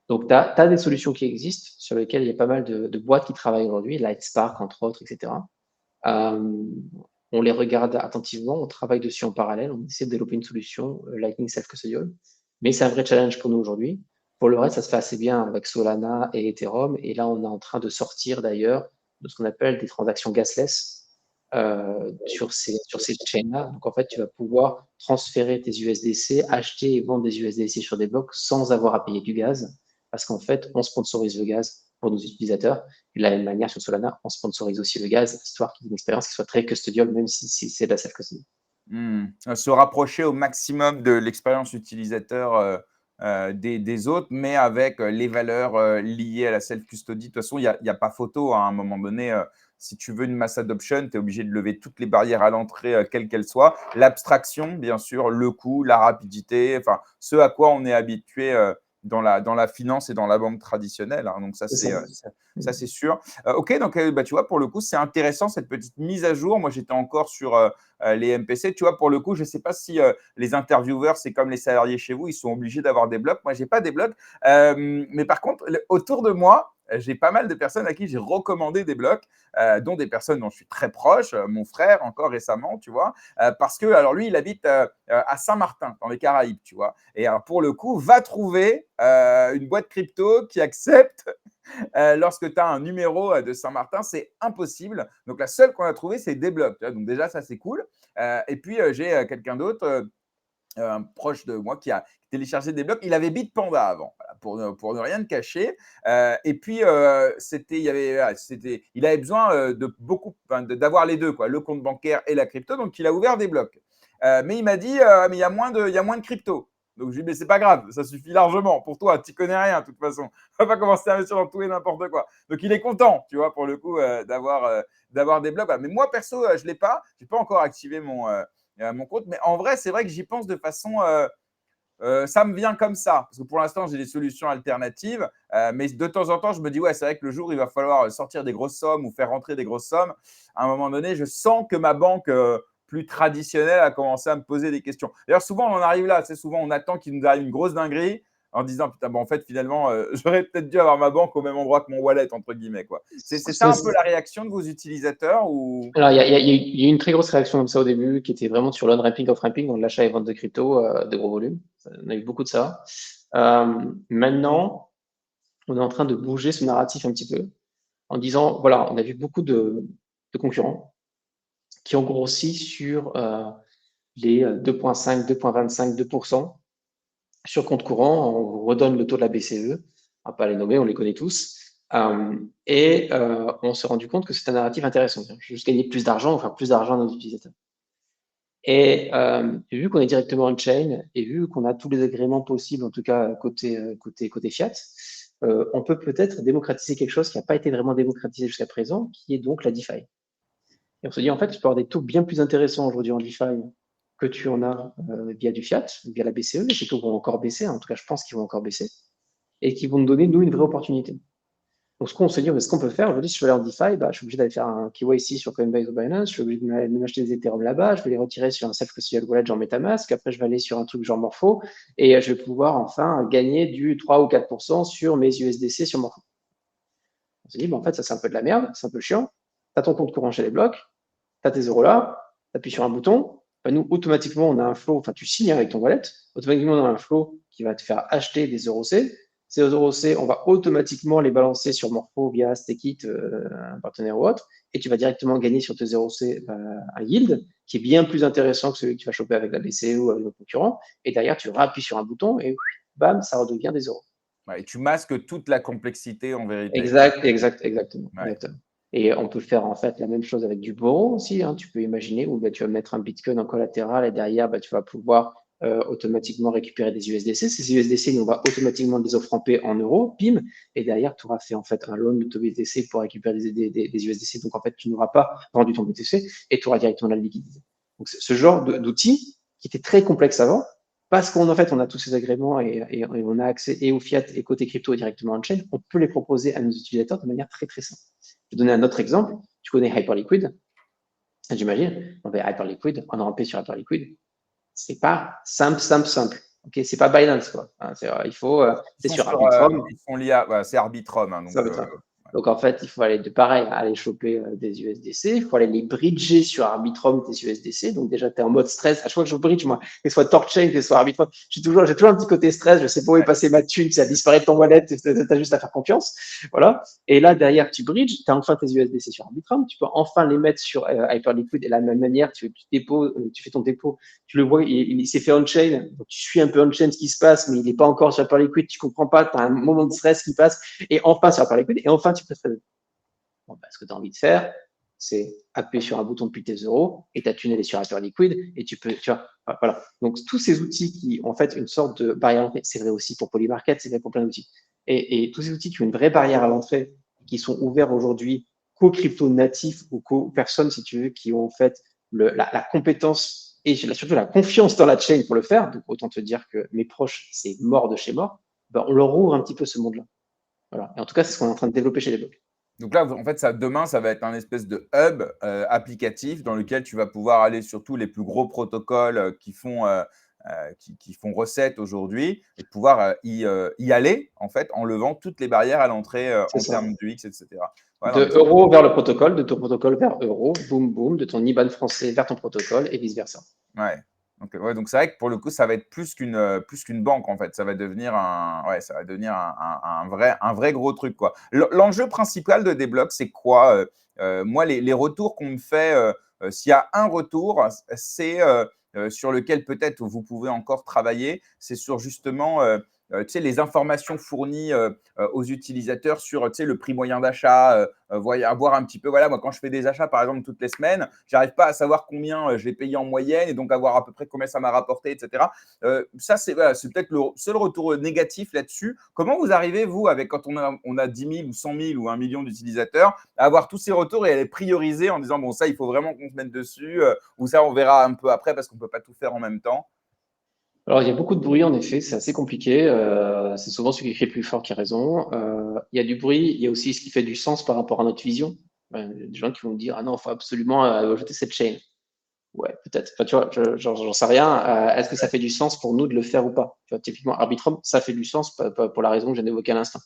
Donc, tu as des solutions qui existent, sur lesquelles il y a pas mal de boîtes qui travaillent aujourd'hui, Lightspark, entre autres, etc. On les regarde attentivement, on travaille dessus en parallèle, on essaie de développer une solution Lightning Self-Custodial. Mais c'est un vrai challenge pour nous aujourd'hui. Pour le reste, ça se fait assez bien avec Solana et Ethereum. Et là, on est en train de sortir d'ailleurs de ce qu'on appelle des transactions gasless sur ces chains-là. Donc, en fait, tu vas pouvoir transférer tes USDC, acheter et vendre des USDC sur des blocs sans avoir à payer du gaz. Parce qu'en fait, on sponsorise le gaz pour nos utilisateurs. Et de la même manière, sur Solana, on sponsorise aussi le gaz, histoire qu'il y ait une expérience qui soit très custodial, même si c'est de la self-custody. Se rapprocher au maximum de l'expérience utilisateur des autres, mais avec les valeurs liées à la self-custody. De toute façon, il y a pas photo, hein, à un moment donné. Si tu veux une mass adoption, tu es obligé de lever toutes les barrières à l'entrée, quelles qu'elles soient. L'abstraction, bien sûr, le coût, la rapidité, enfin, ce à quoi on est habitué dans la finance et dans la banque traditionnelle, hein. Donc, ça, C'est ça. c'est sûr. OK, donc bah, tu vois, pour le coup, c'est intéressant cette petite mise à jour. Moi, j'étais encore sur les MPC. Tu vois, pour le coup, je ne sais pas si les intervieweurs, c'est comme les salariés chez vous, ils sont obligés d'avoir des blocs. Moi, je n'ai pas des blocs. Mais par contre, autour de moi, j'ai pas mal de personnes à qui j'ai recommandé des blocs, dont des personnes dont je suis très proche, mon frère encore récemment, tu vois, parce que, alors lui, il habite à Saint-Martin, dans les Caraïbes, tu vois. Et alors, pour le coup, va trouver une boîte crypto qui accepte lorsque tu as un numéro de Saint-Martin, c'est impossible. Donc, la seule qu'on a trouvée, c'est Desblocs. Donc, déjà, ça, c'est cool. Et puis, j'ai quelqu'un d'autre, un proche de moi, qui a téléchargé Desblocs. Il avait Bitpanda avant, voilà, pour ne rien te cacher. Et puis, il avait besoin d'avoir les deux, quoi, le compte bancaire et la crypto. Donc, il a ouvert Desblocs. Mais il m'a dit, mais il y a moins de crypto. Donc, je lui ai dit, mais c'est pas grave, ça suffit largement pour toi, tu connais rien de toute façon. On va pas commencer à investir dans tout et n'importe quoi. Donc, il est content, tu vois, pour le coup, d'avoir des blocs. Mais moi, perso, je l'ai pas. J'ai pas encore activé mon compte. Mais en vrai, c'est vrai que j'y pense de façon. Ça me vient comme ça. Parce que pour l'instant, j'ai des solutions alternatives. Mais de temps en temps, je me dis, ouais, c'est vrai que le jour où il va falloir sortir des grosses sommes ou faire rentrer des grosses sommes, à un moment donné, je sens que ma banque plus traditionnelle a commencé à me poser des questions. D'ailleurs, souvent, on en arrive là. C'est souvent, on attend qu'il nous arrive une grosse dinguerie en disant, putain, bon, en fait, finalement, j'aurais peut-être dû avoir ma banque au même endroit que mon wallet, entre guillemets, quoi. C'est ça un peu la réaction de vos utilisateurs ou... Alors, il y a eu une très grosse réaction comme ça au début, qui était vraiment sur l'on-ramping, off-ramping, donc l'achat et vente de crypto, de gros volumes. On a eu beaucoup de ça. Maintenant, on est en train de bouger ce narratif un petit peu, en disant, voilà, on a vu beaucoup de concurrents qui ont grossi sur les 2,5, 2,25, 2% sur compte courant. On vous redonne le taux de la BCE, on va pas les nommer, on les connaît tous. On s'est rendu compte que c'est un narratif intéressant. Juste gagner plus d'argent, enfin plus d'argent à nos utilisateurs. Et vu qu'on est directement on-chain et vu qu'on a tous les agréments possibles, en tout cas côté fiat, on peut peut-être démocratiser quelque chose qui n'a pas été vraiment démocratisé jusqu'à présent, qui est donc la DeFi. Et on se dit, en fait, tu peux avoir des taux bien plus intéressants aujourd'hui en DeFi que tu en as via du fiat, via la BCE, et ces taux vont encore baisser, en tout cas, je pense qu'ils vont encore baisser, et qui vont nous donner, nous, une vraie opportunité. Donc, ce qu'on se dit, ce qu'on peut faire, aujourd'hui, si je veux aller en DeFi, je suis obligé d'aller faire un KYC sur Coinbase ou Binance, je suis obligé de m'acheter des Ethereum là-bas, je vais les retirer sur un self-custodial wallet genre MetaMask, après, je vais aller sur un truc genre Morpho, et je vais pouvoir enfin gagner du 3 ou 4% sur mes USDC sur Morpho. On se dit, en fait, ça, c'est un peu de la merde, c'est un peu chiant. Tu as ton compte courant chez les blocs, tu as tes euros là, tu appuies sur un bouton, nous, automatiquement, on a un flow, tu signes avec ton wallet, automatiquement, on a un flow qui va te faire acheter des euros C. Ces euros C, on va automatiquement les balancer sur Morpho via Stakeit, un partenaire ou autre, et tu vas directement gagner sur tes euros C un yield qui est bien plus intéressant que celui que tu vas choper avec la BCE ou avec nos concurrents. Et derrière, tu appuies sur un bouton et bam, ça redevient des euros. Ouais, et tu masques toute la complexité en vérité, quoi. Exactement. Ouais. Et on peut faire en fait la même chose avec du borrow aussi, hein. Tu peux imaginer où tu vas mettre un Bitcoin en collatéral et derrière, tu vas pouvoir automatiquement récupérer des USDC. Ces USDC, on va automatiquement les offramper en euros, bim, et derrière, tu auras fait en fait un loan de ton BTC pour récupérer des USDC. Donc en fait, tu n'auras pas vendu ton BTC et tu auras directement la liquidité. Donc ce genre d'outil qui était très complexe avant, parce qu'en en fait, on a tous ces agréments et on a accès et au fiat et côté crypto directement on-chain, on peut les proposer à nos utilisateurs de manière très très simple. Je vais donner un autre exemple. Tu connais Hyperliquid, j'imagine. On va Hyperliquid, on a rampé sur Hyperliquid. C'est pas simple. Ok, c'est pas Binance quoi. Hein, il faut, c'est sur Arbitrum. Ils sont liés à, c'est Arbitrum. Hein, donc, Donc en fait, il faut aller aller choper des USDC, il faut aller les bridger sur Arbitrum des USDC. Donc déjà, tu es en mode stress. À chaque fois que je bridge, moi, que ce soit Torchain, que ce soit Arbitrum, j'ai toujours un petit côté stress. Je sais pas où est passé ma thune, ça disparaît de ton wallet, tu as juste à faire confiance. Voilà. Et là, derrière, tu bridges, tu as enfin tes USDC sur Arbitrum, tu peux enfin les mettre sur Hyperliquid et de la même manière, tu fais ton dépôt, tu le vois, il s'est fait on-chain, donc tu suis un peu on-chain ce qui se passe, mais il n'est pas encore sur Hyperliquid, tu comprends pas, tu as un moment de stress qui passe, et enfin sur Hyperliquid, et enfin tu peux trader. Bon, ce que tu as envie de faire, c'est appuyer sur un bouton depuis tes euros et ta thune elle est sur Hyperliquid et tu vois, voilà. Donc tous ces outils qui ont en fait une sorte de barrière à l'entrée, c'est vrai aussi pour Polymarket, c'est vrai pour plein d'outils. Et tous ces outils qui ont une vraie barrière à l'entrée, qui sont ouverts aujourd'hui qu'aux crypto natifs ou qu'aux personnes, si tu veux, qui ont en fait la compétence et surtout la confiance dans la chain pour le faire. Donc autant te dire que mes proches, c'est mort de chez mort. On leur ouvre un petit peu ce monde-là. Voilà. Et en tout cas, c'est ce qu'on est en train de développer chez les blocs. Donc là, en fait, demain, ça va être un espèce de hub applicatif dans lequel tu vas pouvoir aller sur tous les plus gros protocoles qui font recette aujourd'hui et pouvoir y aller en fait en levant toutes les barrières à l'entrée en termes du X, etc. Ouais, de euro vers le protocole, de ton protocole vers euro, boum boum, de ton IBAN français vers ton protocole et vice versa. Ouais. Donc c'est vrai que pour le coup, ça va être plus qu'une banque en fait. Ça va devenir un vrai gros truc quoi. L'enjeu principal de Deblock, c'est quoi moi, les retours qu'on me fait, s'il y a un retour, c'est sur lequel peut-être vous pouvez encore travailler, c'est sur justement les informations fournies aux utilisateurs sur le prix moyen d'achat, avoir un petit peu, voilà, moi quand je fais des achats par exemple toutes les semaines, j'arrive pas à savoir combien je l'ai payé en moyenne et donc avoir à peu près combien ça m'a rapporté, etc. Ça, c'est peut-être le seul retour négatif là-dessus. Comment vous arrivez, vous, avec quand on a 10 000 ou 100 000 ou 1 million d'utilisateurs, à avoir tous ces retours et à les prioriser en disant, bon, ça, il faut vraiment qu'on se mette dessus ou ça, on verra un peu après parce qu'on ne peut pas tout faire en même temps. Alors, il y a beaucoup de bruit, en effet, c'est assez compliqué. C'est souvent celui qui crie plus fort qui a raison. Il y a du bruit, il y a aussi ce qui fait du sens par rapport à notre vision. Il y a des gens qui vont dire, ah non, il faut absolument ajouter cette chaîne. Ouais, peut-être. Enfin, tu vois, j'en sais rien. Est-ce que ça fait du sens pour nous de le faire ou pas? Tu vois, typiquement, Arbitrum, ça fait du sens pour la raison que j'ai évoquée à l'instant.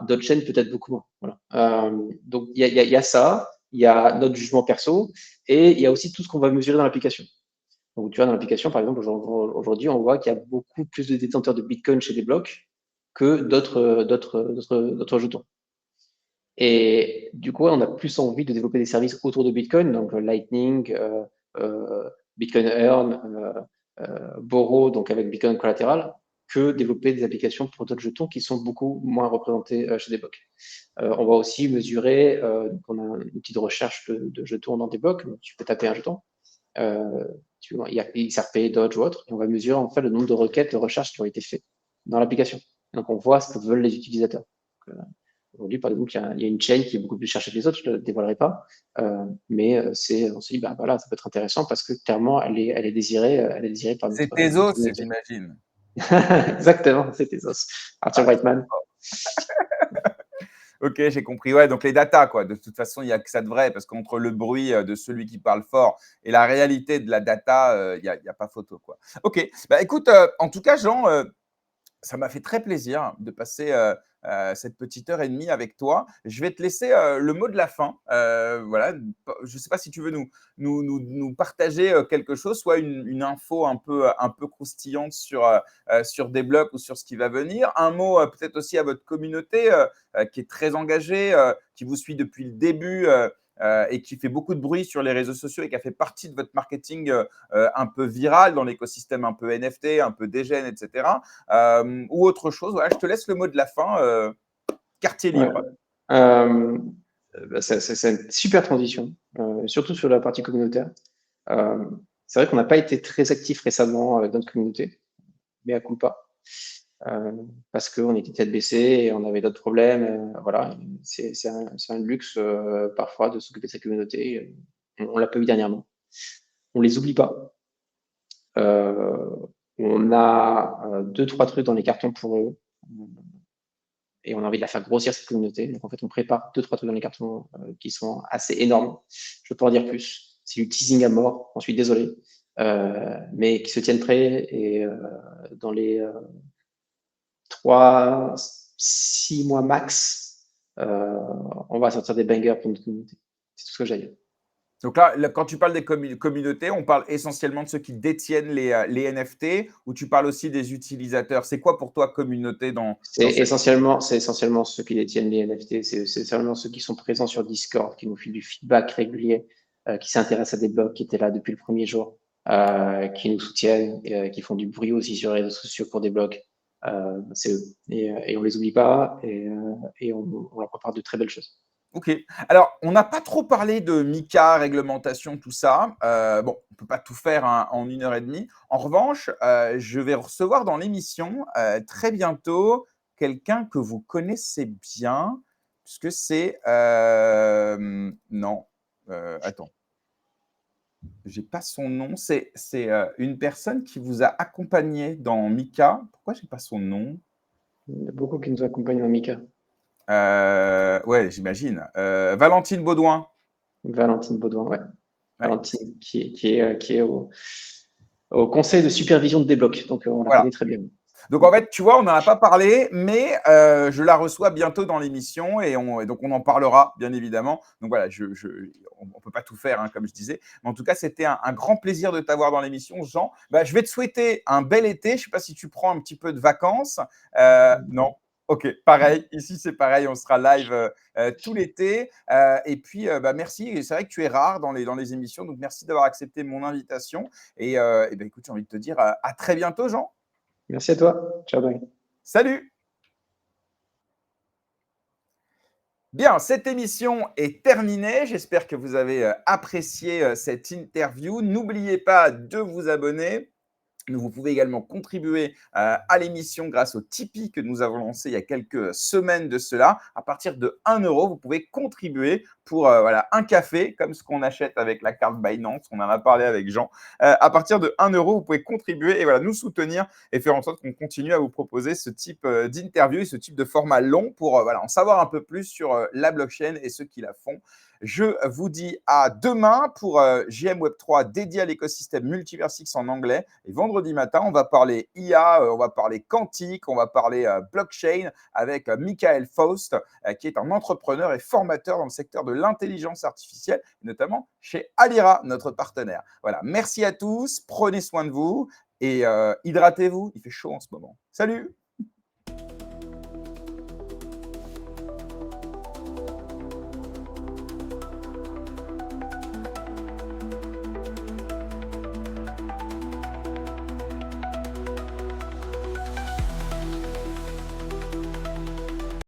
D'autres chaînes, peut-être beaucoup moins. Voilà. Donc, il y a ça, il y a notre jugement perso, et il y a aussi tout ce qu'on va mesurer dans l'application. Donc, tu vois, dans l'application, par exemple, aujourd'hui, on voit qu'il y a beaucoup plus de détenteurs de Bitcoin chez des blocs que d'autres jetons. Et du coup, on a plus envie de développer des services autour de Bitcoin, donc Lightning, Bitcoin Earn, Borrow, donc avec Bitcoin collatéral, que développer des applications pour d'autres jetons qui sont beaucoup moins représentés chez des blocs. On va aussi mesurer, donc on a un outil de recherche de jetons dans des blocs, tu peux taper un jeton. Il y a XRP, Dodge ou autre, et on va mesurer en fait le nombre de requêtes de recherche qui ont été faites dans l'application. Donc on voit ce que veulent les utilisateurs. Aujourd'hui, par exemple, il y a une chaîne qui est beaucoup plus cherchée que les autres, je ne le dévoilerai pas, mais on se dit, voilà, ça peut être intéressant parce que clairement, elle est désirée par notre C'est Tezos, communauté. j'imagine. Exactement, c'est Tezos. Arthur Whiteman. Ok, j'ai compris. Ouais, donc les datas, quoi. De toute façon, il n'y a que ça de vrai, parce qu'entre le bruit de celui qui parle fort et la réalité de la data, il n'y a pas photo, quoi. Ok, bah écoute, en tout cas, Jean, ça m'a fait très plaisir de passer cette petite heure et demie avec toi. Je vais te laisser le mot de la fin. Voilà. Je ne sais pas si tu veux nous partager quelque chose, soit une info un peu croustillante sur des blogs ou sur ce qui va venir. Un mot peut-être aussi à votre communauté qui est très engagée, qui vous suit depuis le début. Et qui fait beaucoup de bruit sur les réseaux sociaux et qui a fait partie de votre marketing un peu viral dans l'écosystème un peu NFT, un peu dégène, etc. Ou autre chose. Voilà, je te laisse le mot de la fin. Quartier libre. Ouais. C'est une super transition, surtout sur la partie communautaire. C'est vrai qu'on n'a pas été très actifs récemment dans notre communauté, mais à coup pas. Parce qu'on était tête baissée et on avait d'autres problèmes. Voilà, c'est un luxe parfois de s'occuper de sa communauté. On l'a pas eu dernièrement. On les oublie pas. On a deux, trois trucs dans les cartons pour eux. Et on a envie de la faire grossir, cette communauté. Donc, en fait, on prépare deux, trois trucs dans les cartons qui sont assez énormes. Je peux pas en dire plus. C'est du teasing à mort. J'en suis désolé. Mais qui se tiennent prêts. Et dans les 3, 6 mois max, on va sortir des bangers pour notre communauté. C'est tout ce que j'ai à dire. Donc là, quand tu parles des communautés, on parle essentiellement de ceux qui détiennent les NFT ou tu parles aussi des utilisateurs? C'est quoi pour toi communauté dans cette… C'est essentiellement ceux qui détiennent les NFT, c'est essentiellement ceux qui sont présents sur Discord, qui nous filent du feedback régulier, qui s'intéressent à des blogs, qui étaient là depuis le premier jour, qui nous soutiennent, qui font du bruit aussi sur les réseaux sociaux pour des blogs. C'est eux. Et on les oublie pas et on leur prépare de très belles choses. Ok. Alors, on n'a pas trop parlé de MiCA, réglementation, tout ça. Bon, on ne peut pas tout faire en 1 heure et demie. En revanche, je vais recevoir dans l'émission très bientôt quelqu'un que vous connaissez bien, puisque c'est… non, attends, j'ai pas son nom. C'est une personne qui vous a accompagné dans MiCA. Pourquoi j'ai pas son nom? Il y a beaucoup qui nous accompagnent en Mika. Ouais, j'imagine. Valentine Baudouin. Valentine Baudouin, ouais. Ouais, Valentine qui est au conseil de supervision de Débloc, donc on la voilà. connaît très bien. Donc en fait, tu vois, on n'en a pas parlé, mais je la reçois bientôt dans l'émission et donc on en parlera, bien évidemment. Donc voilà, on ne peut pas tout faire, hein, comme je disais. Mais en tout cas, c'était un grand plaisir de t'avoir dans l'émission, Jean. Bah, je vais te souhaiter un bel été. Je ne sais pas si tu prends un petit peu de vacances. Non. Ok, pareil. Ici, c'est pareil. On sera live tout l'été. Et puis, bah, merci. Et c'est vrai que tu es rare dans les émissions. Donc, merci d'avoir accepté mon invitation. Et ben, écoute, j'ai envie de te dire à très bientôt, Jean. Merci à toi. Ciao, bye. Salut! Bien, cette émission est terminée. J'espère que vous avez apprécié cette interview. N'oubliez pas de vous abonner. Vous pouvez également contribuer à l'émission grâce au Tipeee que nous avons lancé il y a quelques semaines de cela. À partir de 1 €, vous pouvez contribuer pour voilà, un café, comme ce qu'on achète avec la carte Binance. On en a parlé avec Jean. À partir de 1 €, vous pouvez contribuer et voilà, nous soutenir et faire en sorte qu'on continue à vous proposer ce type d'interview et ce type de format long pour voilà, en savoir un peu plus sur la blockchain et ceux qui la font. Je vous dis à demain pour JM Web3 dédié à l'écosystème Multiversix en anglais. Et vendredi matin, on va parler IA, on va parler quantique, on va parler blockchain avec Michael Faust, qui est un entrepreneur et formateur dans le secteur de l'intelligence artificielle, notamment chez Alira, notre partenaire. Voilà, merci à tous, prenez soin de vous et hydratez-vous, il fait chaud en ce moment. Salut!